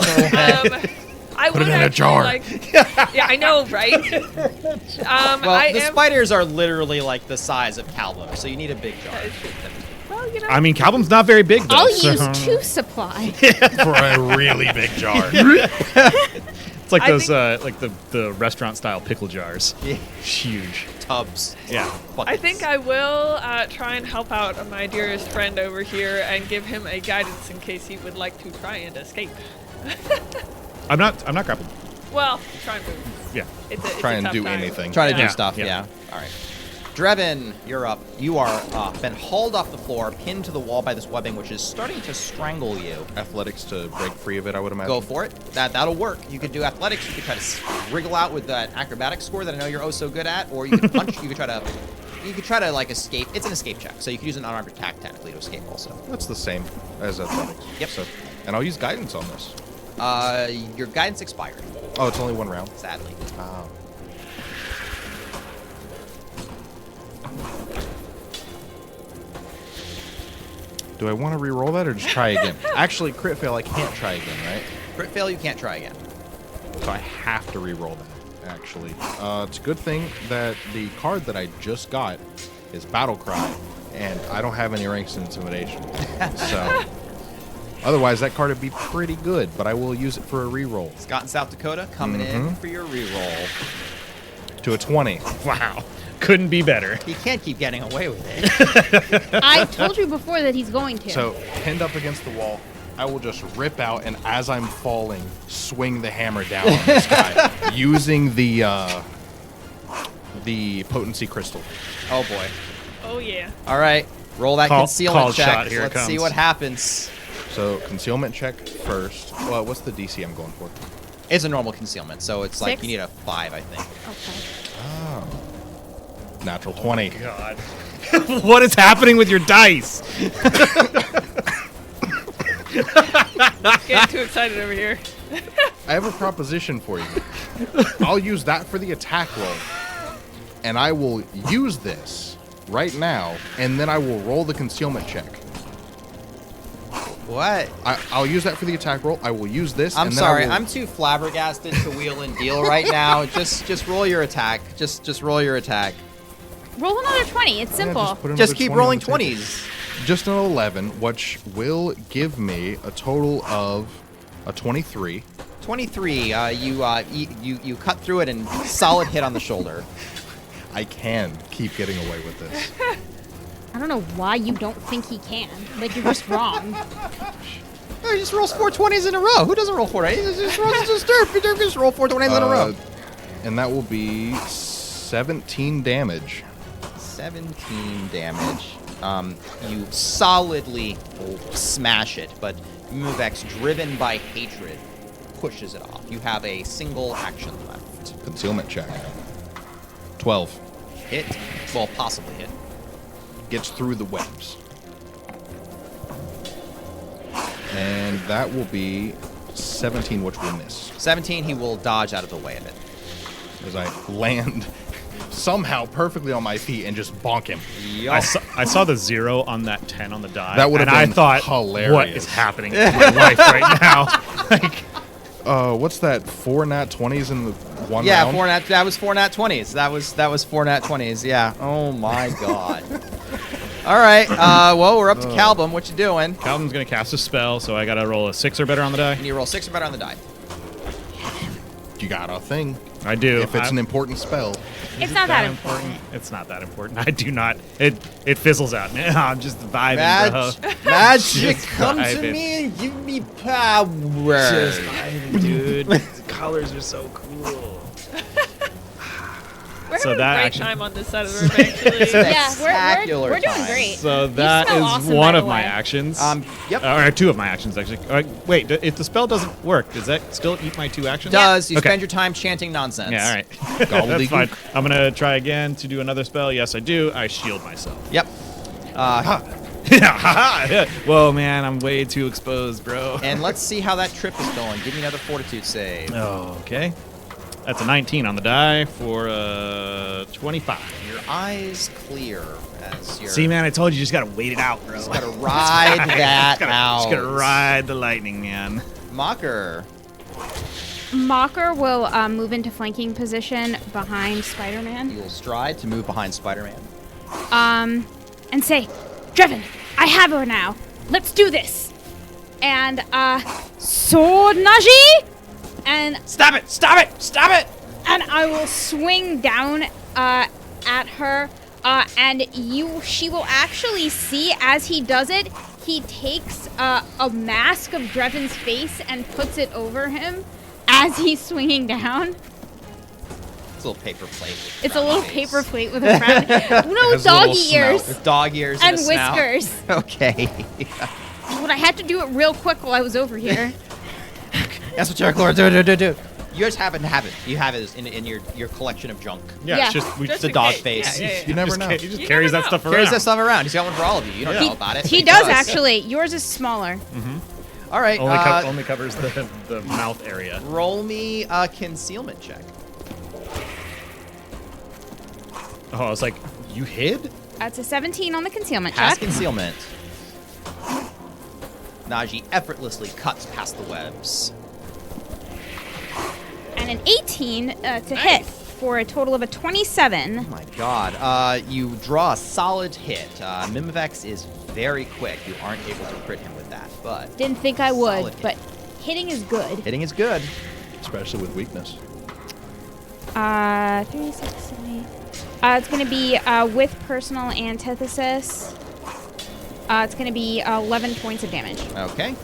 I Put would it in a actually jar. like. Yeah, I know, right? Well, the spiders are literally like the size of Calvum, so you need a big jar. Well, you know. I mean, Calbum's not very big, though. I'll so- use 2 supply. For a really big jar. It's like I those, think- like the restaurant-style pickle jars. Yeah. Huge. Tubs. Yeah. I Buckets. think I will try and help out my dearest friend over here and give him a guidance in case he would like to try and escape. I'm not grappled. Well, try and move. Yeah. It's a Try and tough do time. anything. Try to do Yeah, stuff, yeah. yeah. All right. Drevin, you're up. You are been hauled off the floor, pinned to the wall by this webbing, which is starting to strangle you. Athletics to break free of it, I would imagine. Go for it. That'll work. You could do athletics. You could try to wriggle out with that acrobatics score that I know you're oh so good at, or you could punch. You could try to like escape. It's an escape check, so you could use an unarmed attack technically to escape also. That's the same as athletics. Yep. So, and I'll use guidance on this. Your guidance expired, Oh, it's only one round. sadly. Oh. Do I want to re-roll that or just try again? Actually, crit fail, I can't try again, right? Crit fail, you can't try again. So I have to re-roll that, actually. It's a good thing that the card that I just got is Battle Cry, and I don't have any ranks in Intimidation. So, otherwise, that card would be pretty good, but I will use it for a re-roll. Scott in South Dakota coming in for your reroll. To a 20. Wow. Couldn't be better. He can't keep getting away with it. I told you before that he's going to. So, pinned up against the wall, I will just rip out, and as I'm falling, swing the hammer down on this guy using the potency crystal. Oh boy. Oh yeah. All right. Roll that Call concealment check. shot. Here it Let's see comes. what happens. So, concealment check first. Well, what's the DC I'm going for? It's a normal concealment, so it's like 6? you need a 5, I think. Okay. Oh. Natural 20. God. What is happening with your dice? Getting too excited over here. I have a proposition for you. I'll use that for the attack roll. And I will use this right now, and then I will roll the concealment check. What? I'll use that for the attack roll. I will use this. I'm and then sorry. I will... I'm too flabbergasted to wheel and deal right now. Just roll your attack. Just roll your attack. Roll another 20. It's simple. put another Just keep 20 on rolling the table. 20s. Just an 11, which will give me a total of a 23. 23. You cut through it and solid hit on the shoulder. I can keep getting away with this. I don't know why you don't think he can. Like, you're just wrong. No, he just rolls 4 20s in a row. Who doesn't roll 4 20s? Just roll 4 20s in a row. And that will be 17 damage. 17 damage. You solidly smash it, but Movex, driven by hatred, pushes it off. You have a single action left. Concealment check. 12. Hit. Well, possibly hit. Gets through the webs. And that will be 17, which will miss. 17, he will dodge out of the way of it. As I land somehow perfectly on my feet and just bonk him. I saw the 0 on that 10 on the die. That would have and been I thought, hilarious. what is happening to my life right now? Like, What's that? 4 nat 20s in the one Yeah, round? that was 4 nat 20s. That was 4 nat 20s. Yeah. Oh my god. All right. Well, we're up to Calbum. What you doing? Calvin's going to cast a spell, so I got to roll a 6 or better on the die. And you roll 6 or better on the die. You got a thing. I do. If it's an important spell. It's not that important. It's not that important. I do not. It fizzles out. I'm just vibing, bro. Magic, Just come to vibing. me and give me power. Just vibing, dude. The colors are so cool. We're So having that a great actually- time on this side of the room, actually. Yeah, Spectacular we're doing time. great. So that smell is awesome, one by of the my way. actions. Yep. Or 2 of my actions, actually. Wait, if the spell doesn't work, does that still eat my 2 actions? Does you Okay. spend your time chanting nonsense? Yeah, all right. That's fine. I'm going to try again to do another spell. Yes, I do. I shield myself. Yep. Yeah. Whoa, man, I'm way too exposed, bro. And let's see how that trip is going. Give me another fortitude save. Oh, okay. That's a 19 on the die for 25. Your eyes clear as you're. See, man, I told you just gotta wait it out, bro. Just gotta ride that out. Just gotta ride the lightning, man. Mocker. Mocker will move into flanking position behind Spider-Man. You'll stride to move behind Spider-Man. And say, Drevin, I have her now. Let's do this. And, Sword Naji! And Stop it! Stop it! Stop it! and I will swing down at her, and she will actually see as he does it. He takes a mask of Drevin's face and puts it over him as he's swinging down. It's a little paper plate. It's a little paper plate with a frown. No, Has doggy little ears snout. With dog ears and a snout. whiskers. Okay. But I had to do it real quick while I was over here. That's what Jericho do. You just happen to have it. You have it in your collection of junk. Yeah, Yeah. it's just we Just The in dog case. face. Yeah, yeah, yeah. You never know. He just You carries never that know. stuff around. Carries that stuff around. He's got one for all of you. You don't know about it. He does does. actually. Yours is smaller. All right. Only covers the mouth area. Roll me a concealment check. Oh, I was like, you hid? That's a 17 on the concealment Pass check. concealment. Najee effortlessly cuts past the webs. And an 18 to hit for a total of a 27. Oh my god. You draw a solid hit. Mimivex is very quick. You aren't able to crit him with that, but Didn't think I Solid would, hit. but hitting is good. hitting is good. Especially with weakness. 3, 6, 7, 8. It's going to be with personal antithesis. It's going to be 11 points of damage. Okay.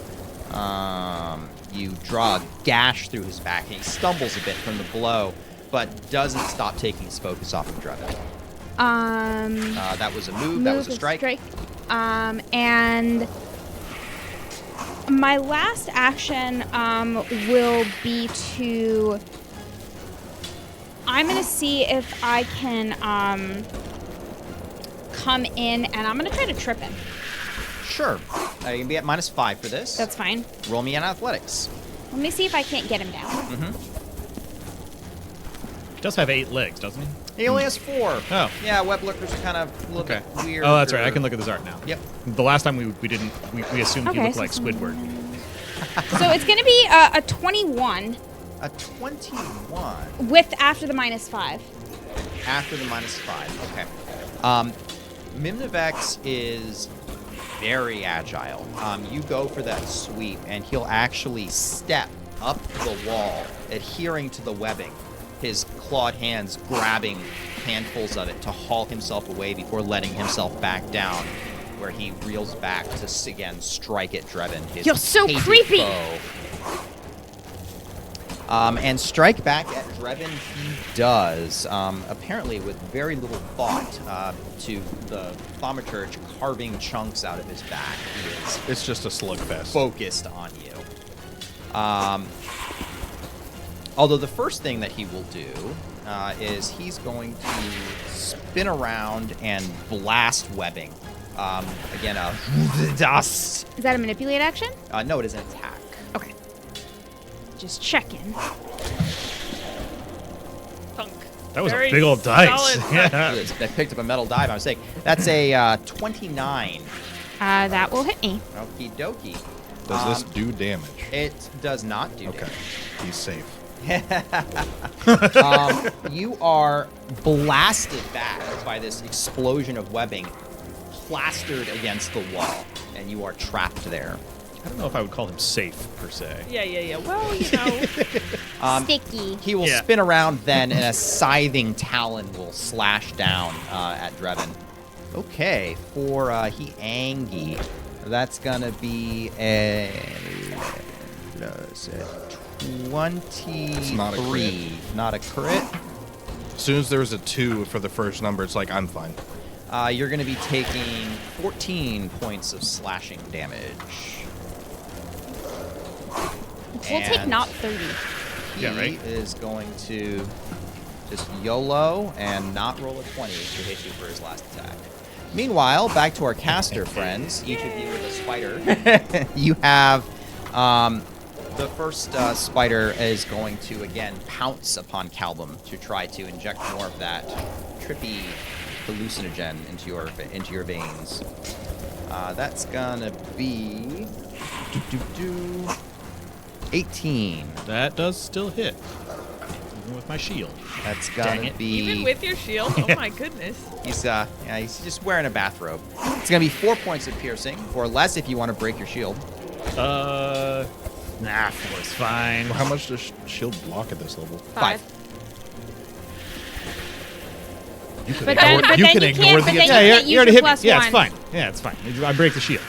You draw a gash through his back. He stumbles a bit from the blow, but doesn't stop taking his focus off of Drevin. That was a move. That was a strike. And my last action will be to... I'm going to see if I can come in and I'm gonna try to trip him. Sure. You can be at -5 for this. That's fine. Roll me an athletics. Let me see if I can't get him down. He does have 8 legs, doesn't he? He only has 4. Oh. Yeah, web lookers are kind of a little bit weird. Oh, that's right. I can look at his art now. Yep. The last time we assumed he Okay, looked so like Squidward. So it's gonna be a 21 A 21 with after the -5. after the -5. Okay. Mimnivex is very agile. You go for that sweep, and he'll actually step up the wall, adhering to the webbing, his clawed hands grabbing handfuls of it to haul himself away before letting himself back down, where he reels back to again strike at Drebin. His You're so hated creepy! foe. And strike back at Drebin he does, apparently with very little thought to the thaumaturge carving chunks out of his back. He is It's just a slugfest. focused on you. Although the first thing that he will do is he's going to spin around and blast webbing. Again, das. Is that a manipulate action? No, it is an attack. Okay. Just checking. Thunk. That was Very a big old dice. solid Yeah. I picked up a metal die by mistake. That's a 29. That will hit me. Okie dokie. Does this do damage? It does not do Okay. damage. He's safe. You are blasted back by this explosion of webbing, plastered against the wall, and you are trapped there. I don't know if I would call him safe, per se. Yeah. Well, you know. Sticky. He will Yeah. spin around then, and a scything talon will slash down at Drebin. Okay, for he Angie, that's gonna be a 23. not a crit. Not a crit. As soon as there's a 2 for the first number, it's like, I'm fine. You're going to be taking 14 points of slashing damage. We'll take And not 30. He Yeah, right. is going to just YOLO and not roll a 20 to hit you for his last attack. Meanwhile, back to our caster friends, each of you with a spider. You have the first spider is going to again pounce upon Calbum to try to inject more of that trippy hallucinogen into your veins. That's gonna be 18. That does still hit. Even with my shield. That's Dang gonna it. be. Even with your shield? Oh my goodness. He's he's just wearing a bathrobe. It's gonna be 4 points of piercing, or less if you want to break your shield. Nah, 4 is fine. How much does shield block at this level? 5. You can But then, ignore, but you then can you ignore can't, the but then attack. you Yeah, can't you use already your hit me. plus Yeah, one. it's fine. Yeah, it's fine. I break the shield.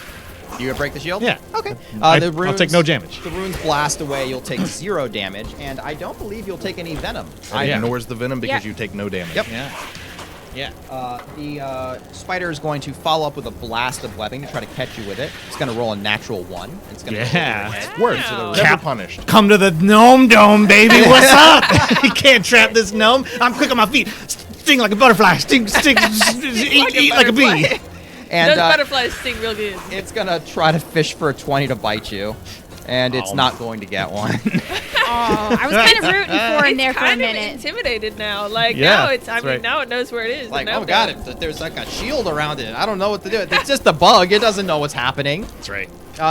You gonna break the shield? Yeah. Okay. I'll The take no damage. The runes blast away. You'll take 0 damage, and I don't believe you'll take any venom. It Yeah. ignores the venom because Yeah. you take no damage. Yep. Yeah. Yeah. The spider is going to follow up with a blast of webbing to try to catch you with it. It's going to roll a natural 1. It's going to Yeah. It's worse. Wow. Never punished. Come to the gnome dome, baby. What's up? You can't trap this gnome. I'm quick on my feet. Sting like a butterfly. Sting, eat like a bee. butterfly. And Those butterflies sting real good. it's going to try to fish for a 20 to bite you, and it's not going to get one. Oh, I was kind of rooting for in there It's for a kind of minute. intimidated now. Like Yeah, now it's. I that's mean, right. now it knows where it is. Like, The oh gnome god, does. there's like a shield around it. I don't know what to do. It's just a bug. It doesn't know what's happening. That's right.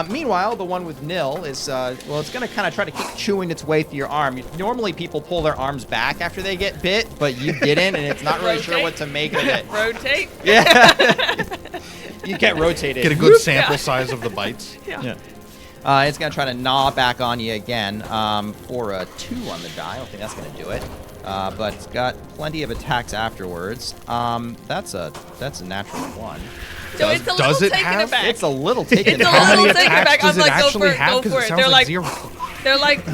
Meanwhile, the one with Nil is, it's going to kind of try to keep chewing its way through your arm. Normally, people pull their arms back after they get bit, but you didn't, and it's not really sure what to make of it. Rotate. Yeah. You get rotated. Get a good sample size of the bites. Yeah. It's going to try to gnaw back on you again for a 2 on the die. I don't think that's going to do it. But it's got plenty of attacks afterwards. That's a natural 1. So it's a little does it taken have- aback. It's a little taken It's a aback. little many taken attacks aback. does I'm it like, go actually for it, have? go 'Cause for it it. sounds They're like like, 0. they're like,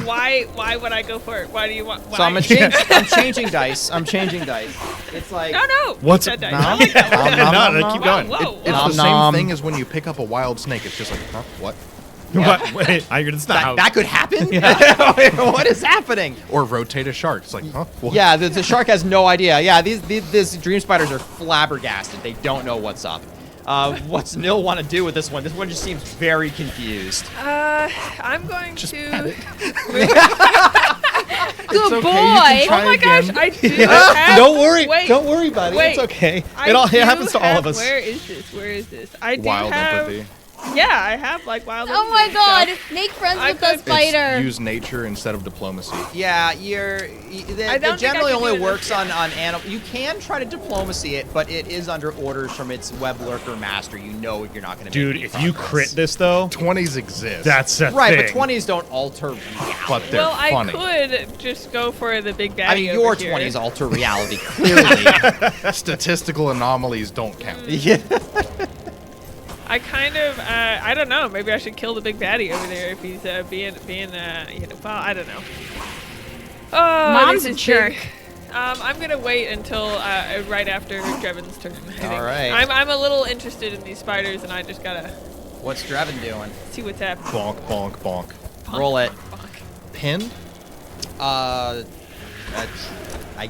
why would I go for it? Why do you want? Why? So I'm changing dice. I'm changing dice. It's like No. What's that it- dice. Nom, I like that one. nom, nom, No, nom, keep nom. going. Whoa, It's whoa. the Nom, nom. same thing as when you pick up a wild snake. It's just like, huh? What? What? Wait, it's not how. That could happen? What is happening? Or rotate a shark. It's like, huh? What? Yeah, the shark has no idea. Yeah, these dream spiders are flabbergasted. They don't know what's up. What's Nil want to do with this one? This one just seems very confused. I'm going Just to. pet it. Good okay, boy. you can Oh my Try gosh, again. I do. Have, Don't worry. Wait, Don't worry, buddy. wait. It's okay. I It do happens to all have- of us. Where is this? Where is this? I do Wild have. empathy. Yeah, I have like wild. Oh my empathy god, stuff. make friends I with the could- It's spider. use nature instead of diplomacy. Yeah, I it don't think I generally could do only this works yet. on animal. You can try to diplomacy it, but it is under orders from its web lurker master. You know you're not going to. Dude, if you crit this though, 20s exist. that's a right, thing. but 20s don't alter reality. but they're Well, I funny. could just go for the big baddie. I mean, over your here. 20s alter reality clearly. Statistical anomalies don't count. Yeah. I kind of, I don't know. Maybe I should kill the big baddie over there if he's being, well, I don't know. Oh, Mom's this a is jerk. big. I'm gonna wait until right after Drevin's turn. I think. All right. I'm a little interested in these spiders, and I just gotta What's Drevin doing? see what's happening. Bonk, bonk, bonk. Roll it. Pin? I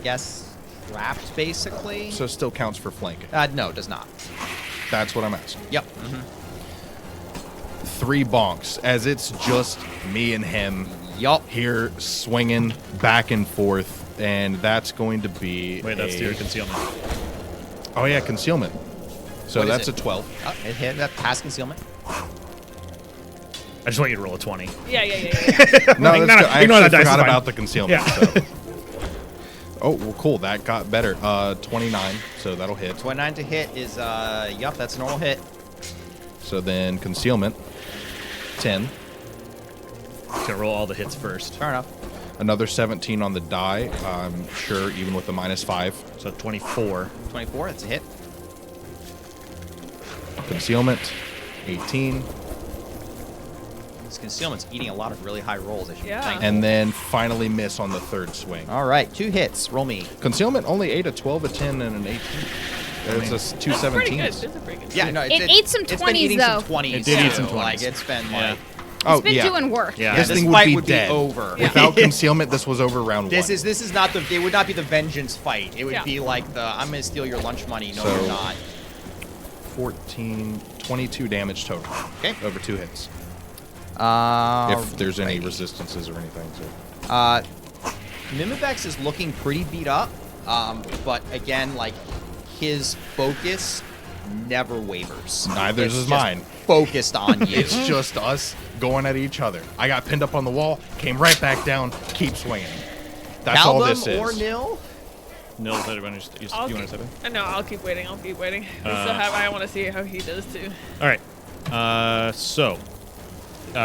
guess trapped basically. So still counts for flanking. No, it does not. That's what I'm asking. Yep. 3 bonks, as it's just me and him Yup. here swinging back and forth, and that's going to be Wait, that's a- your concealment. Oh yeah, concealment. So What is that's it? a 12. Oh, it hit that pass concealment. I just want you to roll a 20. Yeah. No, Like, that's no, good. no, I ignore that actually dice, forgot it's fine. about the concealment. Yeah. So. Oh, well, cool. That got better. 29, so that'll hit. 29 to hit is yup, that's a normal hit. So then concealment, 10. To roll all the hits first. Fair enough. Another 17 on the die. I'm sure even with the -5. So 24. 24, that's a hit. Concealment, 18. This concealment's eating a lot of really high rolls, as you Yeah. can think. And then finally miss on the 3rd swing. All right, 2 hits. Roll me. Concealment only ate a 12, a 10, and an 18. It's two That's pretty good. 17s. That's a pretty good. Yeah, no, It ate some it's been 20s, eating though. Some 20s It did eat too. some 20s. Like it's been Yeah. like Oh, It's been yeah. doing work. Yeah. This this thing would fight be would be dead. over. Without concealment, this was over round 1. This is not the. It would not be the vengeance fight. It would Yeah. be like the I'm gonna steal your lunch money. No, So- you're not. 14, 22 damage total. Okay. Over 2 hits. If there's any resistances or anything. So. Mimivex is looking pretty beat up, but again, like his focus never wavers. Neither It's does just mine. Focused on you. It's just us going at each other. I got pinned up on the wall, came right back down, keep swinging. That's all Album this is. or nil? Nil, you want to step in? No, I'll keep waiting. I'll keep waiting. I want to see how he does too. All right. So,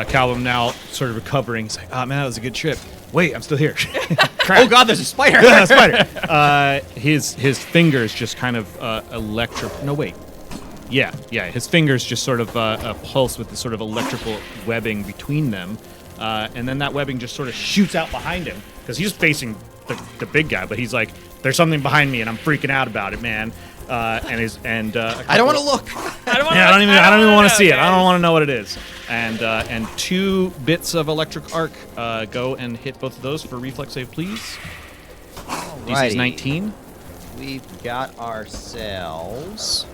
Calvin now sort of recovering. He's like, oh, man, that was a good trip. Wait, I'm still here. Oh God, there's a spider. Spider. His fingers just kind of No, wait. Yeah. His fingers just sort of pulse with the sort of electrical webbing between them, and then that webbing just sort of shoots out behind him because he's facing the big guy, but he's like, "There's something behind me, and I'm freaking out about it, man." I don't want to look. I don't want. Yeah, I don't even want to see it. I don't to. want to know what it is. And 2 bits of electric arc go and hit both of those for reflex save, please. DC's 19. We've got ourselves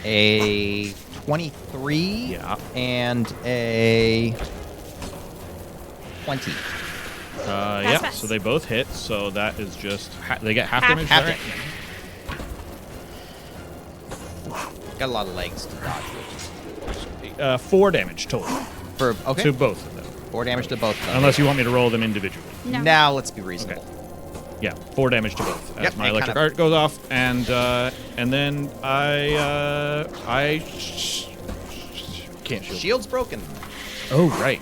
a 23 Yeah. and a 20. Yeah, pass. so they both hit. So that is just they get half Half. damage. Half is that damage. Got a lot of legs to dodge with. 4 damage total For okay, to both of them. 4 damage to both of them. Unless you want me to roll them individually. No. Now let's be reasonable. Yeah, 4 damage to both. As Yep, my it electric kinda- art goes off, and then I Can't shield. Shield's broken. Oh right.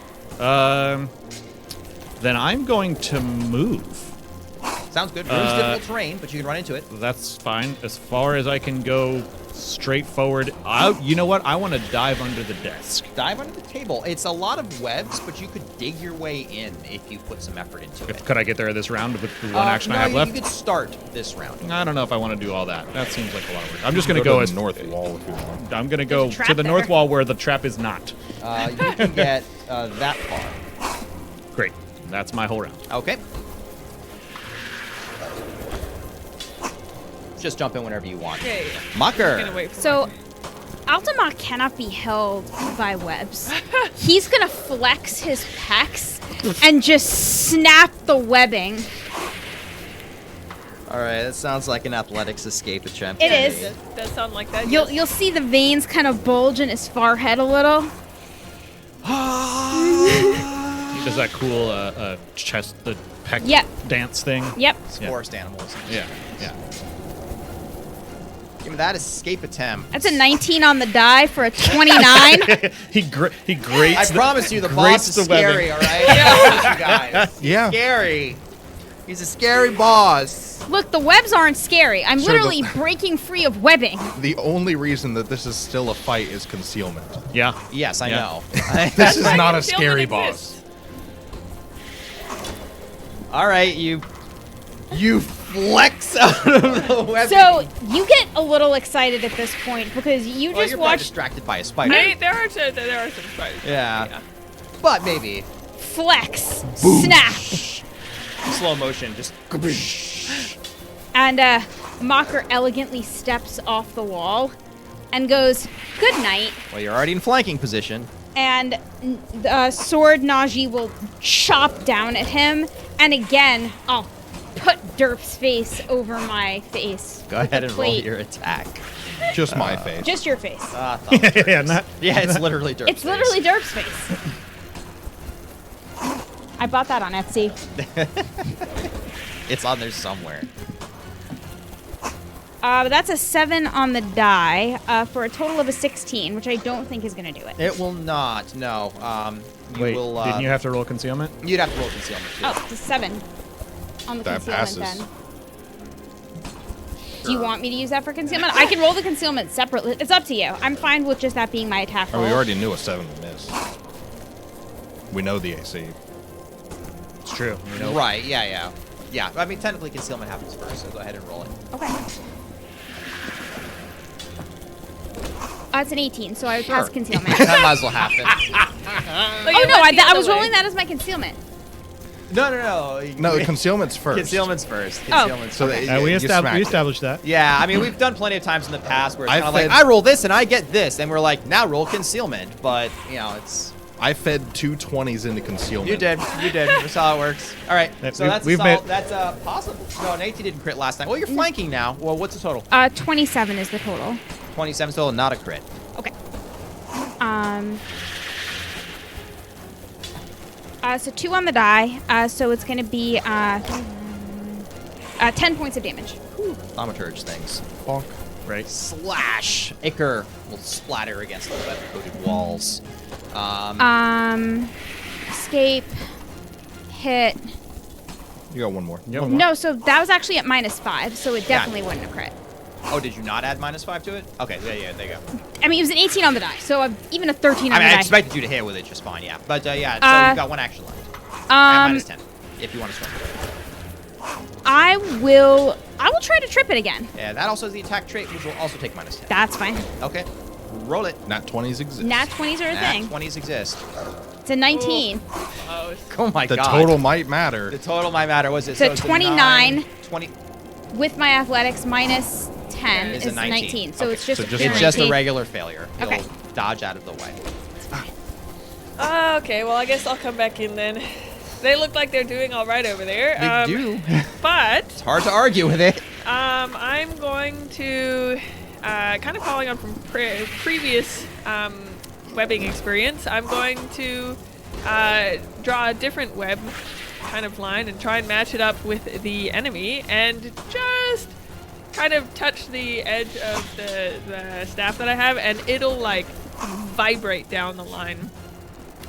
Then I'm going to move. Sounds good. Room's difficult terrain, but you can run into it. That's fine. As far as I can go straight forward. You know what? I want to dive under the desk. Dive under the table. It's a lot of webs, but you could dig your way in if you put some effort into it. Could I get there this round with the one action no, I have you left? could start this round. I don't know if I want to do all that. That seems like a lot of work. I'm just going to Go go to as the north wall if you want. I'm going to go There's a to trap the north there. wall where the trap is not. You can get that far. Great. That's my whole round. Okay. Just jump in whenever you want. Yeah. Mucker. Gonna wait for So, my turn. Altamont cannot be held by webs. He's gonna flex his pecs and just snap the webbing. All right, that sounds like an athletics escape attempt. It to is. me. Does sound like that. You'll yes. you'll see the veins kind of bulge in his forehead a little. He does that cool chest, the peck Yep. dance thing. Yep. Forest animals. Yeah. Yeah. Give me that escape attempt. That's a 19 on the die for a 29. He grates. I promise you, the grates boss is the scary. webbing. All right. Yeah. You guys. Yeah. Scary. He's a scary boss. Look, the webs aren't scary. I'm Sure, literally breaking free of webbing. The only reason that this is still a fight is concealment. Yeah. Yes, I Yeah. know. This is not a Concealment scary exists. boss. All right, you flex out of the web. So you get a little excited at this point because you well, just you're probably watched distracted by a spider. There are some spiders. Yeah. But maybe flex, snap, slow motion, just. and Mocker elegantly steps off the wall and goes, "Good night." Well, you're already in flanking position. And Sword Najee will chop down at him, and again, I'll put Derp's face over my face. Go with ahead the and roll plate. your attack. Just my face. Just your face. Ah, I thought it was Yeah, Dirk's. not- Yeah, it's literally Dirk's It's literally Derp's face. I bought that on Etsy. It's on there somewhere. But that's a 7 on the die for a total of a 16, which I don't think is going to do it. It will not. No. You Wait, will. didn't you have to roll concealment? You'd have to roll concealment too. Oh, it's a 7 on the That concealment passes. then. Do you want me to use that for concealment? I can roll the concealment separately. It's up to you. I'm fine with just that being my attack Oh, roll. we already knew a 7 would miss. We know the AC. It's true. You know. Right. Yeah. Yeah. I mean, technically, concealment happens first, so go ahead and roll it. Okay. It's an 18, so I would pass Sure. concealment. That might as well happen. Oh no, I was rolling that as my concealment. No. No, concealment's first. Concealment's first. Oh. Concealment's So first. that- We You established smacked it. that. Yeah, I mean, we've done plenty of times in the past where it's I kind of like, fed- I roll this and I get this, and we're like, now roll concealment. But, you know, it's... I fed 2 20s into concealment. You did. That's how it works. All right, Yeah, so we've- that's we've solid. made- That's possible. No, an 18 didn't crit last time. Well, you're flanking now. Well, what's the total? 27 is the total. 27 total, not a crit. Okay. So 2 on the die. So it's going to be 10 points of damage. Thaumaturge things. Bonk. Right. Slash. Ichor will splatter against the web-coated walls. Escape. Hit. You got one more. Yep. No, so that was actually at -5, so it definitely wouldn't have crit. Oh, did you not add -5 to it? Okay, yeah, there you go. I mean, it was an 18 on the die, so even a 13 on I mean, the I die. expected you to hit with it just fine, yeah. But, yeah, so you've got one action left. At -10, if you want to swing. I will try to trip it again. Yeah, that also is the attack trait, which will also take -10. That's fine. Okay, roll it. Nat 20s exist. Nat 20s are a Nat thing. 20s exist. It's a 19 Oh, it's- Oh my The god. total might matter. The total might matter. Was it? So it's a 29. 20. with my athletics -10 Is is a 19. 19. So Okay, it's just so a just pure It's just a 19. regular failure. You'll Okay. dodge out of the way. Okay, well, I guess I'll come back in then. They look like they're doing all right over there. They do. But It's hard to argue with it. I'm going to, kind of following on from previous webbing experience, I'm going to draw a different web kind of line and try and match it up with the enemy and just kind of touch the edge of the staff that I have and it'll like vibrate down the line.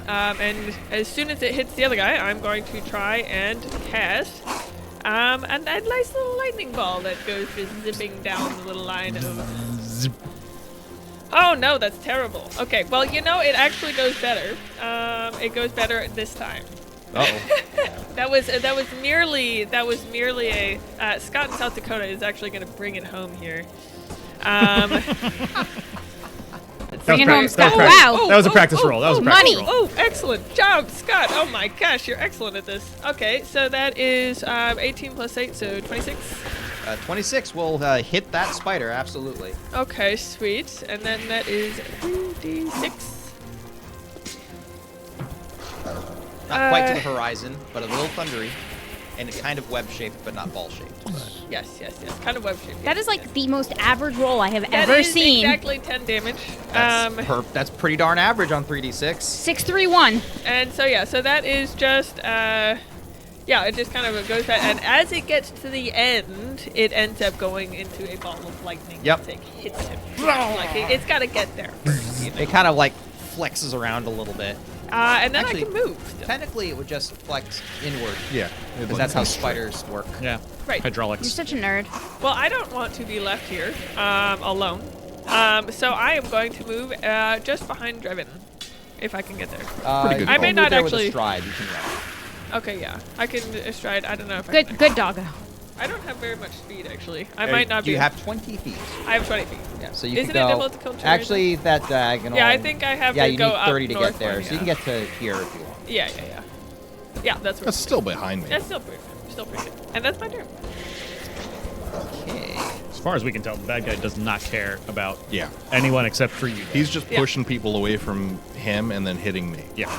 And as soon as it hits the other guy, I'm going to try and cast a nice little lightning ball that goes just zipping down the little line of... Oh no, that's terrible. Okay, well, you know, it actually goes better. It goes better this time. Uh-oh. That was merely a Scott in South Dakota is actually going to bring it home here. It's Bring it pra- home, that Scott. was practice. Wow. That was a practice roll. That was a practice money. roll. Oh, excellent job, Scott. Oh my gosh, you're excellent at this. Okay, so that is 18 plus 8, so 26. 26 will hit that spider, absolutely. Okay, sweet. And then that is 3d6. Not quite to the horizon, but a little thundery. And it's kind of web-shaped, but not ball-shaped. Yes. Kind of web shape. That is like the most average roll I have That ever is seen. exactly 10 damage. That's pretty darn average on 3d6. 631. And so yeah, so that is just it just kind of goes back, and as it gets to the end, it ends up going into a ball of lightning. Yep. That hits him. Like it's got to get there. It kind of like flexes around a little bit. And then Actually, I can move. Still. Technically, it would just flex inward. Yeah. Because that's how spiders work. Yeah. Right. You're Hydraulics. such a nerd. Well, I don't want to be left here alone. So I am going to move just behind Drevin, if I can get there. Pretty good I call. may Move not there with a actually. stride. You can run. Okay, yeah, I can stride. I don't know if I Good, can. good doggo. I don't have very much speed actually. I might not be. You have 20 feet. I have 20 feet. Yeah, so you Isn't can it go. difficult to Actually, that diagonal. Yeah, I think I have Yeah, to you go need up 30 to north get there, one, so you can yeah. get to here if you want. Yeah. Yeah, that's where. That's still behind me. That's still pretty good. And that's my turn. Okay. As far as we can tell, the bad guy does not care about Yeah. anyone except for you. He's just Yeah. pushing people away from him and then hitting me. Yeah.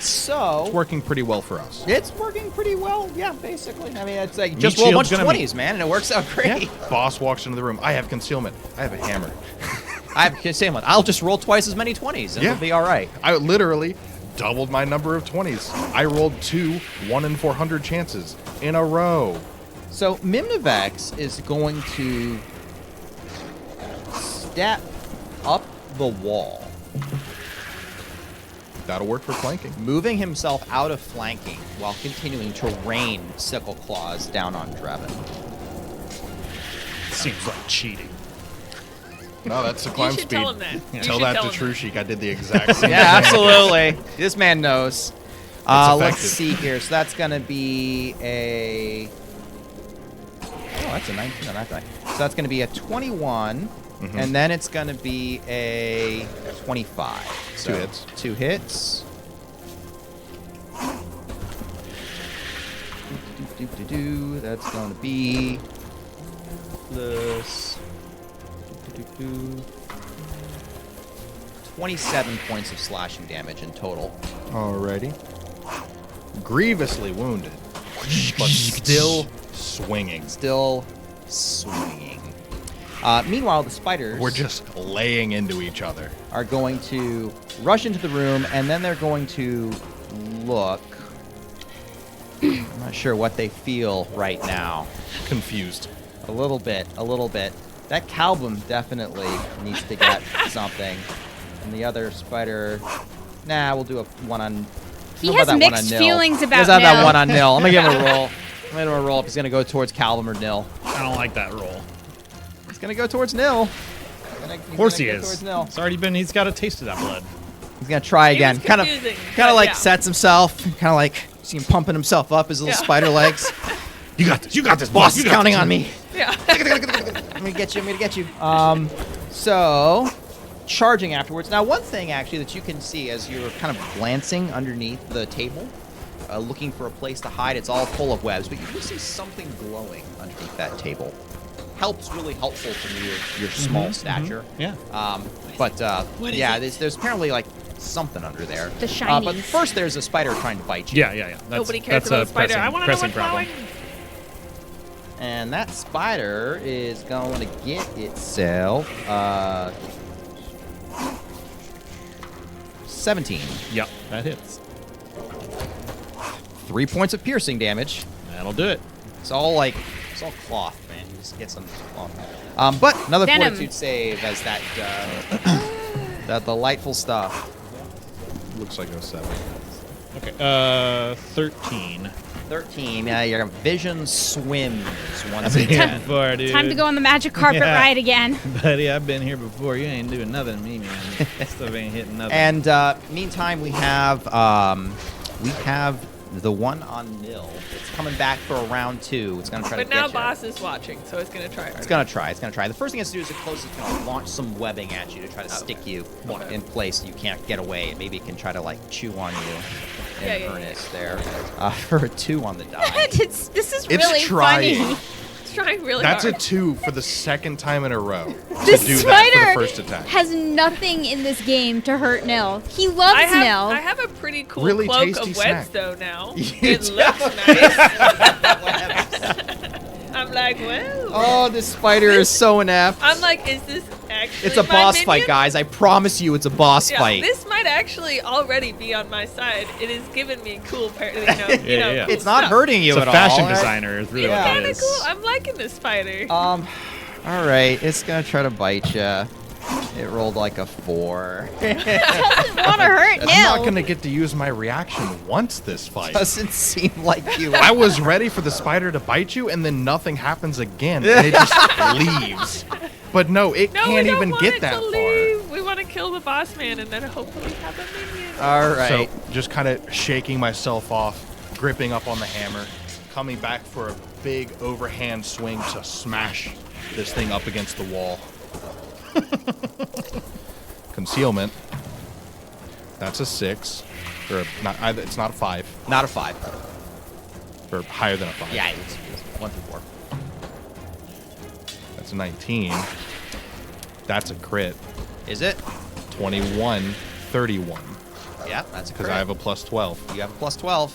So It's working pretty well for us. it's working pretty well. Yeah, basically. I mean, it's like Meat just roll a bunch shield's of gonna 20s, man, and it works out great. Boss walks into the room. I have concealment. I have a hammer. I have the same one. I'll just roll twice as many 20s, and Yeah. it'll be all right. I literally doubled my number of 20s. I rolled 2 1 in 400 chances in a row. So Mimnivex is going to step up the wall, That'll work for flanking. moving himself out of flanking while continuing to rain sickle claws down on Drevin. Seems like cheating. No, that's the You climb should speed. tell him that. You Tell should that tell to him True Sheik. I did the exact same Yeah, thing. absolutely. This man knows. Let's effective. see here. So that's going to be a... Oh, that's a 19 on that die. So that's going to be a 21, and then it's going to be a 25. So 2 hits. 2 hits. That's going to be plus 27 points of slashing damage in total. Alrighty. Grievously wounded, but still swinging. Still swinging. Meanwhile, the spiders We're just laying into each other. are going to rush into the room, and then they're going to look. I'm not sure what they feel right now. Confused. A little bit. That Calbum definitely needs to get something. And the other spider, nah, we'll do a one on. He how about has that one mixed on Nil? feelings He about does have that Nil. one on Nil. I'm gonna give him a roll. I'm gonna give him a roll if he's gonna go towards Calbum or Nil. I don't like that roll. He's gonna go towards Nil. Of course he is. Nil. It's already been. He's got a taste of that blood. He's gonna try It again. was Kind of confusing, like yeah. sets himself. Kind of like see him pumping himself up his little Yeah. spider legs. You got this. You got this, Boss You is got counting this. on me. Yeah. I'm gonna get you. So charging afterwards. Now, one thing actually that you can see as you're kind of glancing underneath the table, looking for a place to hide. It's all full of webs, but you do see something glowing underneath that table. Really helpful to your small stature. Yeah. But What is yeah, it? there's apparently like something under there. The But shinies. first, there's a spider trying to bite you. Yeah. That's, Nobody cares that's about a the spider. pressing, I want to know pressing what's problem. glowing. And that spider is going to get itself 17. Yep, that hits. 3 points of piercing damage. That'll do it. It's all cloth, man. You just get some cloth. But another Venom. fortitude save as that that delightful stuff. Looks like a 7. Okay. 13. 13. Yeah, your vision swims once Been here again. before, dude. Time to go on the magic carpet Yeah. ride again. Buddy, I've been here before. You ain't doing nothing to me, man. Stuff ain't hitting nothing. And meantime, we have the one on nil. It's coming back for a round 2. It's gonna try to But get now you. boss is watching, so it's gonna try. It's gonna try. It's gonna try. The first thing it's gonna do is it closes. It's gonna launch some webbing at you to try to stick you in place so you can't get away. Maybe it can try to like chew on you in earnest there. For a 2 on the die. This is It's really trying. funny. It's trying really That's hard. a 2 for the second time in a row to This do that for the spider first attack. has nothing in this game to hurt Nil. He loves I Nil. have a pretty cool Really cloak tasty of snack. webs though now. You It do. looks nice. I'm like, well. Oh, this spider is so inept. I'm like, is this actually It's a my boss minion? fight, guys. I promise you, it's a boss Yeah, fight. this might actually already be on my side. It is giving me cool, yeah. It's not hurting you It's at a all. fashion right? designer. Is really It's what kind it of is. cool. I'm liking this spider. All right. It's gonna try to bite you. It rolled like a 4. Doesn't want to hurt I'm not Nil. going to get to use my reaction once this fight. Doesn't seem like you. I was ready for the spider to bite you, and then nothing happens again, and it just leaves. But no, it no, we can't don't even want get it that to far. leave. We want to kill the boss man and then hopefully have a minion. All right. So just kind of shaking myself off, gripping up on the hammer, coming back for a big overhand swing to smash this thing up against the wall. Concealment. That's a 6. Or not, it's not a 5. Not a 5. Or higher than a 5. Yeah, it's 1 through 4. That's a 19. That's a crit. Is it? 21, 31. Yeah, that's a Because crit. I have a plus 12. You have a plus 12.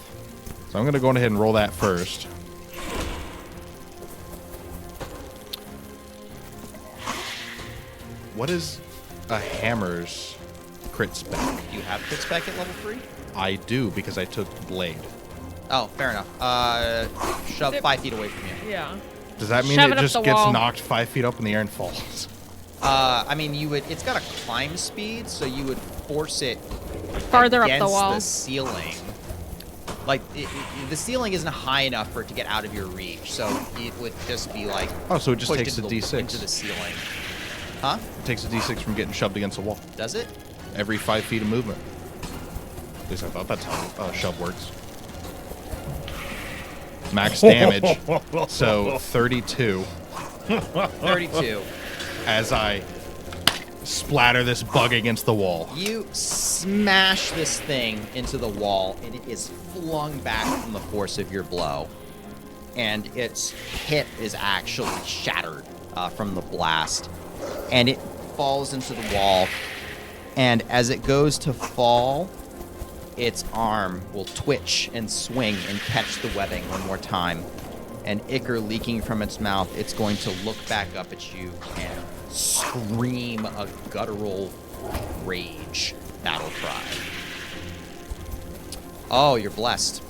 So I'm going to go ahead and roll that first. What is a hammer's crit spec? Do you have crit spec at level 3? I do, because I took blade. Oh, fair enough. Shove 5 feet away from you. Yeah. Does that mean Shove it it up just the gets wall. knocked 5 feet up in the air and falls? I mean, you would. It's got a climb speed, so you would force it Farther up the against wall. the ceiling. Like the ceiling isn't high enough for it to get out of your reach, so it would just be like. Oh, so it just pushed takes a into D6. into the ceiling. Huh? It takes a D6 from getting shoved against a wall. Does it? Every 5 feet of movement. At least I thought that's how shove works. Max damage. So 32 32. as I splatter this bug against the wall. You smash this thing into the wall, and it is flung back from the force of your blow. And its hip is actually shattered from the blast. And it falls into the wall. And as it goes to fall, its arm will twitch and swing and catch the webbing one more time. And ichor leaking from its mouth, it's going to look back up at you and scream a guttural rage battle cry. Oh, you're blessed.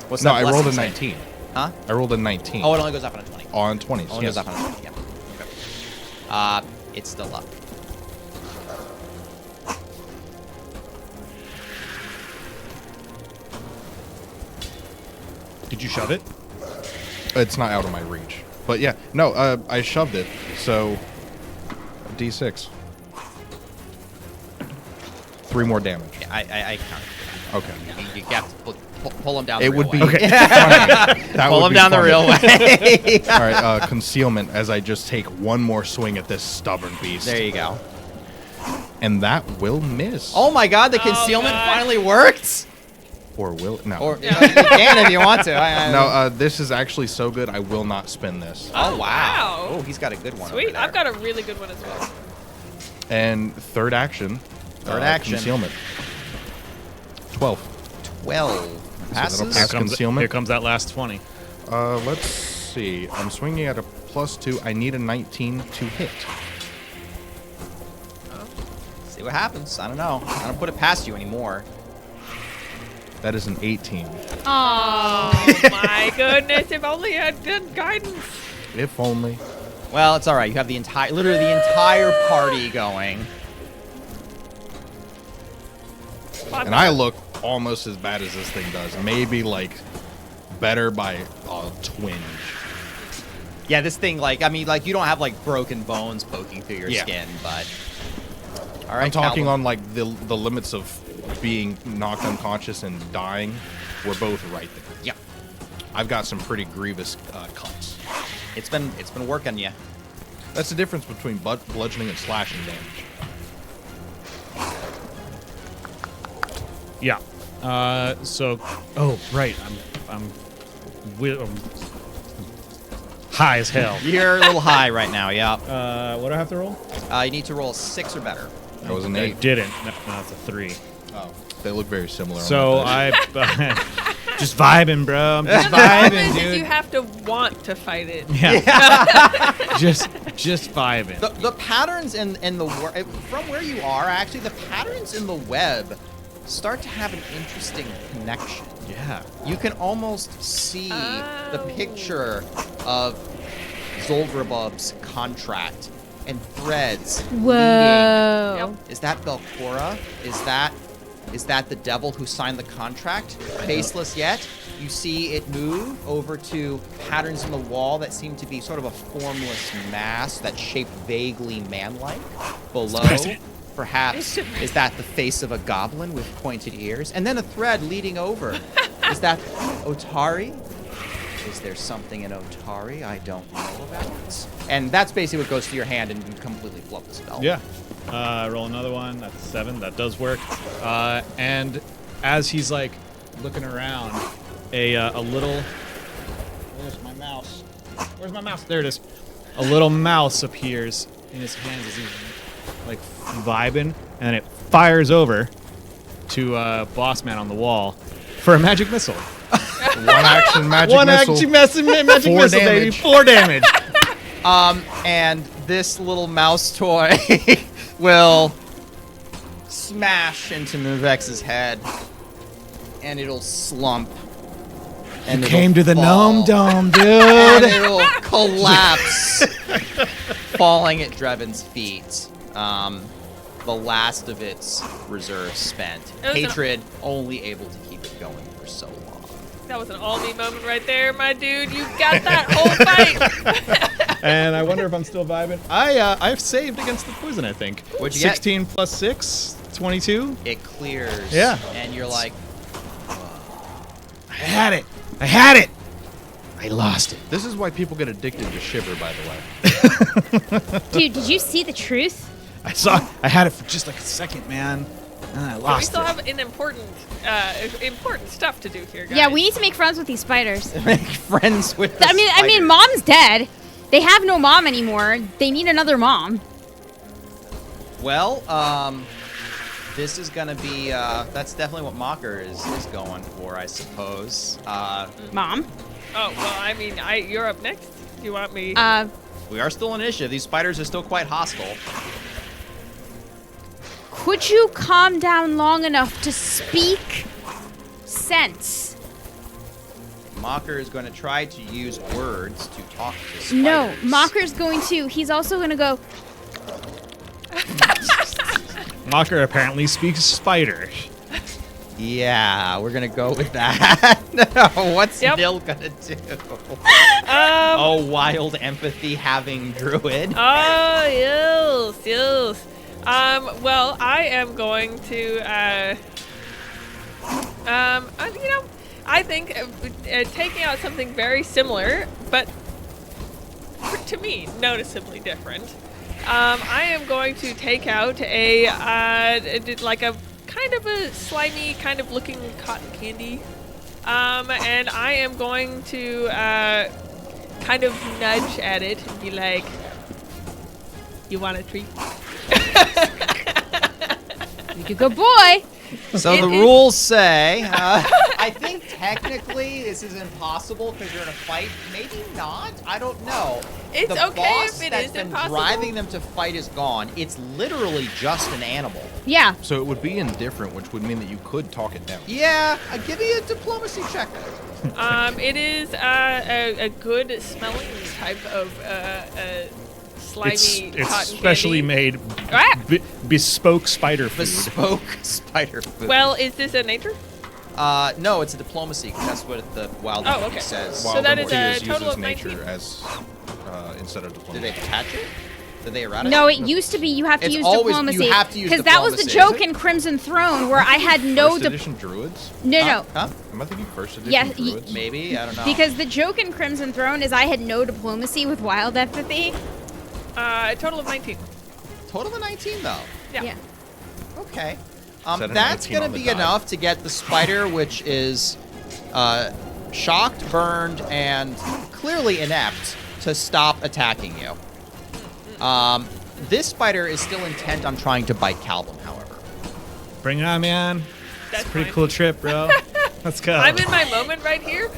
What's No, that I rolled a blessing say? 19. Huh? I rolled a 19. Oh, it only goes up on a 20. On 20s. Only yes. goes up on a 20, yeah. Okay. It's still up. Did you shove it? It's not out of my reach. But yeah, no, I shoved it. So, D6. 3 more damage. Yeah, I counted. Okay. You have to pull him down the It real would be way. funny. That Pull would him be down the funny. real way. All right, concealment as I just take one more swing at this stubborn beast. There you go. And that will miss. Oh my god, the concealment God. finally worked? Or will it? No. Or you can if you want to. No, this is actually so good, I will not spin this. Oh, wow. wow. Oh, he's got a good one. over Sweet. there. I've got a really good one as well. And third action. Third action. Concealment. 12. 12. Passes. that'll pass. Concealment. Here comes that last 20. Let's see. I'm swinging at a +2. I need a 19 to hit. See what happens. I don't know. I don't put it past you anymore. That is an 18. Oh my goodness! If only I had good guidance. If only. Well, it's all right. You have literally the entire party going. And I look almost as bad as this thing does. Maybe, like, better by a twinge. Yeah, this thing, like, I mean, like, you don't have, like, broken bones poking through your Yeah. skin, but... All right, I'm talking Callum. on, like, the limits of being knocked unconscious and dying were both right there. Yep. I've got some pretty grievous cuts. It's been working you. That's the difference between bludgeoning and slashing damage. Yeah. So, oh right, I'm high as hell. You're a little high right now. Yeah. What do I have to roll? You need to roll a 6 or better. That was an I 8. didn't. No, it's a 3. Oh, they look very similar. So on that dice. I just vibing, bro. I'm just The problem vibing, is dude. you have to want to fight it. Yeah. just vibing. The patterns in the from where you are, actually, the patterns in the web start to have an interesting connection. Yeah. You can almost see the Oh. picture of Zolgrabub's contract and threads leading. Whoa. Is that Belcora? Is that the devil who signed the contract? Faceless yet? You see it move over to patterns in the wall that seem to be sort of a formless mass that's shaped vaguely man-like. Below, President. perhaps, is that the face of a goblin with pointed ears? And then a thread leading over. Is that Otari? Is there something in Otari I don't know about? And that's basically what goes to your hand and you completely float the spell. Yeah. Roll another one. That's 7. That does work. And as he's like looking around, a little. Where's my mouse? Where's my mouse? There it is. A little mouse appears in his hands as he's like vibing, and then it fires over to Boss Man on the wall for a magic missile. One action magic missile. Magic 4 missile, baby. damage. 4 damage. And this little mouse toy will smash into Muvex's head, and it'll slump. And it'll Came to the fall, gnome dome, and dude. it'll collapse, falling at Drevin's feet. The last of its reserves spent. It was an- Hatred only able to keep it going for so long. That was an all-me moment right there, my dude. You got that whole fight. And I wonder if I'm still vibing. I've saved against the poison, I think. What'd you get? 16 plus 6, 22. It clears. Yeah. And you're like, I had it. I had it. I lost it. This is why people get addicted to Shiver, by the way. Dude, did you see the truth? I had it for just like a second, man. And I We lost still it. have an important stuff to do here, guys. Yeah, we need to make friends with these spiders. make friends with the I mean, spiders. mom's dead. They have no mom anymore. They need another mom. Well, this is gonna be, that's definitely what Mocker is going for, I suppose. Mom? Oh well, I mean, you're up next. Do you want me? We are still in initiative. These spiders are still quite hostile. Could you calm down long enough to speak sense? Mocker is going to try to use words to talk to spiders. No, Mocker's going to. He's also going to go, Mocker apparently speaks spider. Yeah, we're going to go with that. What's Yep. Nil going to do? Um, Oh, wild empathy having druid. Oh, yes. Well, I am going to, I think taking out something very similar, but to me, noticeably different. I am going to take out like a kind of a slimy kind of looking cotton candy. And I am going to, kind of nudge at it and be like, you want a treat? "You're a good boy." So the rules say, I think technically this is impossible because you're in a fight. Maybe not. I don't know. It's the okay boss if it that's is been impossible. driving them to fight is gone. It's literally just an animal. Yeah. So it would be indifferent, which would mean that you could talk it down. Yeah, I'll give you a diplomacy check. It is a good smelling type of slimy It's cotton specially candy. made Ah! bespoke spider food. Bespoke spider food. Well, is this a nature? No, it's a diplomacy. 'Cause that's what the wild Oh, okay. says. So that is a Tears total uses of nature 19. as instead of Did diplomacy. they patch it? Did they eradicate? No, it used to be you have to It's use always- diplomacy. you have to use because that was the diplomacy. joke in Crimson Throne where I had no First edition druids? no. Huh? Am I thinking first edition Yeah, druids? Maybe, I don't know. Because the joke in Crimson Throne is I had no diplomacy with wild empathy. A total of 19. Total of 19 though. Yeah. Okay. Set a That's 19 gonna on the be die. enough to get the spider, which is shocked, burned, and clearly inept, to stop attacking you. This spider is still intent on trying to bite Calvin, however. Bring it on, man. That's It's a pretty fine. cool trip, bro. Let's go. I'm in my moment right here.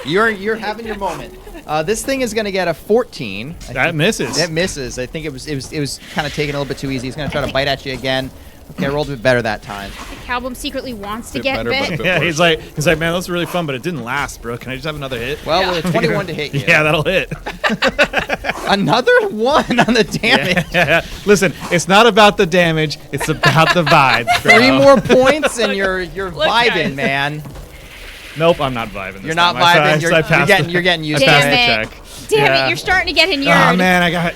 You're having your moment. This thing is gonna get a 14. That misses. It misses. I think it was kind of taken a little bit too easy. He's gonna try to bite at you again. Okay, I rolled a bit better that time. Calvum secretly wants to Bit get better, but bit. bit Yeah, worse. he's like, man, that was really fun, but it didn't last, bro. Can I just have another hit? Well, with a 21 to hit you. Yeah, that'll hit. Another one on the damage. Yeah. Listen, it's not about the damage; it's about the vibes, bro. 3 more points and you're Look, vibing, guys. man. Nope, I'm not vibing. This You're not time. I vibing. passed You're getting used I to passed Damn it. it. the check. Damn Yeah. it, you're starting to get inured. Oh man, I got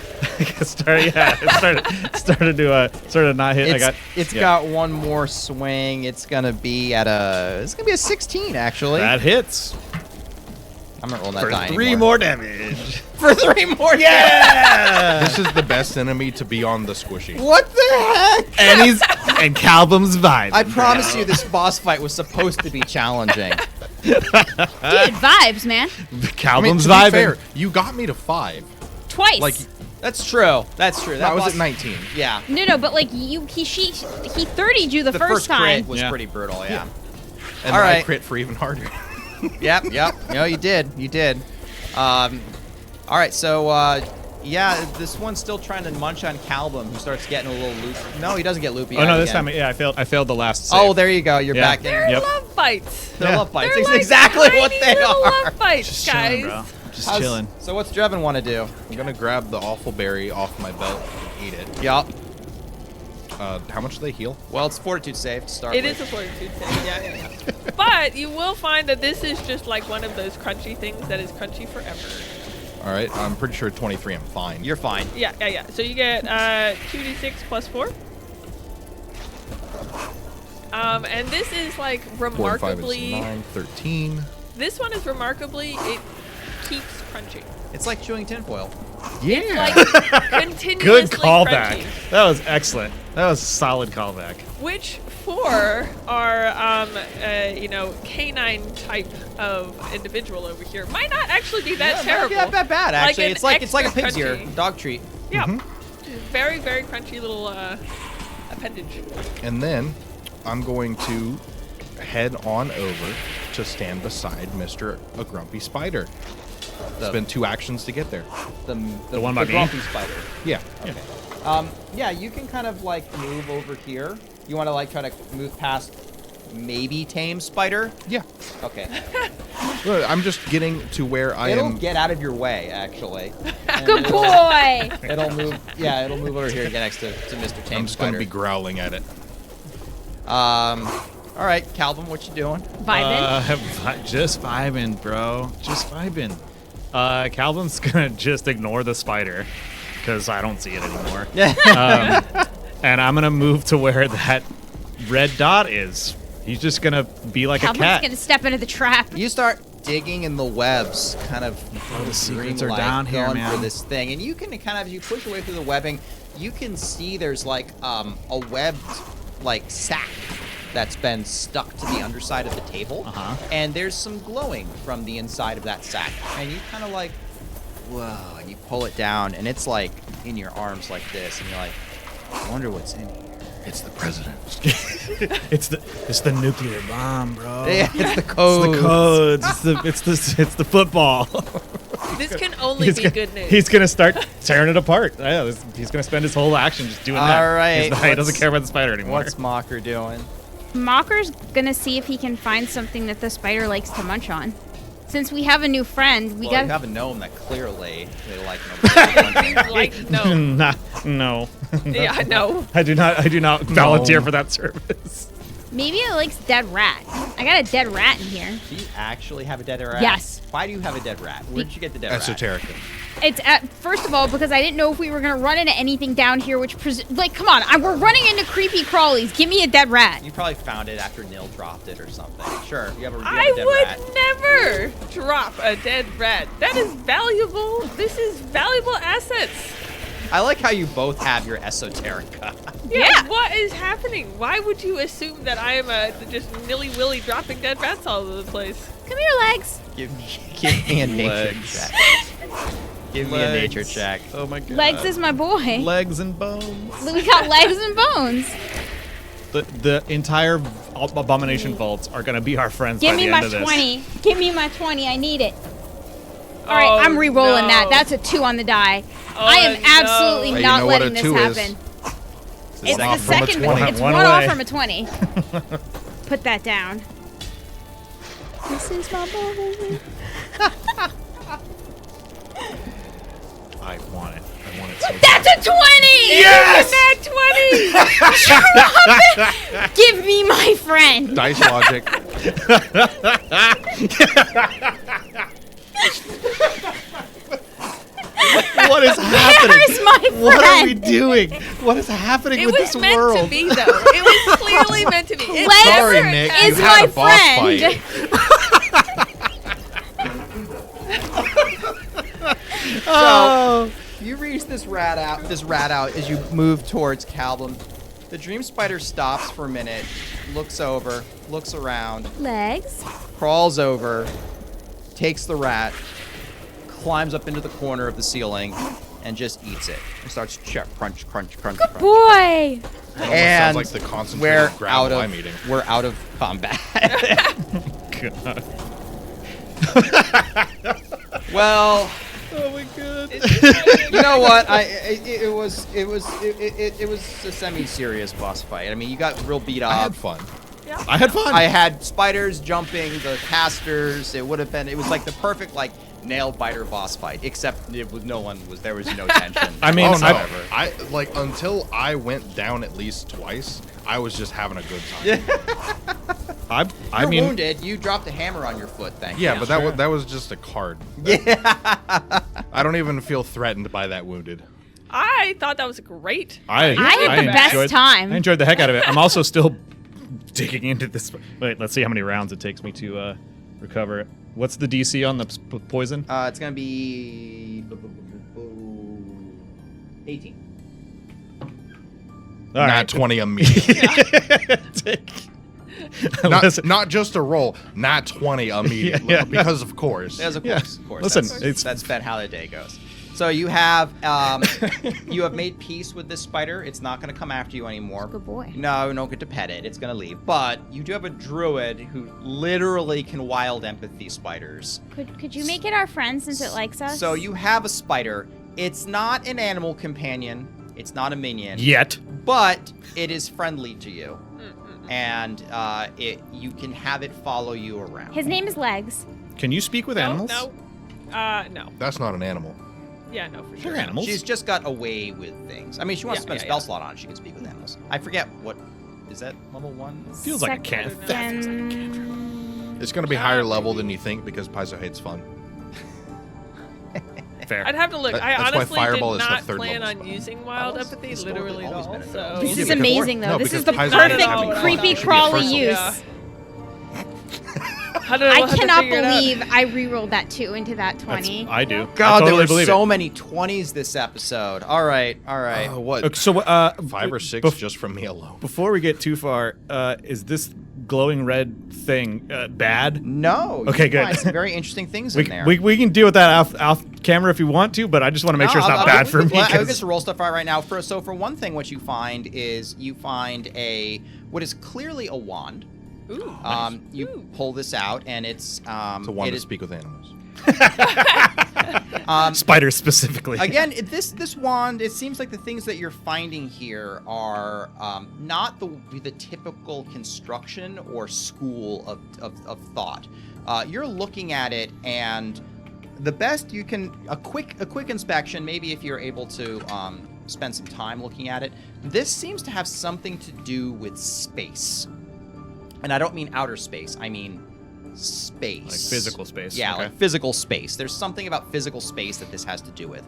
started. Yeah, it started not hit. It's yeah. got one more swing. It's gonna be a 16 actually. That hits I'm not rolling that for die 3 anymore. more damage. For 3 more. Yeah. This is the best enemy to be on the squishy. What the heck? and Calvum's vibe. I promise you, this boss fight was supposed to be challenging. Dude, vibes, man. Calvum's to be vibing. fair, you got me to 5. Twice. Like, That's true. That's true. I was boss- at 19. Yeah. no, but like he 30'd you the, The first time. crit was Yeah. pretty brutal. Yeah. And All then I right. crit for even harder. Yep. No, you did. You did. All right. So, yeah, this one's still trying to munch on Calvum, who starts getting a little loopy. No, he doesn't get loopy. Oh no, this again. time, yeah, I failed the last save. Oh, there you go. You're Yeah. back in. They're Yep. love bites. They're Yeah. love bites. They're It's like exactly what tiny they little are. love bites, Just guys. chilling, bro. Just How's- chilling. So what's Drevin want to do? I'm gonna grab the awful berry off my belt and eat it. Yup. How much do they heal? Well, it's fortitude save to start It with. is a fortitude save. Yeah. But you will find that this is just like one of those crunchy things that is crunchy forever. All right, I'm pretty sure 23. I'm fine. You're fine. Yeah. So you get 2d6 plus 4. And this is like 4 and 5 is remarkably. 9, 13. This one is remarkably. It keeps crunching. It's like chewing tinfoil. It's like continuously Good callback. crunchy. That was excellent. That was a solid callback. Which for our canine type of individual over here might not actually be that terrible. Not that bad, Like actually. an it's like a extra pig's ear, crunchy. dog treat. Yeah. Very, very crunchy little appendage. And then I'm going to head on over to stand beside Mr. A Grumpy Spider. Spend 2 actions to get there. The one by me? grumpy spider. Yeah. Yeah, you can kind of like move over here. You want to like try to move past maybe tame spider? Yeah. Okay. Well, I'm just getting to where I It'll am. get out of your way, actually. And Good boy. It'll move. Yeah, it'll move over here and get next to Mr. Tame I'm just going Spider. to be growling at it. All right, Calvin, what you doing? Vibing. Just vibing, bro. Just vibing. Calvin's gonna just ignore the spider because I don't see it anymore. And I'm gonna move to where that red dot is. He's just gonna be like a Calvin's cat. gonna step into the trap. You start digging in the webs, kind of the secrets are dreamlike, down here, going for man. this thing, and you can kind of, as you push away through the webbing, you can see there's like a webbed like sack that's been stuck to the underside of the table, and there's some glowing from the inside of that sack, and you kind of like, whoa, and you pull it down, and it's like in your arms like this, and you're like, I wonder what's in here. It's the president. It's the nuclear bomb, bro. Yeah, it's the code. It's the codes. It's the football. This can only be good news. He's gonna start tearing it apart. Yeah, he's gonna spend his whole action just doing that. All right, He doesn't what's- care about the spider anymore. What's Mocker doing? Mocker's gonna see if he can find something that the spider likes to munch on. Since we have a new friend, we Well, you got have a gnome that clearly they like nobody. Like, no. No. Yeah, I know. I do not volunteer for that service. maybe it likes dead rat. I got a dead rat in here. actually have a dead rat? Yes. Why do you have a dead rat? Where did you get the dead rat? Esoterica. It's first of all because I didn't know if we were gonna run into anything down here. Which like, come on, we're running into creepy crawlies. Give me a dead rat. You probably found it after Nil dropped it or something. Sure, you have a dead I rat. would never drop a dead rat. That is valuable. This is valuable assets. I like how you both have your esoterica. Yeah. What is happening? Why would you assume that I am just nilly-willy dropping dead rats all over the place? Come here, Legs. Give me a nature check. Give me a nature check. Oh my god. Legs is my boy. Legs and bones. We got legs and bones. The entire Abomination vaults are gonna be our friends Give by me the my end of this. 20. Give me my 20. I need it. All right, Oh, I'm re-rolling no. that. That's a 2 on the die. Oh, I am no. absolutely Well, you not know what letting a this 2 is. happen. It's It's one the off from a second. 20. It's One one off away. from a 20. Put that down. This is my boy. I want it. I want it so That's a 20! Yes! Nat 20! Give me my friend. Dice logic. What is happening? Where's my friend? What are we doing? What is happening It with was this meant world? to be, though. It was clearly meant to be. It's Legs Sorry, never Nick. attached. is You had my a boss friend. fight. So you reach this rat out as you move towards Calvin. The dream spider stops for a minute, looks over, looks around, Legs. crawls over, takes the rat, climbs up into the corner of the ceiling, and just eats it. And starts crunch, crunch, crunch, crunch. Boy. It almost And sounds like the We're concentrated gravel I'm eating. out of combat. God. Well, Oh my god. you know what? It was a semi-serious boss fight. I mean, you got real beat I had up. fun. I had fun. I had spiders jumping, the casters. It was like the perfect like nail biter boss fight, except there was no tension. I mean, Oh no! whatsoever. I like until I went down at least twice. I was just having a good time. I You're mean, wounded. You dropped a hammer on your foot. Thank you. Yeah, but that was just a card. Yeah. I don't even feel threatened by that wounded. I thought that was great. I had the best enjoyed- time. I enjoyed the heck out of it. I'm also still digging into this. Wait, let's see how many rounds it takes me to recover it. What's the DC on the poison? It's gonna be 18. All Not right. 20 immediately. Listen, not just a roll, not 20 immediately. Yeah. Because of course. Yes, of Yeah. course. Of course. Listen, that's been how the day goes. So you have made peace with this spider. It's not going to come after you anymore. Good boy. No, you don't get to pet it. It's going to leave. But you do have a druid who literally can wild empathy spiders. Could you make it our friend since it likes us? So you have a spider. It's not an animal companion. It's not a minion. yet. But it is friendly to you. And you can have it follow you around. His name is Legs. Can you speak with animals? No. No. That's not an animal. Yeah, no, for sure. They're animals. She's just got a way with things. I mean, she wants to spend a Yeah, spell yeah. slot on it. She can speak with animals. I forget what is that level 1? Feels like a cat. It's going to be higher level than you think because Paizo hates fun. Fair. I'd have to look. I That's why honestly Fireball did is the not third plan level on spell. using wild Always- empathy it's literally at always all. been a So go. This You is get amazing, though. No, This is because the Paizo perfect doesn't have creepy it. crawly Should be a use. first How did I I have to cannot figure it out? believe I re-rolled that 2 into that 20. I do. God, I totally there were believe so it. many 20s this episode. All right. What? Okay, so 5 or 6 bef- just from me alone. Before we get too far, is this glowing red thing bad? No. Okay, you good. Find some very interesting things in there. We can deal with that off camera if you want to, but I just want to make sure it's not bad for me. I 'cause- guess roll stuff out right now. For one thing, what you find is what is clearly a wand. Ooh. You pull this out, and it's It's a one it to is- speak with animals. Spiders specifically. Again, this wand, it seems like the things that you're finding here are not the typical construction or school of thought. You're looking at it, and the best you can a quick inspection, maybe if you're able to spend some time looking at it. This seems to have something to do with space, and I don't mean outer space. I mean space. Like physical space. Yeah, Okay. like physical space. There's something about physical space that this has to do with.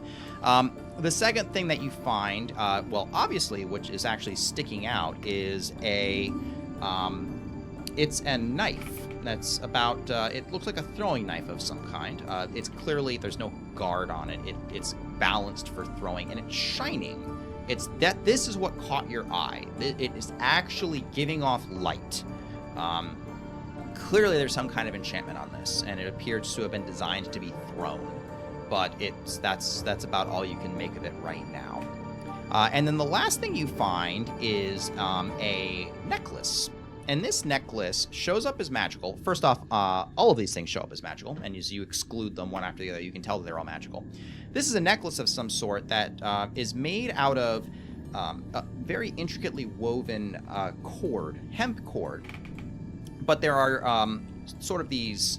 The second thing that you find, well, obviously, which is actually sticking out, is it's a knife that's about, it looks like a throwing knife of some kind. It's clearly, there's no guard on it. It's balanced for throwing, and it's shining. This is what caught your eye. It is actually giving off light. Clearly, there's some kind of enchantment on this, and it appears to have been designed to be thrown. But that's about all you can make of it right now. And then the last thing you find is a necklace. And this necklace shows up as magical. First off, all of these things show up as magical, and as you exclude them one after the other, you can tell that they're all magical. This is a necklace of some sort that is made out of a very intricately woven hemp cord. But there are sort of these,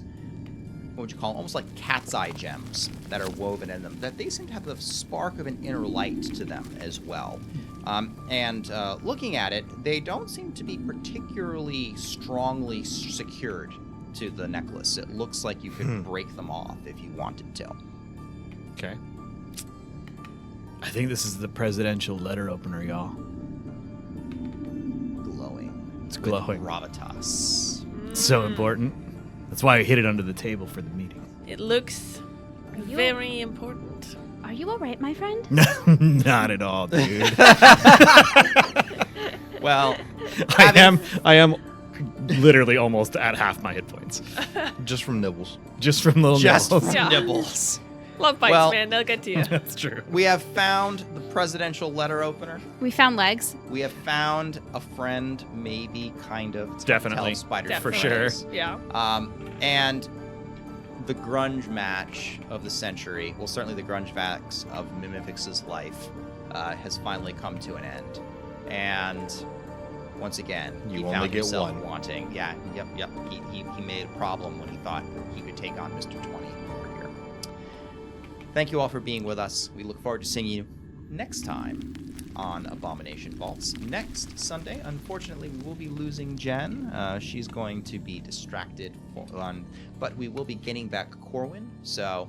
what would you call them? Almost like cat's eye gems that are woven in them, that they seem to have the spark of an inner light to them as well. And looking at it, they don't seem to be particularly strongly secured to the necklace. It looks like you could break them off if you wanted to. Okay. I think this is the presidential letter opener, y'all. Glowing. It's with glowing. gravitas. So important. That's why I hid it under the table for the meeting. It looks you- very important. Are you all right, my friend? Not at all, dude. Well, I am literally almost at half my hit points. Just from nibbles. Just from little just nibbles. Yeah. nibbles. Love bites, Well- man. They'll get to you. That's true. We have found the presidential letter opener. We found legs. We have found a friend, maybe, kind of. It's hard to Definitely. tell Spider's Definitely. For sure. friends. Yeah. And the grunge match of the century, well, certainly the grunge match of Mimifix's life, has finally come to an end. And once again, You he only found get himself one. wanting. Yeah, yep. He made a problem when he thought he could take on Mr. 20 over here. Thank you all for being with us. We look forward to seeing you next time on Abomination Vaults. Next Sunday, unfortunately, we will be losing Jen. She's going to be distracted, but we will be getting back Corwin, so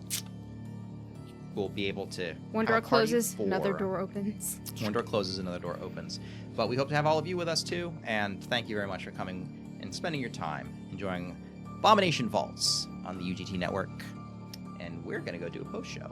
we'll be able to. One have door a party closes, another for- door opens. One door closes, another door opens. But we hope to have all of you with us too, and thank you very much for coming and spending your time enjoying Abomination Vaults on the UGT network. And we're going to go do a post show.